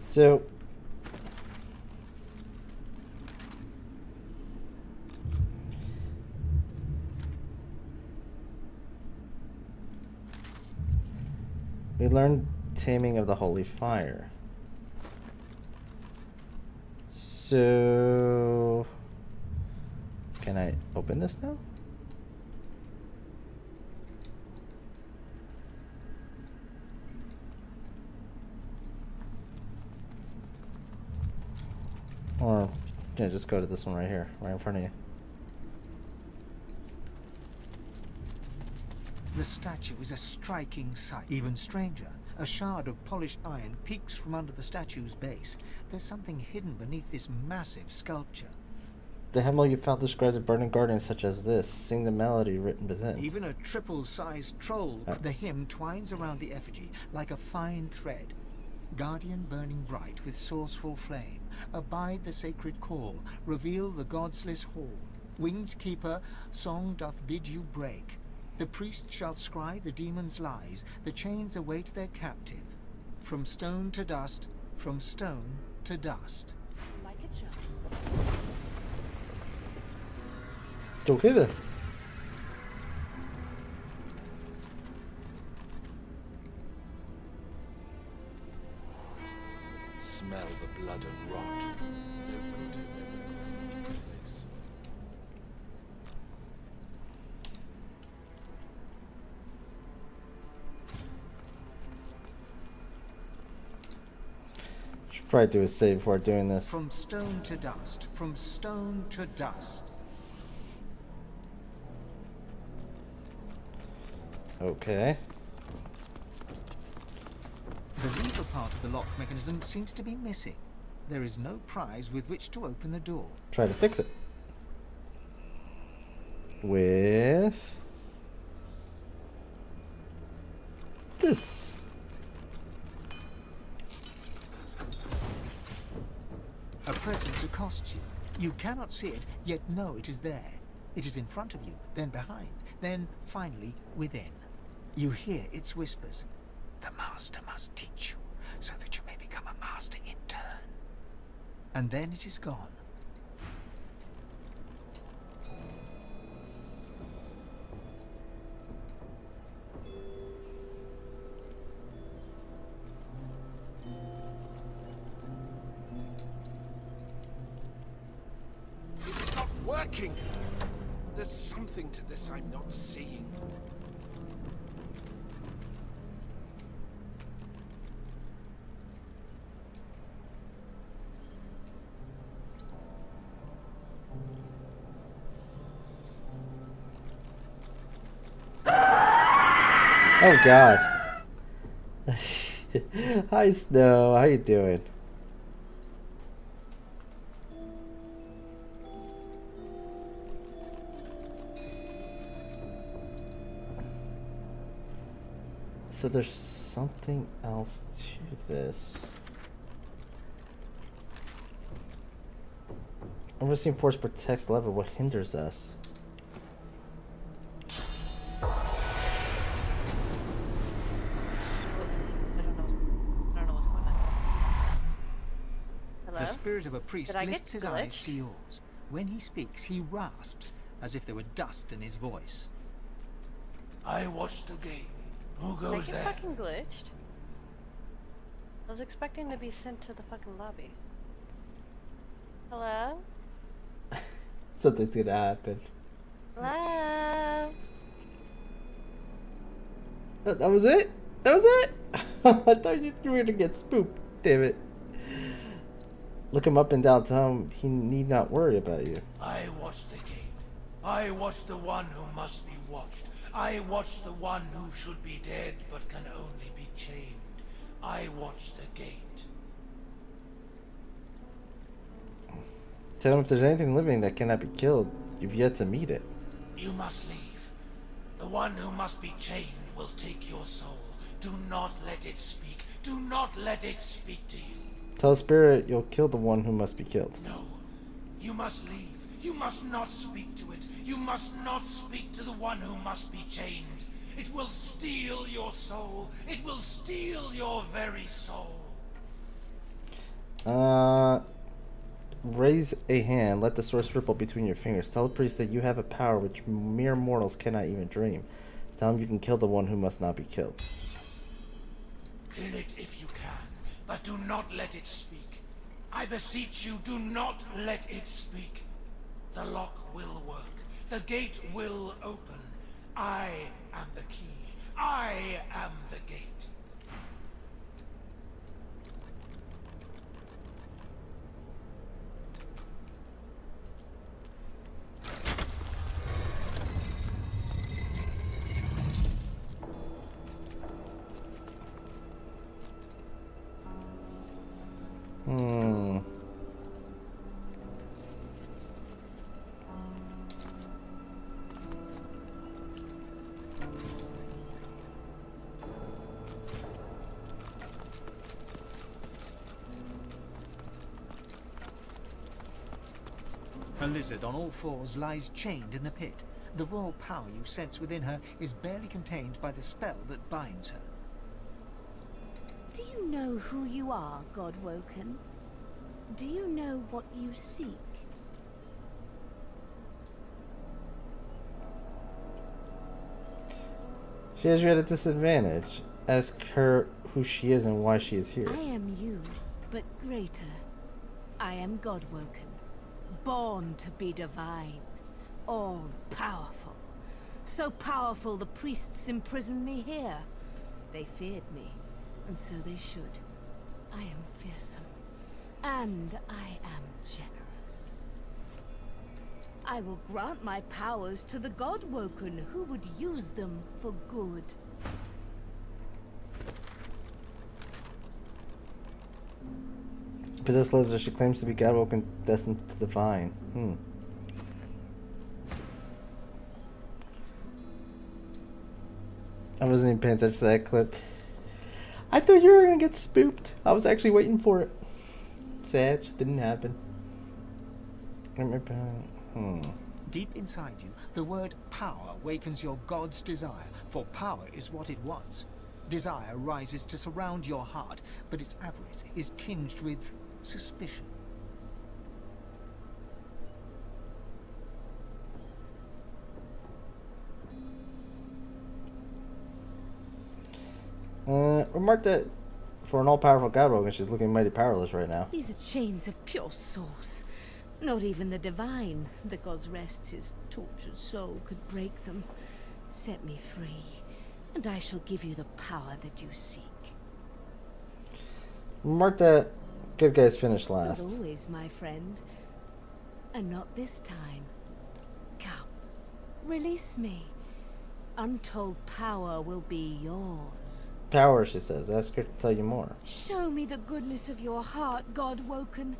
So we learned Taming of the Holy Fire. So can I open this now? Or yeah, just go to this one right here, right in front of you. The statue is a striking sight. Even stranger, a shard of polished iron peeks from under the statue's base. There's something hidden beneath this massive sculpture. The hymnal you found describes a burning guardian such as this. Sing the melody written within. Even a triple-sized troll, the hymn twines around the effigy like a fine thread. Guardian burning bright with sourceful flame, abide the sacred call, reveal the godsless hall. Winged keeper, song doth bid you break. The priest shall scry the demon's lies, the chains await their captive. From stone to dust, from stone to dust. Like a charm. Okay then. Smell the blood and rot. No good has ever crossed this place. Should probably do a save before doing this. From stone to dust, from stone to dust. Okay. The lever part of the lock mechanism seems to be missing. There is no prize with which to open the door. Try to fix it. With this. A presence accosts you. You cannot see it, yet know it is there. It is in front of you, then behind, Then, finally, within. You hear its whispers. The master must teach you, so that you may become a master in turn. And then it is gone. It's not working! There's something to this I'm not seeing. Oh God. Hi Snow, how you doing? So there's something else to this. Overseeing force protects level. What hinders us? The spirit of a priest Did I get lifts his eyes glitched? to yours. When he speaks, he rasps, as if there were dust in his voice. I watched the gate. Who Did I goes get there? fucking glitched? I was expecting to be sent to the fucking lobby. Hello? Something's gonna happen. Hello? That was it? That was it? I thought you were gonna get spooked. Damn it. Look him up and down. Tell him he need not worry about you. I watched the gate. I watched the one who must be watched. I watched the one who should be dead but can only be chained. I watched the gate. Tell him if there's anything living that cannot be killed, you've yet to meet it. You must leave. The one who must be chained will take your soul. Do not let it speak. Do not let it speak to you. Tell spirit you'll kill the one who must be killed. No. You must leave. You must not speak to it. You must not speak to the one who must be chained. It will steal your soul. It will steal your very soul. Raise a hand. Let the source ripple between your fingers. Tell the priest that you have a power which mere mortals cannot even dream. Tell him you can kill the one who must not be killed. Kill it if you can, but do not let it speak. I beseech you, do not let it speak. The lock will work. The gate will open. I am the key. I am the gate. A lizard on all fours lies chained in the pit. The raw power you sense within her is barely contained by the spell that binds her. Do you know who you are, Godwoken? Do you know what you seek? She has you at a disadvantage. Ask her who she is and why she is here. I am you, but greater. I am Godwoken, born to be divine, all powerful. So powerful the priests imprisoned me here. They feared me, and so they should. I am fearsome, and I am generous. I will grant my powers to the Godwoken who would use them for good. Possessed lizard, she claims to be Godwoken, destined to divine. I wasn't even paying attention to that clip. I thought you were gonna get spooked. I was actually waiting for it. Sad, didn't happen. Deep inside you, the word power wakens your god's desire, for power is what it wants. Desire rises to surround your heart, but its avarice is tinged with suspicion. Remark that for an all-powerful godwoken, she's looking mighty powerless right now. These are chains of pure source. Not even the divine, the god's rest his tortured soul, could break them. Set me free, and I shall give you the power that you seek. Remark that good guys finish last. Not always, my friend. And not this time. Come, release me. Untold power will be yours. Power, she says. Ask her to tell you more. Show me the goodness of your heart, God-woken,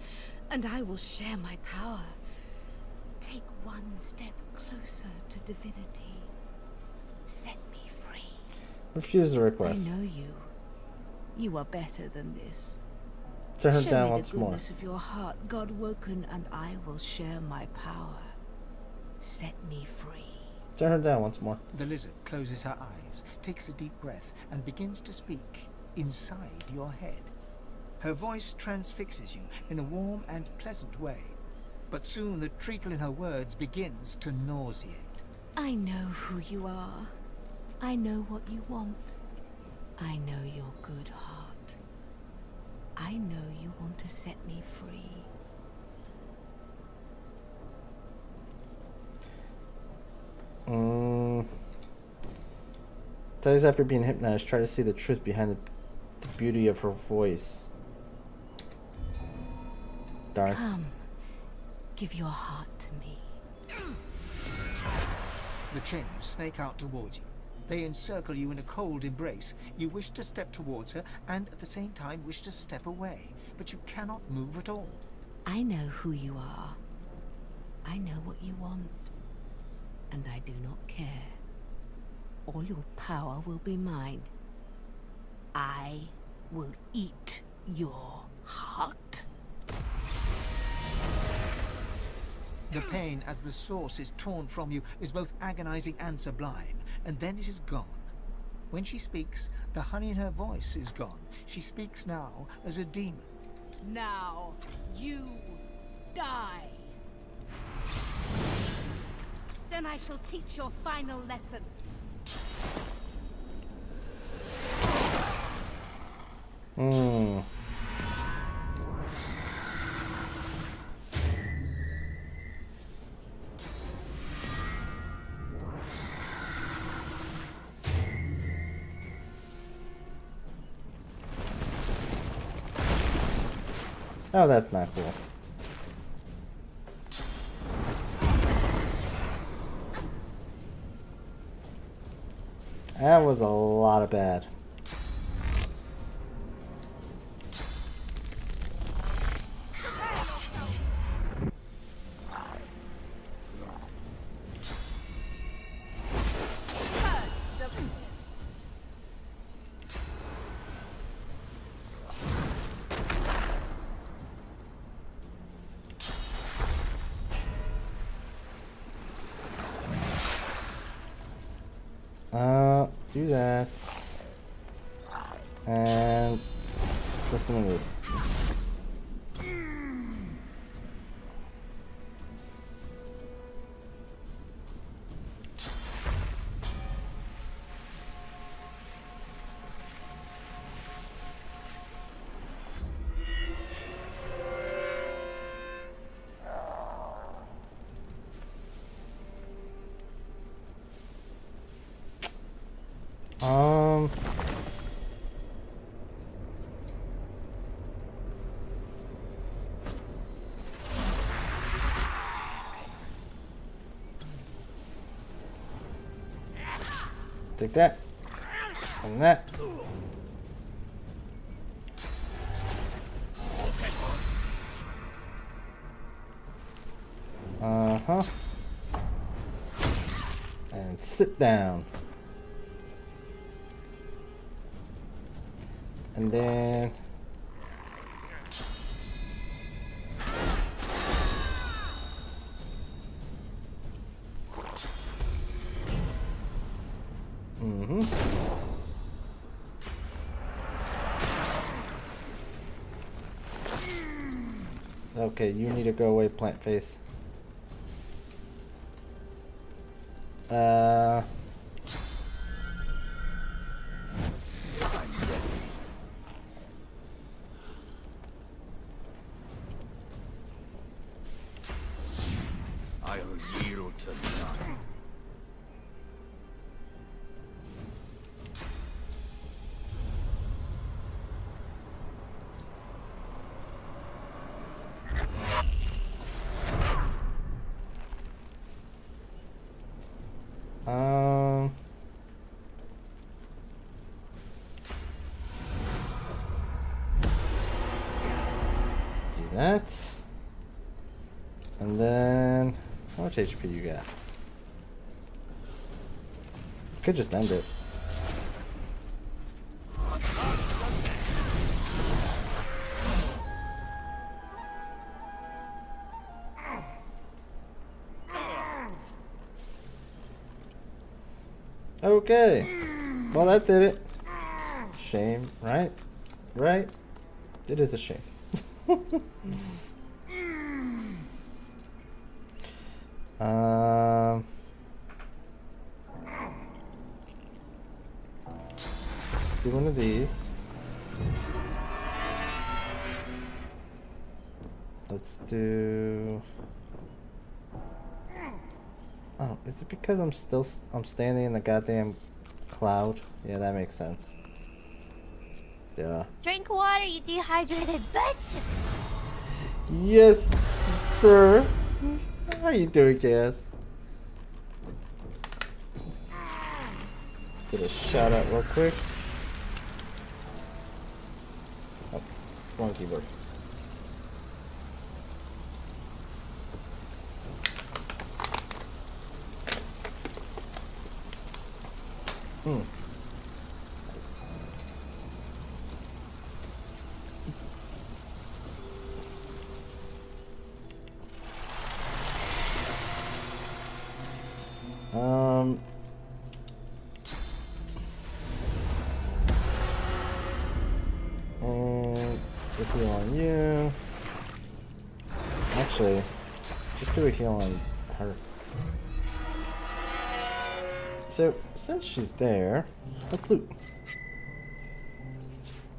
and I will share my power. Take one step closer to divinity. Set me free. Refuse the request. I know you. You are better than this. Turn her Show down me once the more. goodness of your heart, God-woken, and I will share my power. Set me free. Turn her down once more. The lizard closes her eyes, takes a deep breath, and begins to speak inside your head. Her voice transfixes you in a warm and pleasant way, but soon the treacle in her words begins to nauseate. I know who you are. I know what you want. I know your good heart. I know you want to set me free. Times after being hypnotized, try to see the truth behind the beauty of her voice. Darn. Come, give your heart to me. The chains snake out towards you. They encircle you in a cold embrace. You wish to step towards her, and at the same time wish to step away, but you cannot move at all. I know who you are. I know what you want. And I do not care. All your power will be mine. I will eat your heart. The pain as the source is torn from you is both agonizing and sublime, and then it is gone. When she speaks, the honey in her voice is gone. She speaks now as a demon. Now, you die. Then I shall teach your final lesson. Oh, that's not cool. That was a lot of bad. Do that. And let's do this. Take that. And that. Uh-huh. And sit down. And then Okay, you need to go away, plant face. I'll yield to none. Do that. And then, how much HP you got? Could just end it. Okay. Well, that did it. Shame, right? Right? It is a shame. Let's do one of these. Let's do... Oh, is it because I'm standing in the goddamn cloud? Yeah, that makes sense. Duh. Drink water, you dehydrated bitch! Yes, sir. How you doing, Jazz? Let's get a shout out real quick. Oh, wrong keyboard. And the heal on you. Actually, just do a heal on her. So, since she's there, let's loot.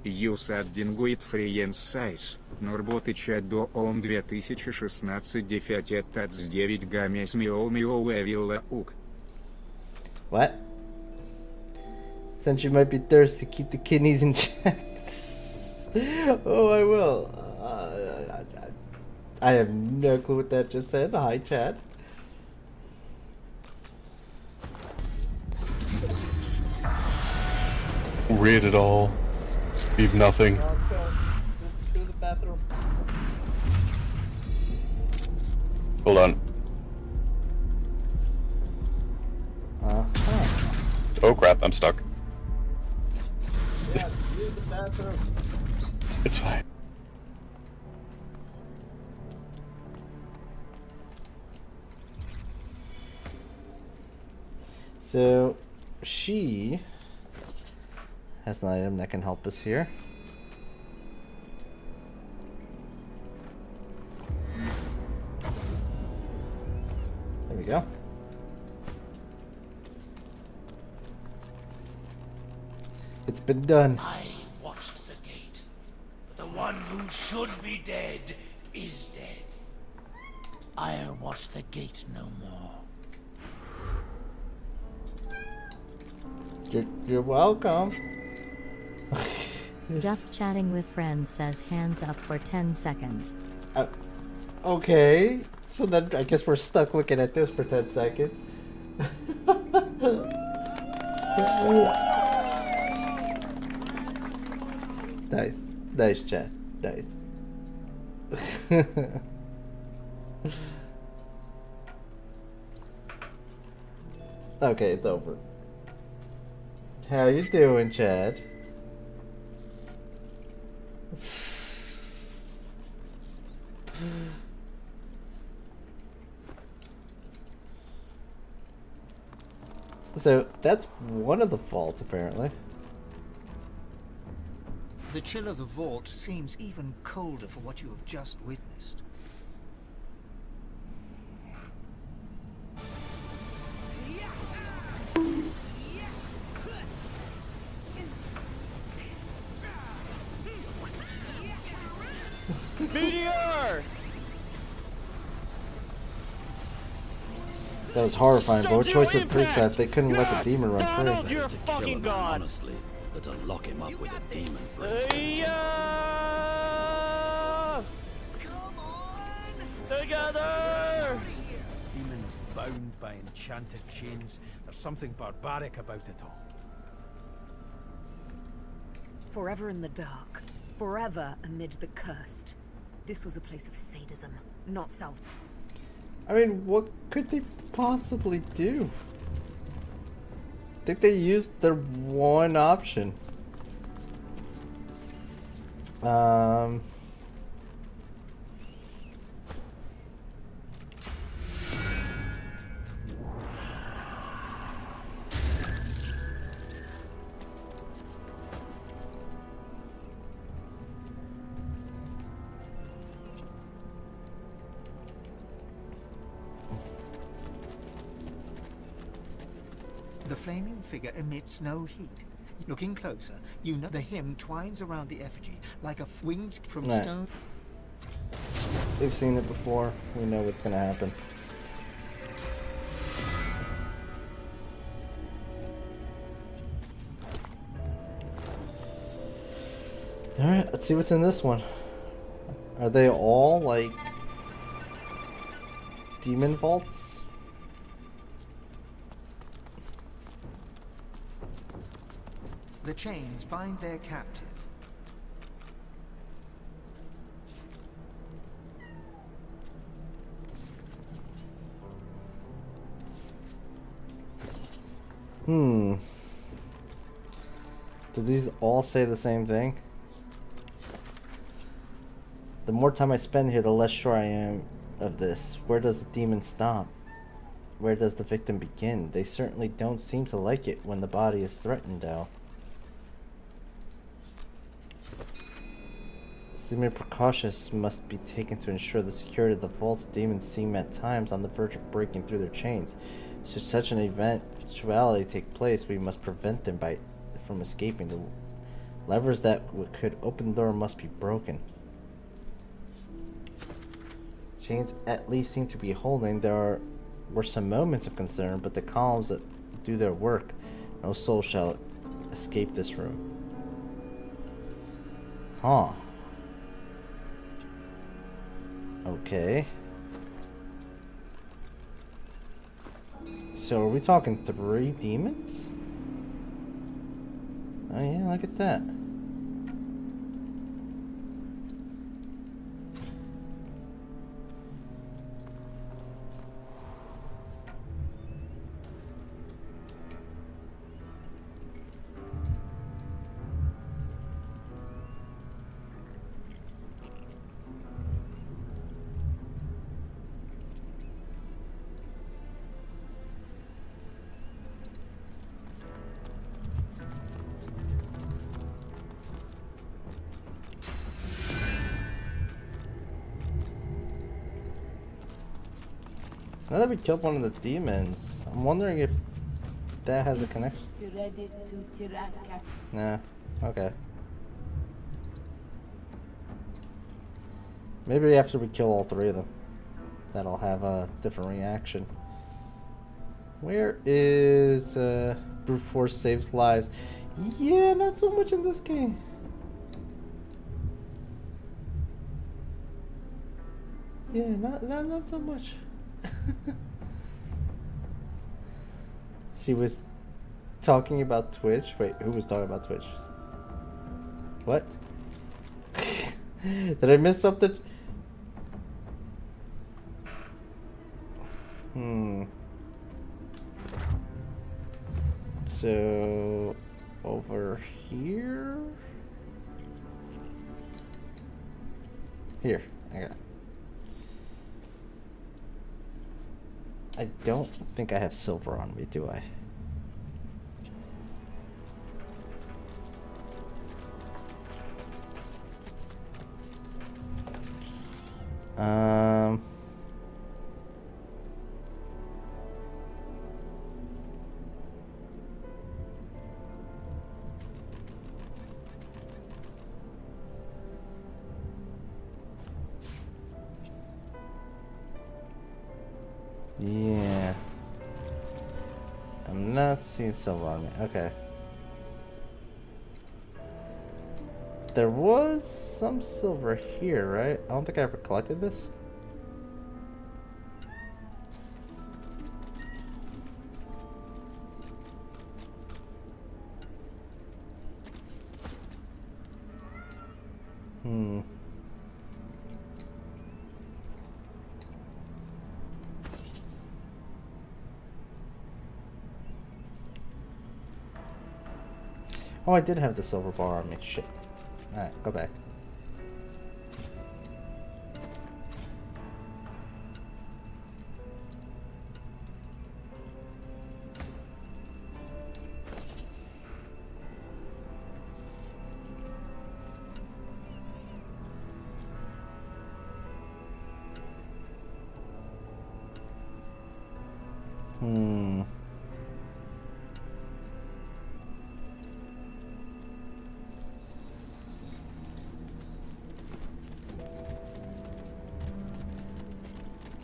Use один free and size. Nurbothecat до ом 2016 дефятет тац 9 гамес мио вилла ук. What? Since you might be thirsty, keep the kidneys in check. Oh, I will. I have no clue what that just said. Hi, Chad. Read it all. Leave nothing. Let's go. Let's go to the bathroom. Hold on. Oh crap, I'm stuck. Yeah, use the bathroom. It's fine. So, she has an item that can help us here. There we go. It's been done. I watched the gate. The one who should be dead is dead. I'll watch the gate no more. You're welcome. Just chatting with friends says hands up for 10 seconds. Okay. So then I guess we're stuck looking at this for 10 seconds. Nice. Nice chat. Nice. Okay, it's over. How you doing, Chad? So that's one of the faults, apparently. The chill of the vault seems even colder for what you have just witnessed. That was horrifying, but what choice did the priest have? They couldn't let the demon run free. Better to kill a man honestly than to lock him up with a demon for eternity. Together! Demons bound by enchanted chains. There's something barbaric about it all. Forever in the dark. Forever amid the cursed. This was a place of sadism, not self. I mean, what could they possibly do? I think they used their one option. The flaming figure emits no heat. Looking closer, you know the hymn twines around the effigy like a winged from Right. stone. We've seen it before. We know what's gonna happen. Alright, let's see what's in this one. Are they all like demon vaults? The chains bind their captive. Do these all say the same thing? The more time I spend here, the less sure I am of this. Where does the demon stop? Where does the victim begin? They certainly don't seem to like it when the body is threatened, though. Severe precautions must be taken to ensure the security of the vaults. Demons seem at times on the verge of breaking through their chains. Should such an eventuality take place, we must prevent them from escaping. The levers that could open the door must be broken. Chains at least seem to be holding. There were some moments of concern, but the columns that do their work. No soul shall escape this room. Huh. Okay. So are we talking 3 demons? Oh yeah, look at that. Now that we killed one of the demons, I'm wondering if that has a connection. Nah, okay. Maybe after we kill all 3 of them, that'll have a different reaction. Where is brute force saves lives? Yeah, not so much in this game. Yeah, not so much. She was talking about Twitch. Wait, who was talking about Twitch? What? Did I miss something? So over here. Here, I got it. I don't think I have silver on me, do I? Yeah. not seeing silver on me. Okay. There was some silver here, right? I don't think I ever collected this. Oh, I did have the silver bar on me. Shit. Alright, go back.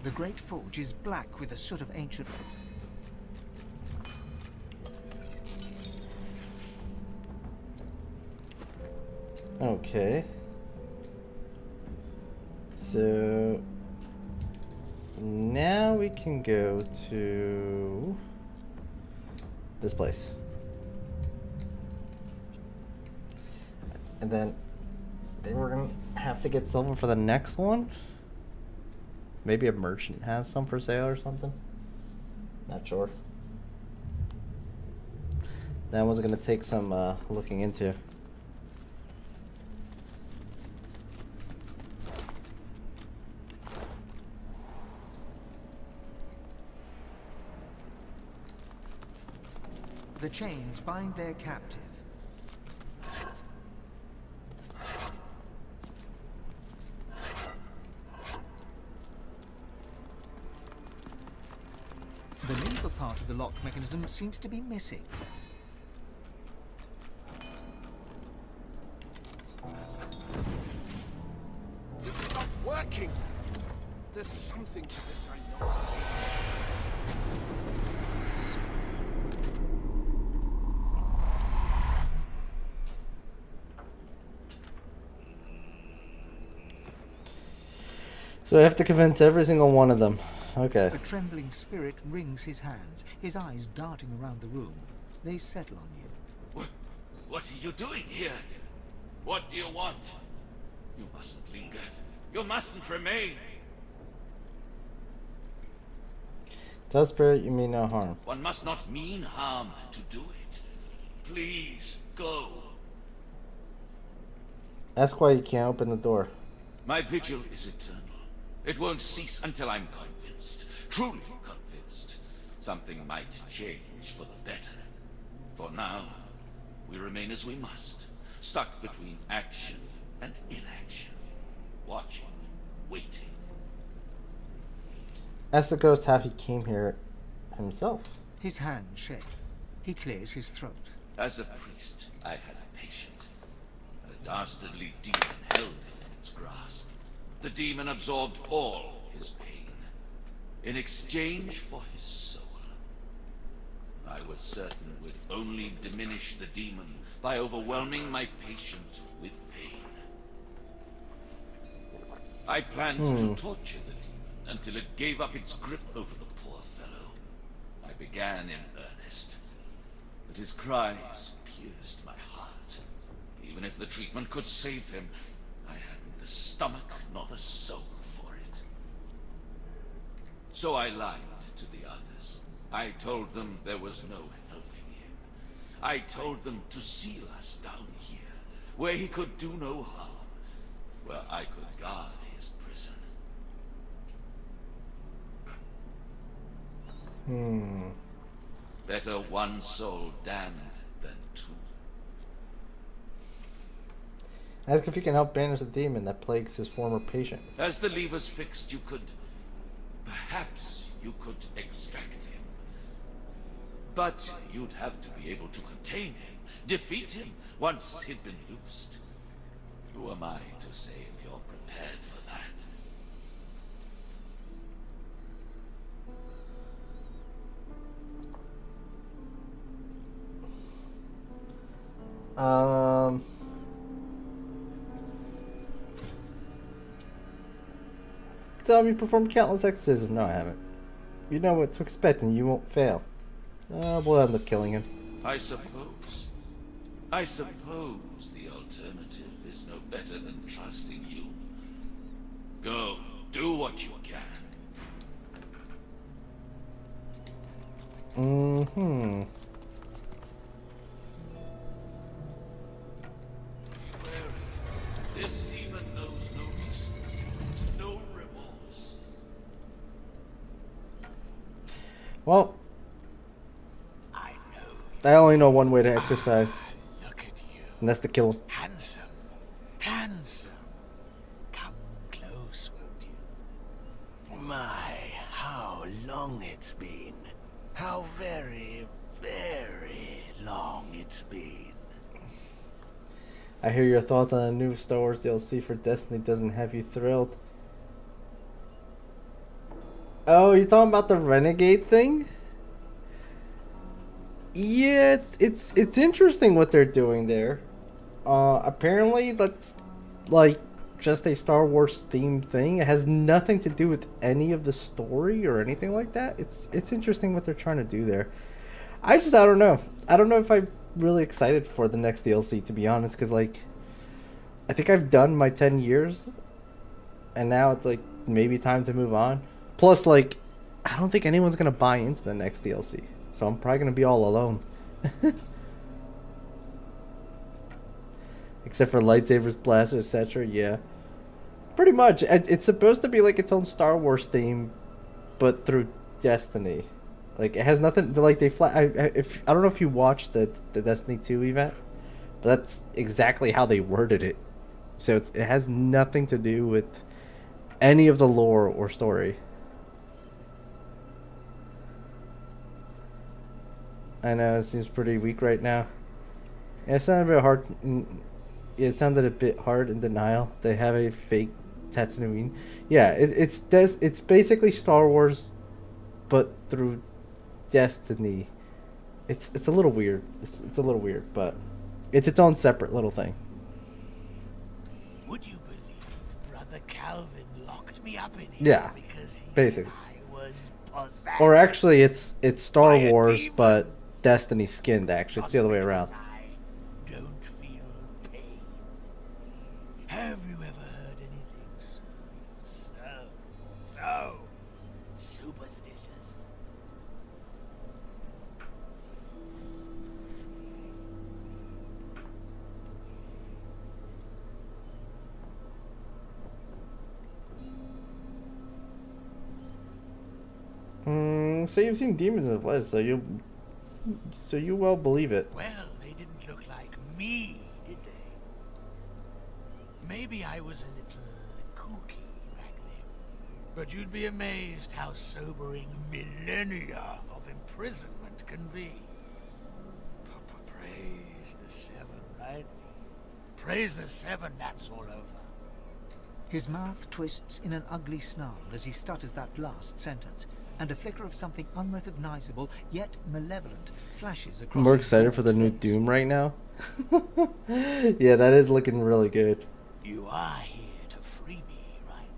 The Great Forge is black with a soot of ancient... Okay. So... now we can go to... this place. And then we're gonna have to get silver for the next one? Maybe a merchant has some for sale or something? Not sure. That was gonna take some looking into. The chains bind their captive. The lever part of the lock mechanism seems to be missing. It's not working! There's something to this I'm not seeing. So I have to convince every single one of them. Okay. A trembling spirit wrings his hands, his eyes darting around the room. They settle on you. What are you doing here? What do you want? You mustn't linger. You mustn't remain. Tell spirit you mean no harm. One must not mean harm to do it. Please, go. Ask why you can't open the door. My vigil is eternal. It won't cease until I'm convinced, truly convinced. Something might change for the better. For now, we remain as we must, stuck between action and inaction. Watching, waiting. Ask the ghost how he came here himself. His hands shake. He clears his throat. As a priest, I had a patient. A dastardly demon held him in its grasp. The demon absorbed all his pain, in exchange for his soul. I was certain we'd only diminish the demon by overwhelming my patient with pain. I planned to torture the demon until it gave up its grip over the poor fellow. I began in earnest, but his cries pierced my heart. Even if the treatment could save him, I hadn't the stomach nor the soul for it. So I lied to the others. I told them there was no helping him. I told them to seal us down here, where he could do no harm, where I could guard his prison. Better one soul damned than two. Ask if you can help banish the demon that plagues his former patient. As the levers fixed, perhaps you could extract him. But you'd have to be able to contain him, defeat him, once he'd been loosed. Who am I to say if you're prepared for that? Tell me you performed countless exorcisms. No, I haven't. You know what to expect and you won't fail. We'll end up killing him. I suppose the alternative is no better than trusting you. Go, do what you can. Mm-hmm. This demon knows no distance, no remorse. Well, I only know one way to exercise. Look at you. And that's to kill him. Handsome. Handsome. Come close, won't you? My, how long it's been. How very, very long it's been. I hear your thoughts on a new Star Wars DLC for Destiny doesn't have you thrilled. Oh, you're talking about the Renegade thing? Yeah, it's interesting what they're doing there. Apparently that's like just a Star Wars themed thing. It has nothing to do with any of the story or anything like that. It's interesting what they're trying to do there. I don't know. I don't know if I'm really excited for the next DLC, to be honest, because like I think I've done my 10 years and now it's like maybe time to move on. Plus, like, I don't think anyone's gonna buy into the next DLC. So I'm probably going to be all alone. Except for lightsabers, blasters, etc. Yeah. Pretty much. It's supposed to be like its own Star Wars theme, but through Destiny. Like, it has nothing... Like, they I don't know if you watched the Destiny 2 event, but that's exactly how they worded it. So it has nothing to do with any of the lore or story. I know, it seems pretty weak right now. Yeah, it sounded a bit hard. It sounded a bit hard in denial. They have a fake Tatooine. Yeah, it's basically Star Wars, but through Destiny. It's a little weird. It's a little weird, but it's its own separate little thing. Would you believe Brother Calvin locked me up in here? Yeah, because he basically. said I was possessed? Or actually, it's Star Wars, but Destiny skinned. Actually, it's the other way around. I don't feel pain. Have you ever heard anything so superstitious? So you've seen demons in the flesh, so you well believe it. Well, they didn't look like me, did they? Maybe I was a little kooky back then. But you'd be amazed how sobering millennia of imprisonment can be. Praise the Seven, right? Praise the Seven, that's all over. His mouth twists in an ugly snarl as he stutters that last sentence, and a flicker of something unrecognizable yet malevolent flashes across. I'm more excited for the new Doom right now. Yeah, that is looking really good. You are here to free me, right?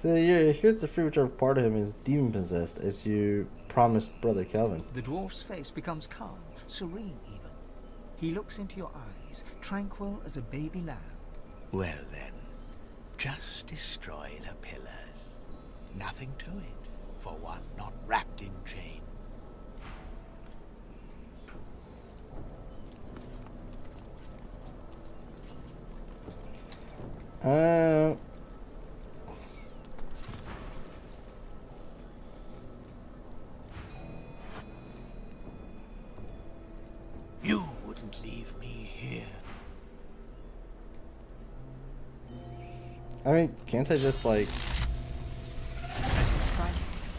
So yeah, here's the free whichever part of him is demon possessed, as you promised Brother Calvin. The dwarf's face becomes calm, serene even. He looks into your eyes, tranquil as a baby lamb. Well then, just destroy the pillars. Nothing to it, for one not wrapped in chain. You wouldn't leave me here. I mean, can't I just like...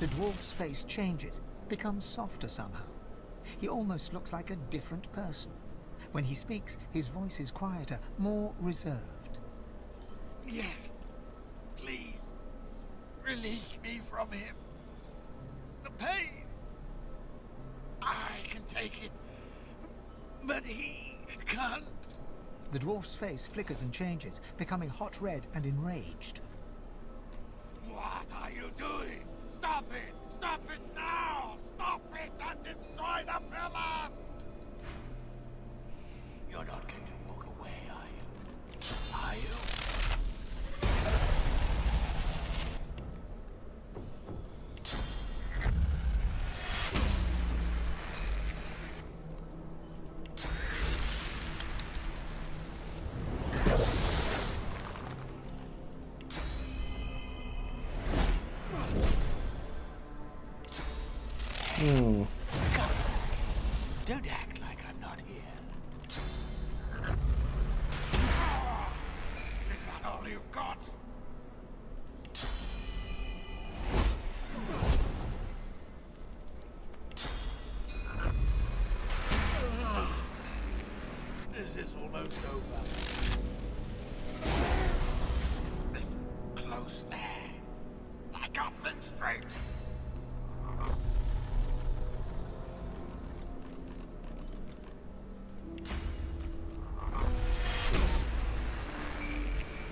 The dwarf's face changes, becomes softer somehow. He almost looks like a different person. When he speaks, his voice is quieter, more reserved. Yes. Please. Release me from him. The pain. I can take it. But he can't. The dwarf's face flickers and changes, becoming hot red and enraged. What are you doing? Stop it! Stop it now! Stop it and destroy the pillars! You're not going to walk away, are you? Are you? Don't act like I'm not here. Is that all you've got? This is almost over. This close there. I can't think straight.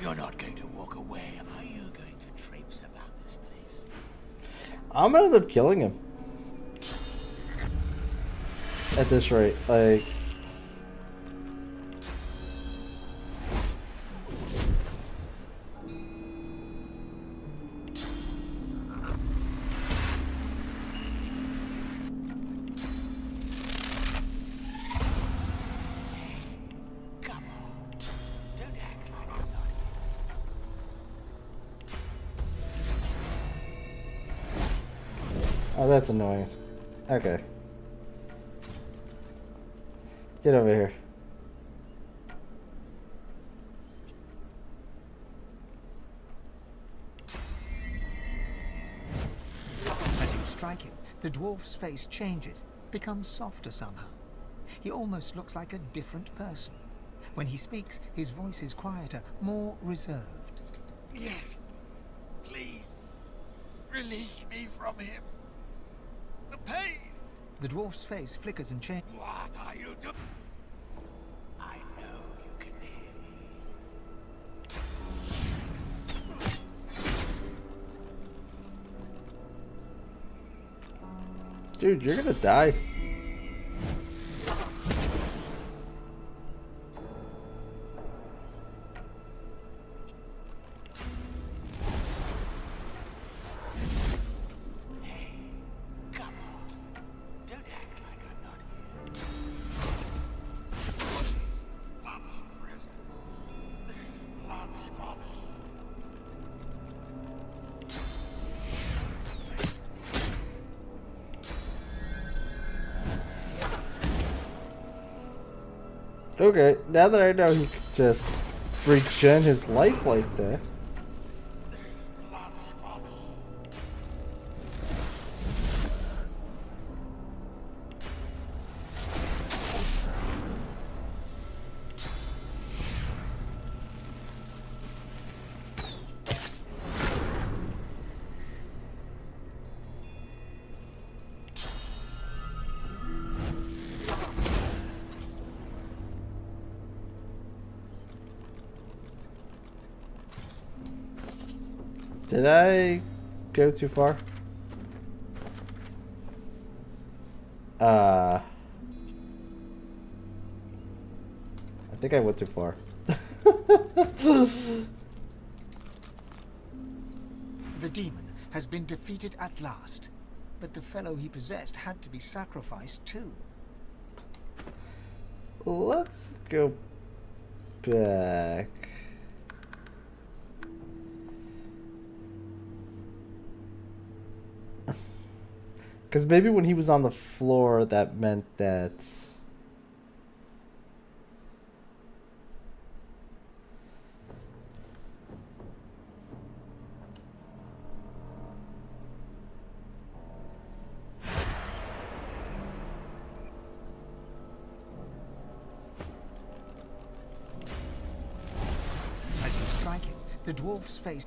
You're not going to walk away. Are you going to traipse about this place? I'm gonna end up killing him. At this rate, like... Oh, that's annoying. Okay. Get over here. As you strike him, the dwarf's face changes, becomes softer somehow. He almost looks like a different person. When he speaks, his voice is quieter, more reserved. Yes. Please. Release me from him. The pain. The dwarf's face flickers and changes. What are you doing? I know you can hear me. Dude, you're gonna die. Okay, now that I know he could just regen his life like that. Did I go too far? I think I went too far. The demon has been defeated at last, but the fellow he possessed had to be sacrificed too. Let's go back. Because maybe when he was on the floor, that meant that... dwarf's face.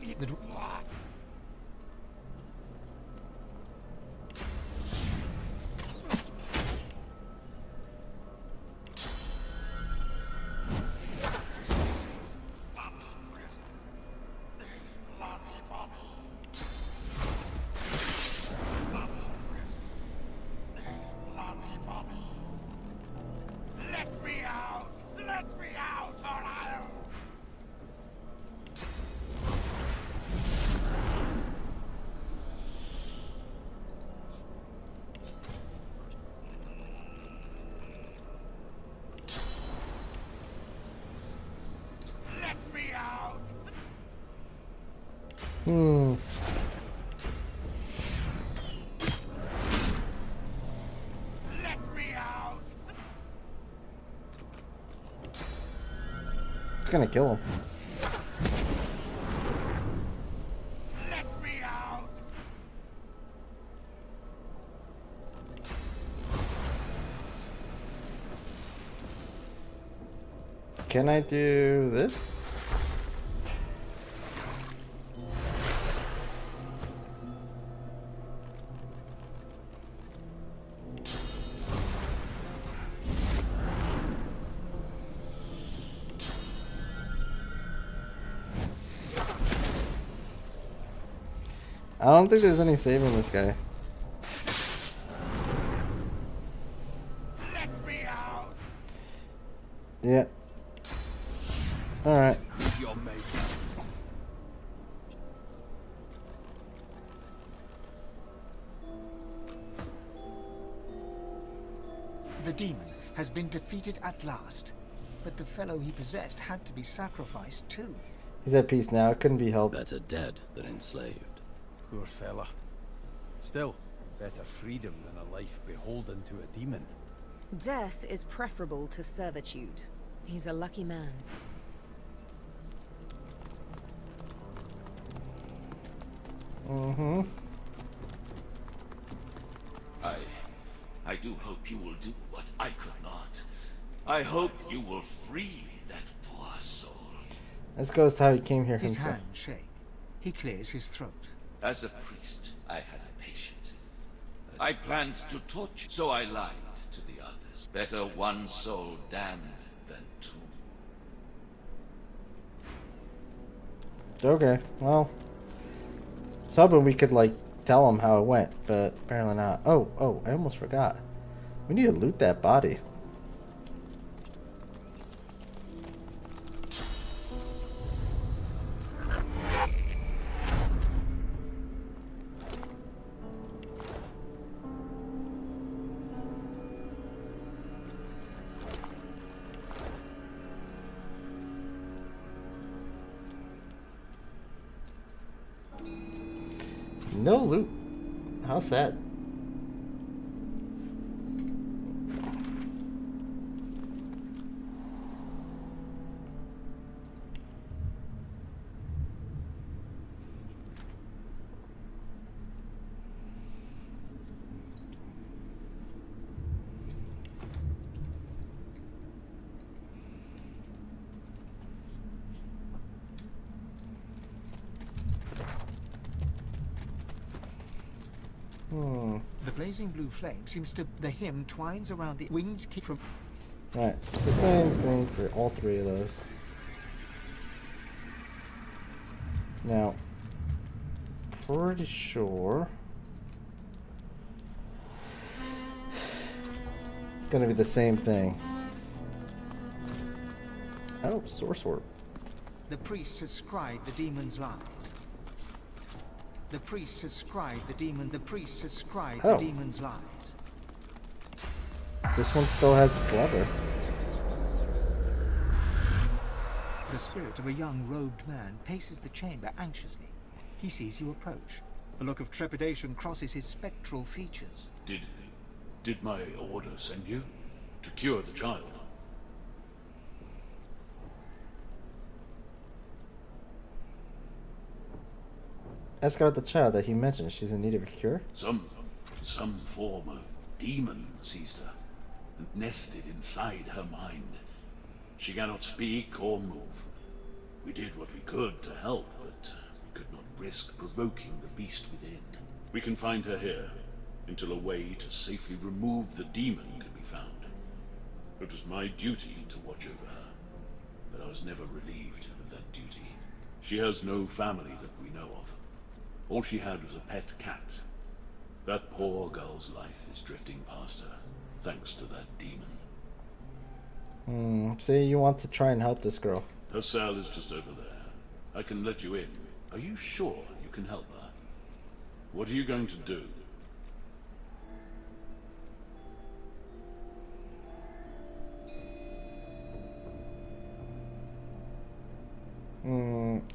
Let me out! Let me out, or I'll... Let me out! Let me out! It's gonna kill him. Let me out! Can I do this? I don't think there's any saving this guy. Let me out! Yeah. Alright. Your mate. The demon has been defeated at last, but the fellow he possessed had to be sacrificed too. He's at peace now. It couldn't be helped. Better dead than enslaved. Poor fella. Still, better freedom than a life beholden to a demon. Death is preferable to servitude. He's a lucky man. Mm-hmm. I do hope you will do what I could not. I hope you will free that poor soul. This goes to how he came here His himself. hands shake. He clears his throat. As a priest, I had a patient. I planned to torture, so I lied to the others. Better one soul damned than two. Okay, well. I was hoping we could, like, tell him how it went, but apparently not. Oh, I almost forgot. We need to loot that body. No loot. How sad. The blazing blue flame seems to... The hymn twines around the winged key from... Alright, it's the same thing for all three of those. Now, pretty sure it's gonna be the same thing. Oh, source orb. The priest has scried the demon's lies. The priest has scried the demon. The priest has scried the demon's lies. This one still has its lever. The spirit of a young robed man paces the chamber anxiously. He sees you approach. A look of trepidation crosses his spectral features. Did my order send you? To cure the child? Ask about the child that he mentioned. She's in need of a cure? Some form of demon seized her and nested inside her mind. She cannot speak or move. We did what we could to help, but we could not risk provoking the beast within. We can find her here, until a way to safely remove the demon can be found. It was my duty to watch over her, but I was never relieved of that duty. She has no family that we know of. All she had was a pet cat. That poor girl's life is drifting past her, thanks to that demon. Say you want to try and help this girl. Her cell is just over there. I can let you in. Are you sure you can help her? What are you going to do?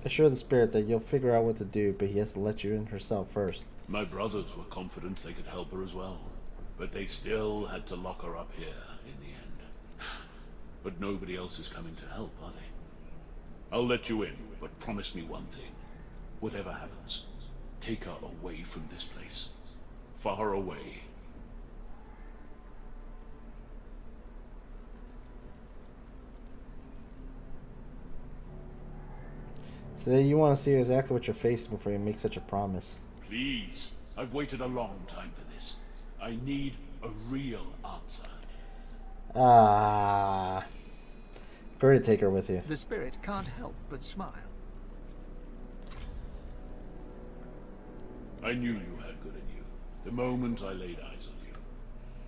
Assure the spirit that you'll figure out what to do, but he has to let you in herself first. My brothers were confident they could help her as well, but they still had to lock her up here in the end. But nobody else is coming to help, are they? I'll let you in, but promise me one thing. Whatever happens, take her away from this place. Far away. So you want to see exactly what you're facing before you make such a promise. Please, I've waited a long time for this. I need a real answer. Go to take her with you. The spirit can't help but smile. I knew you had good in you, the moment I laid eyes on you.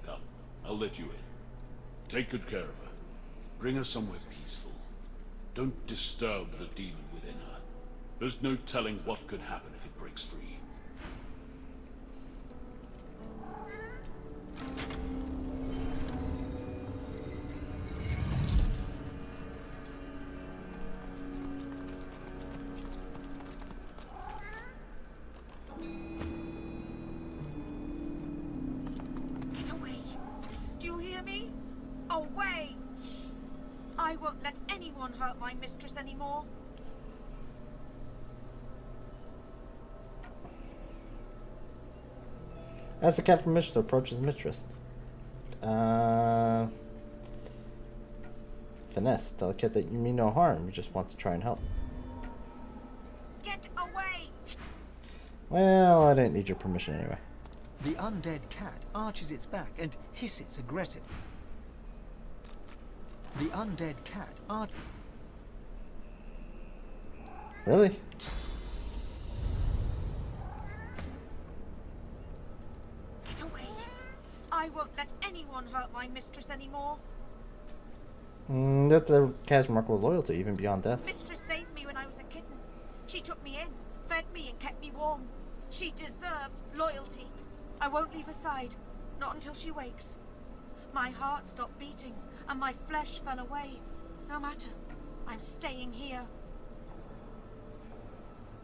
Come, I'll let you in. Take good care of her. Bring her somewhere peaceful. Don't disturb the demon within her. There's no telling what could happen if it breaks free. Get away! Do you hear me? Away! I won't let anyone hurt my mistress anymore. Ask the cat permission to approach his mistress. Finesse. Tell the cat that you mean no harm. You just want to try and help. Get away! Well, I didn't need your permission anyway. The undead cat arches its back and hisses aggressively. The undead cat Really? Get away! I won't let anyone hurt my mistress anymore. That's a cat's remarkable loyalty, even beyond death. Mistress saved me when I was a kitten. She took me in, fed me and kept me warm. She deserves loyalty. I won't leave her side, not until she wakes. My heart stopped beating and my flesh fell away. No matter, I'm staying here.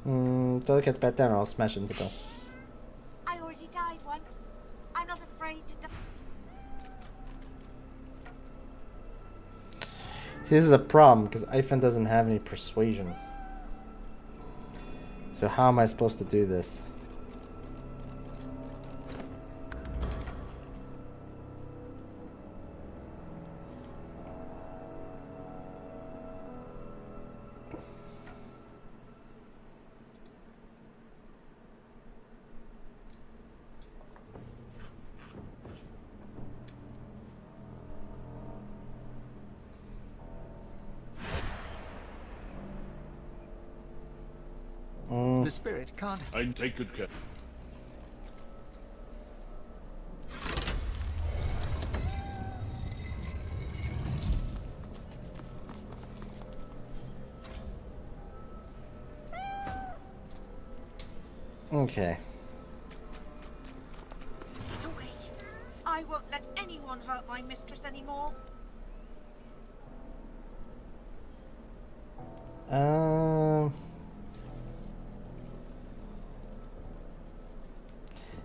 Tell the cat to bat down or I'll smash it into the I already died once. I'm not afraid to die. See, this is a problem because Ifen doesn't have any persuasion. So how am I supposed to do this? The spirit can't. I take good care. Okay. Get away! I won't let anyone hurt my mistress anymore.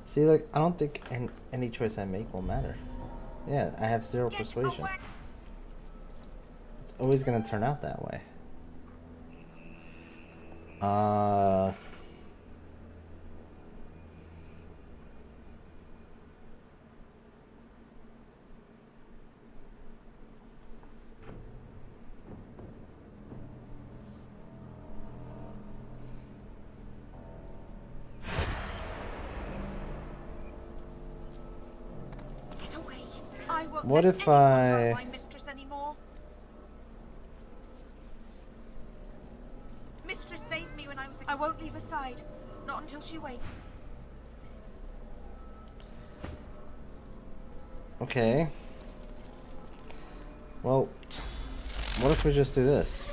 See, like, I don't think any choice I make will matter. Yeah, I have 0 persuasion. It's always gonna turn out that way. What if I... my mistress anymore. Mistress saved me when I was... I won't leave her side. Not until she wakes. Okay. Well, what if we just do this?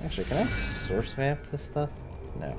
Actually, can I source map this stuff? No.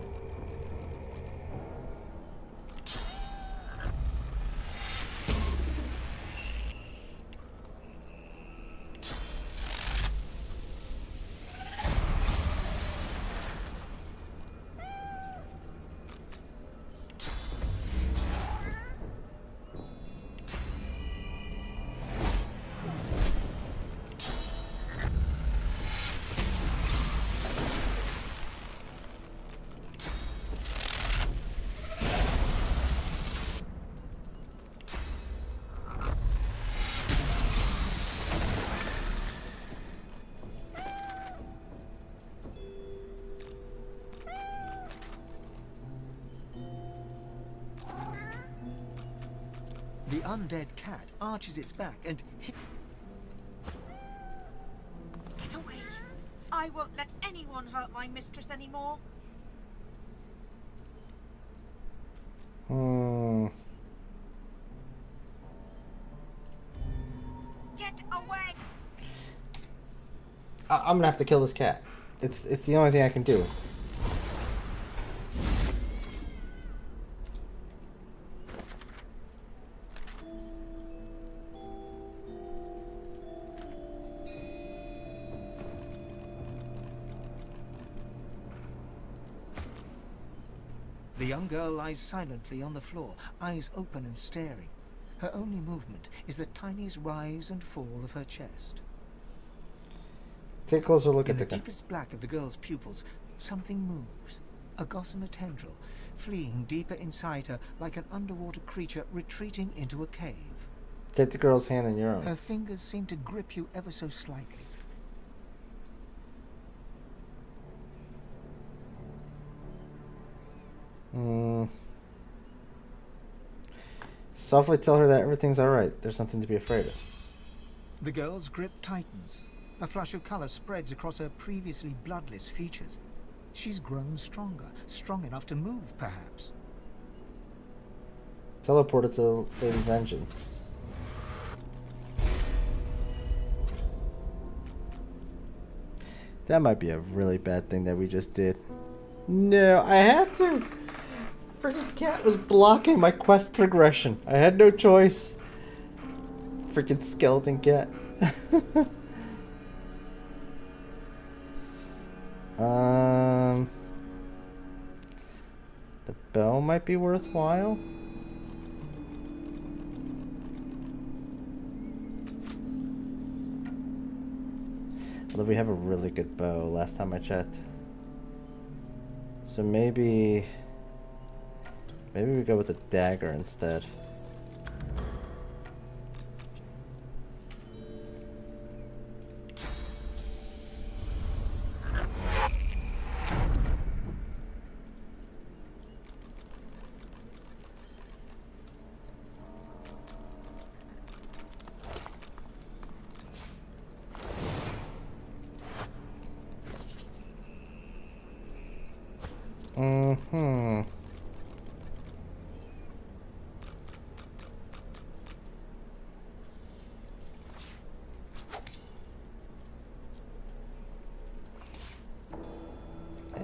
The undead cat arches its back and hit. Get away. I won't let anyone hurt my mistress anymore. Get away. I'm gonna have to kill this cat. It's the only thing I can do. The young girl lies silently on the floor, eyes open and staring. Her only movement is the tiniest rise and fall of her chest. Take a closer look In at the the cat. deepest black of the girl's pupils, something moves. A gossamer tendril, fleeing deeper inside her like an underwater creature retreating into a cave. Take the girl's hand in your Her own. fingers seem to grip you ever so slightly. Softly tell her that everything's alright. There's nothing to be afraid of. The girl's grip tightens. A flush of color spreads across her previously bloodless features. She's grown stronger, strong enough to move, perhaps. Teleported to Lady Vengeance. That might be a really bad thing that we just did. No, I had to! Freaking cat was blocking my quest progression. I had no choice. Freaking skeleton cat. The bell might be worthwhile. Although we have a really good bow last time I checked. So maybe we go with the dagger instead.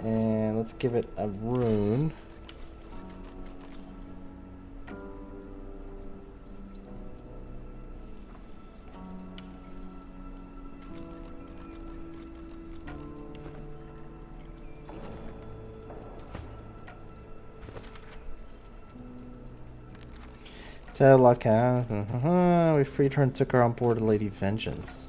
And let's give it a rune. We freed her and took her on board Lady Vengeance.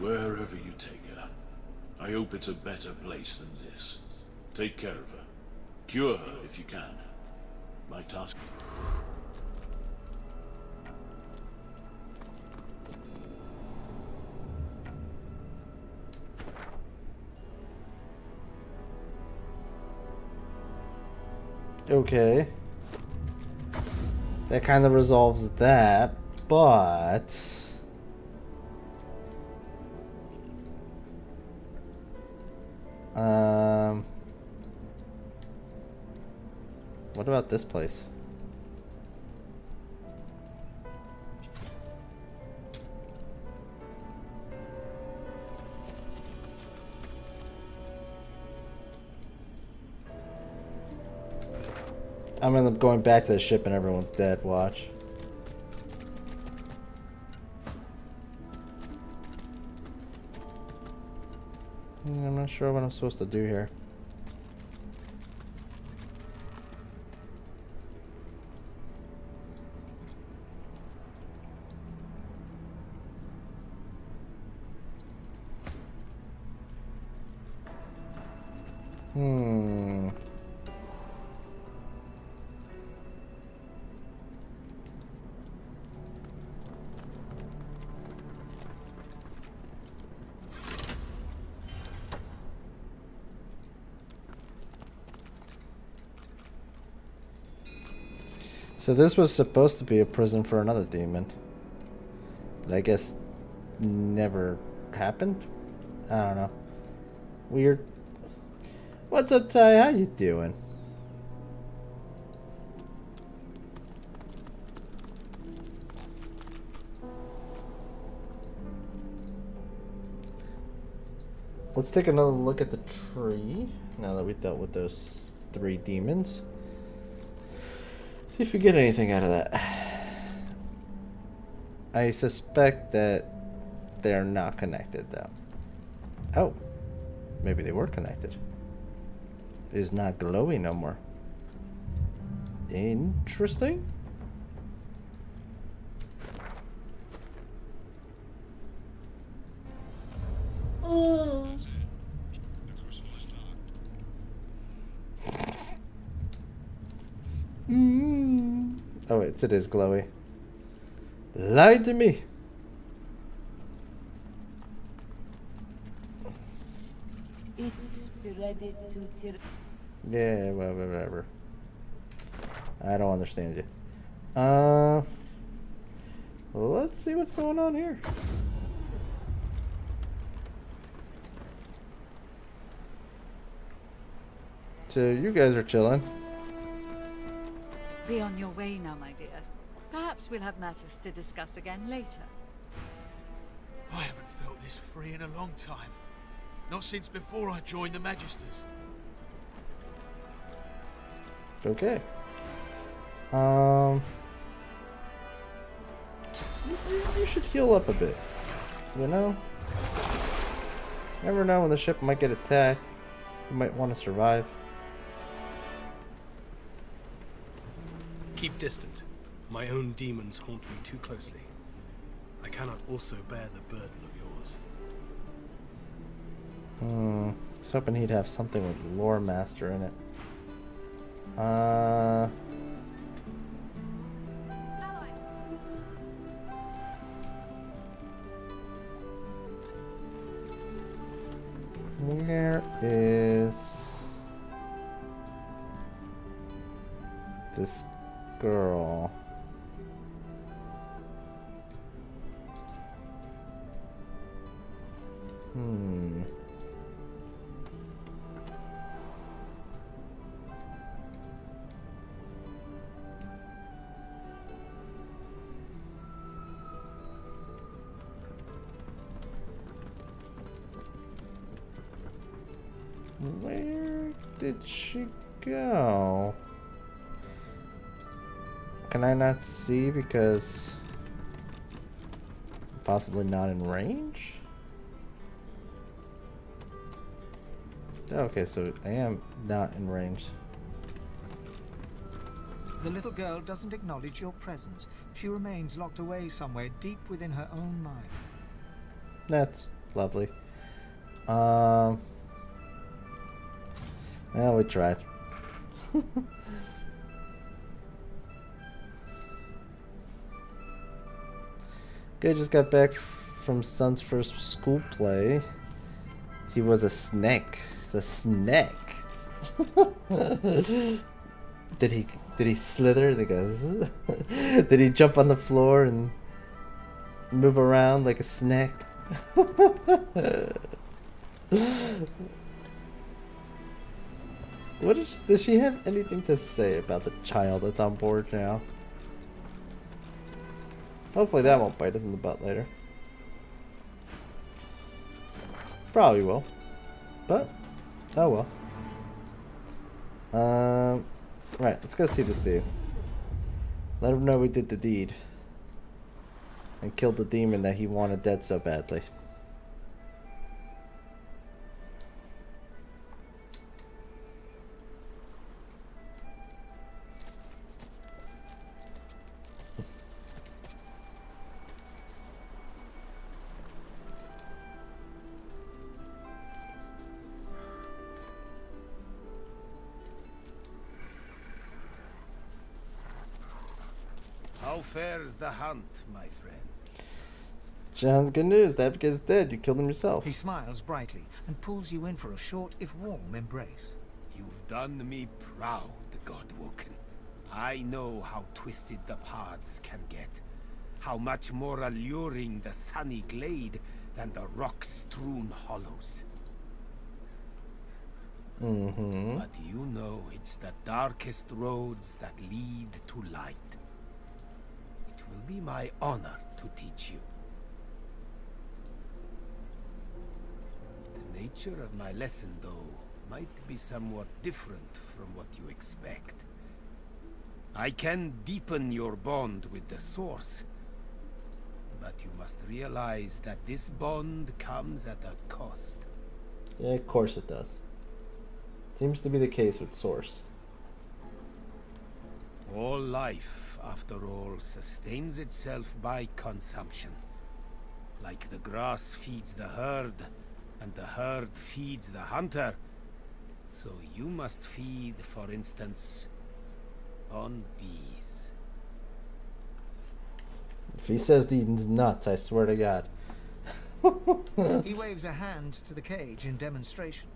Wherever you take her, I hope it's a better place than this. Take care of her. Cure her if you can. My task... Okay. That kind of resolves that, but... What about this place? I'm gonna end up going back to the ship and everyone's dead. Watch. I'm not sure what I'm supposed to do here. So this was supposed to be a prison for another demon. But I guess never happened? I don't know. Weird. What's up, Ty? How you doing? Let's take another look at the tree, now that we dealt with those 3 demons. See if we get anything out of that. I suspect that they're not connected, though. Oh, maybe they were connected. It's not glowy no more. Interesting. Oh. Oh, it is glowy. Lie to me. It's ready to Yeah, well, whatever. I don't understand you. Let's see what's going on here. So you guys are chilling. Be on your way now, my dear. Perhaps we'll have matters to discuss again later. I haven't felt this free in a long time. Not since before I joined the Magisters. Okay. You should heal up a bit. You know? Never know when the ship might get attacked. You might want to survive. Keep distant. My own demons haunt me too closely. I cannot also bear the burden of yours. I was hoping he'd have something with Lore Master in it. Where is this girl? Where did she go? Can I not see because possibly not in range? Okay, so I am not in range. The little girl doesn't acknowledge your presence. She remains locked away somewhere deep within her own mind. That's lovely. Well, we tried. Okay, just got back from Son's first school play. He was a snake. The snake. Did he slither? They goes. Did he jump on the floor and move around like a snake? Does she have anything to say about the child that's on board now? Hopefully that won't bite us in the butt later. Probably will. But, oh well. Right, let's go see this dude. Let him know we did the deed. And killed the demon that he wanted dead so badly. How fares the hunt, my friend? John's good news. The advocate's dead. You killed him yourself. He smiles brightly and pulls you in for a short, if warm, embrace. You've done me proud, Godwoken. I know how twisted the paths can get. How much more alluring the sunny glade than the rock-strewn hollows. But you know it's the darkest roads that lead to light. It will be my honor to teach you. The nature of my lesson, though, might be somewhat different from what you expect. I can deepen your bond with the Source, but you must realize that this bond comes at a cost. Yeah, of course it does. Seems to be the case with Source. All life, after all, sustains itself by consumption. Like the grass feeds the herd, and the herd feeds the hunter, so you must feed, for instance, on bees. If he says these nuts, I swear to God. He waves a hand to the cage in demonstration.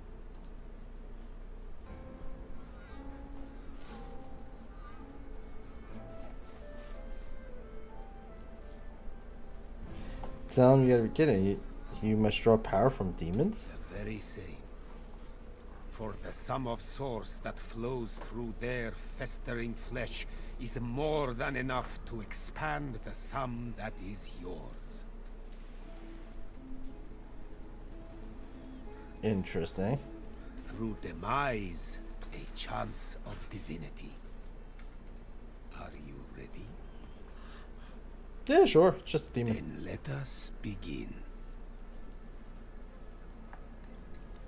Tell him you gotta be kidding. You must draw power from demons? The very same. For the sum of source that flows through their festering flesh is more than enough to expand the sum that is yours. Interesting. Through demise, a chance of divinity. Are you ready? Yeah, sure. Just a demon. Then let us begin.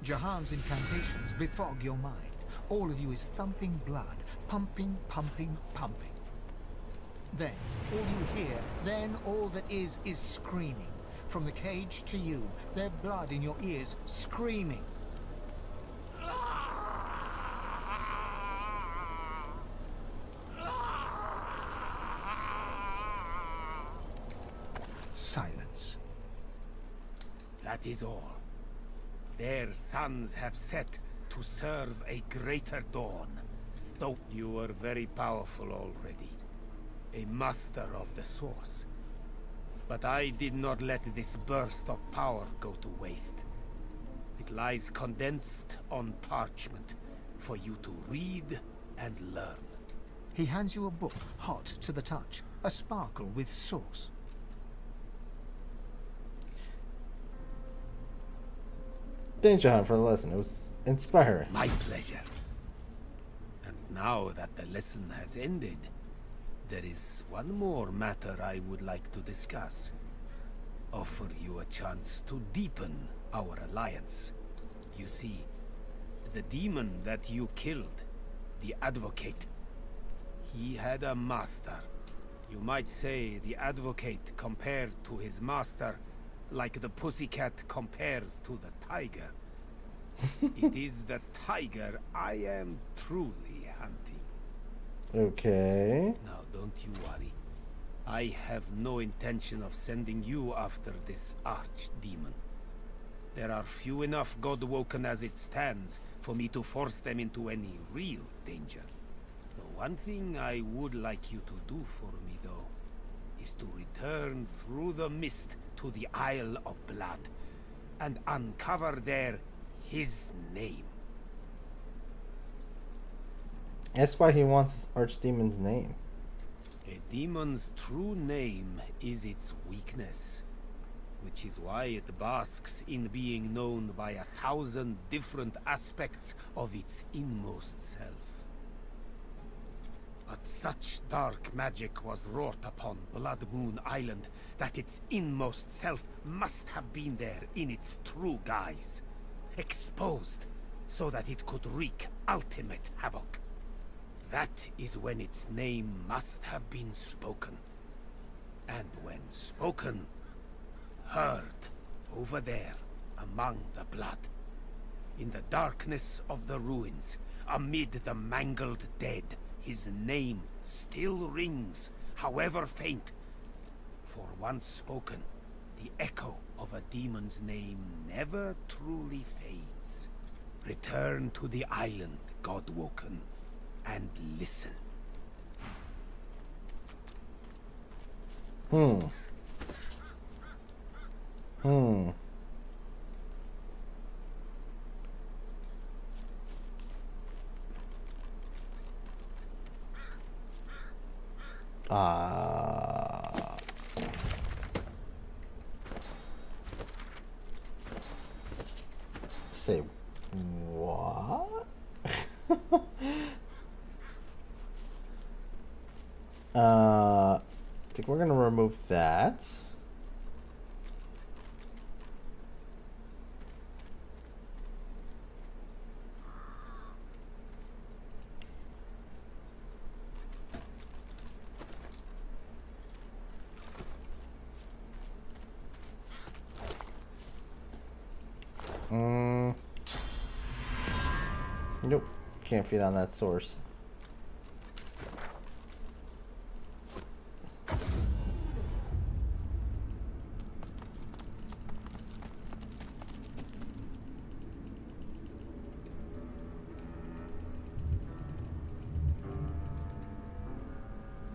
Jahan's incantations befog your mind. All of you is thumping blood, pumping, pumping, pumping. Then, all you hear, then all that is screaming. From the cage to you, their blood in your ears, screaming. Silence. That is all. Their suns have set to serve a greater dawn. Though you are very powerful already. A master of the Source. But I did not let this burst of power go to waste. It lies condensed on parchment for you to read and learn. He hands you a book, hot to the touch, a sparkle with source. Thanks, Jahan, for the lesson. It was inspiring. My pleasure. And now that the lesson has ended, there is one more matter I would like to discuss. Offer you a chance to deepen our alliance. You see, the demon that you killed, the Advocate, he had a master. You might say the Advocate compared to his master, like the pussycat compares to the tiger. It is the tiger I am truly hunting. Okay. Now, don't you worry. I have no intention of sending you after this archdemon. There are few enough Godwoken as it stands for me to force them into any real danger. Though One thing I would like you to do for me, though, is to return through the mist to the Isle of Blood and uncover there his name. That's why he wants his archdemon's name. A demon's true name is its weakness, which is why it basks in being known by 1,000 different aspects of its inmost self. But such dark magic was wrought upon Blood Moon Island that its inmost self must have been there in its true guise, exposed so that it could wreak ultimate havoc. That is when its name must have been spoken. And when spoken, heard over there among the blood. In the darkness of the ruins, amid the mangled dead, his name still rings, however faint. For once spoken, the echo of a demon's name never truly fades. Return to the island, Godwoken, and listen. Say what? I think we're gonna remove that. Nope, can't feed on that source.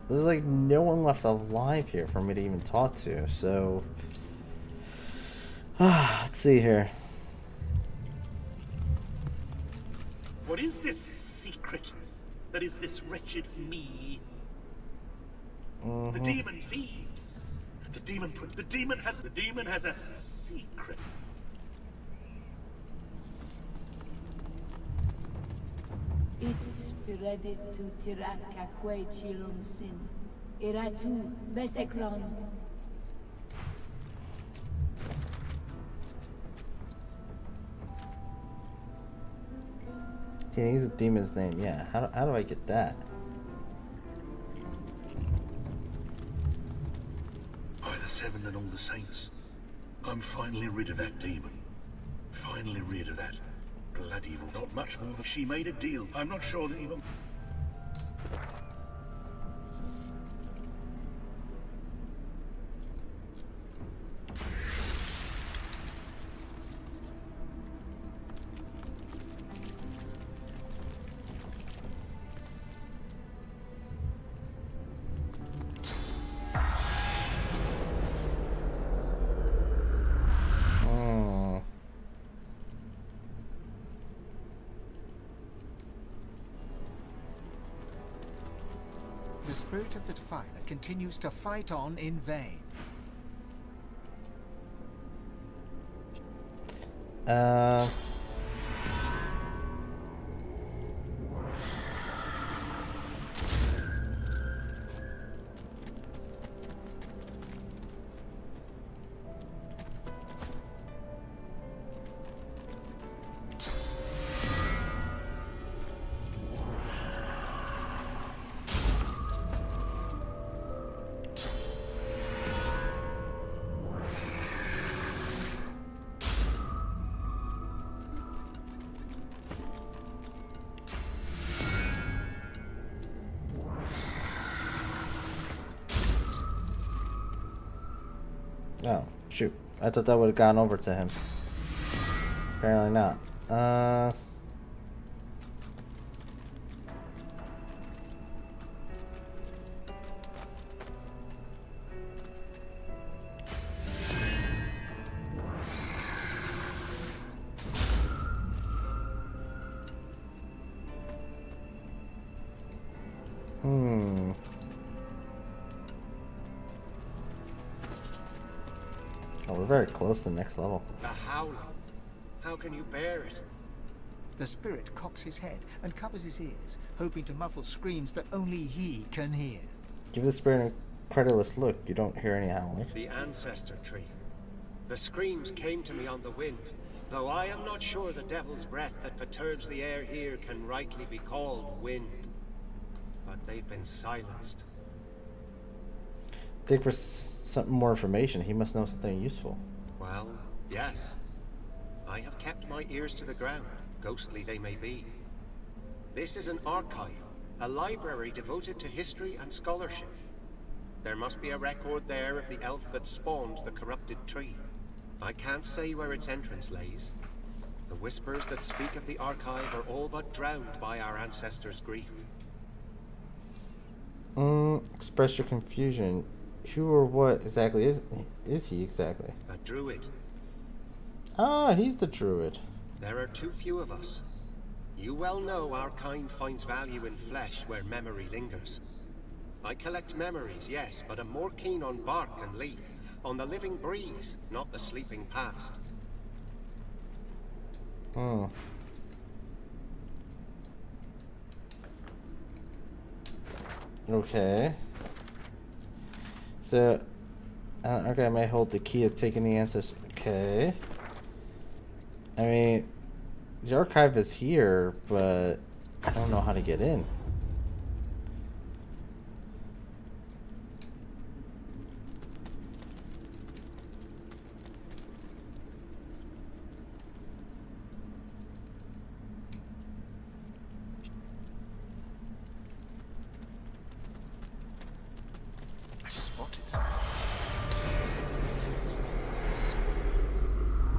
There's like no one left alive here for me to even talk to, so let's see here. What is this secret that is this wretched me? The demon feeds. The demon has a secret. It's ready to tiraka kwe chilum sin. Iratu besekron. Can use a demon's name? Yeah. How do I get that? By the Seven and all the saints, I'm finally rid of that demon. Finally rid of that blood evil. Not much more than she made a deal. I'm not sure that even... The spirit of the Defiler continues to fight on in vain. Oh, shoot. I thought that would have gone over to him. Apparently not. Oh, we're very close to the next level. The howling. How can you bear it? The spirit cocks his head and covers his ears, hoping to muffle screams that only he can hear. Give the spirit an incredulous look. You don't hear any howling. The ancestor tree. The screams came to me on the wind, though I am not sure the devil's breath that perturbs the air here can rightly be called wind. But they've been silenced. Dig for some more information. He must know something useful. Well, yes. I have kept my ears to the ground, ghostly they may be. This is an archive, a library devoted to history and scholarship. There must be a record there of the elf that spawned the corrupted tree. I can't say where its entrance lays. The whispers that speak of the archive are all but drowned by our ancestors' grief. Express your confusion. Who or what exactly is he exactly? A druid. Ah, he's the druid. There are too few of us. You well know our kind finds value in flesh where memory lingers. I collect memories, yes, but am more keen on bark and leaf, on the living breeze, not the sleeping past. Okay. So, okay, I may hold the key of taking the answers. Okay. I mean, the archive is here, but I don't know how to get in.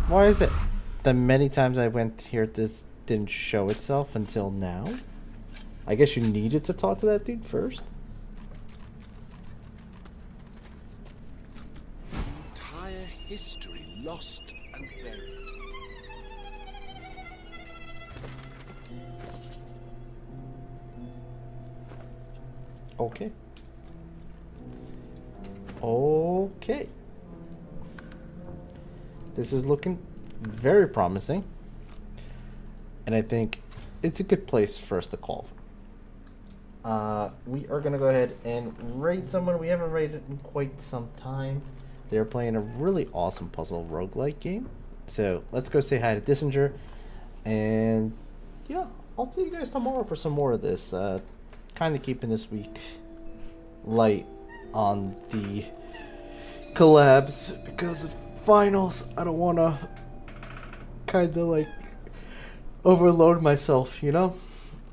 Why is it the many times I went here this didn't show itself until now? I guess you needed to talk to that dude first? Entire history lost and buried. Okay. Okay. This is looking very promising. And I think it's a good place for us to call. We are going to go ahead and raid someone we haven't raided in quite some time. They're playing a really awesome puzzle roguelike game. So let's go say hi to Dissinger. And yeah, I'll see you guys tomorrow for some more of this. Kind of keeping this week light on the collabs because of finals. I don't want to kind of like overload myself, you know?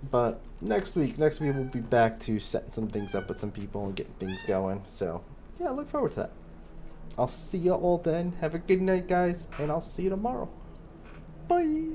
But next week we'll be back to setting some things up with some people and getting things going. So yeah, look forward to that. I'll see you all then. Have a good night, guys, and I'll see you tomorrow. Bye.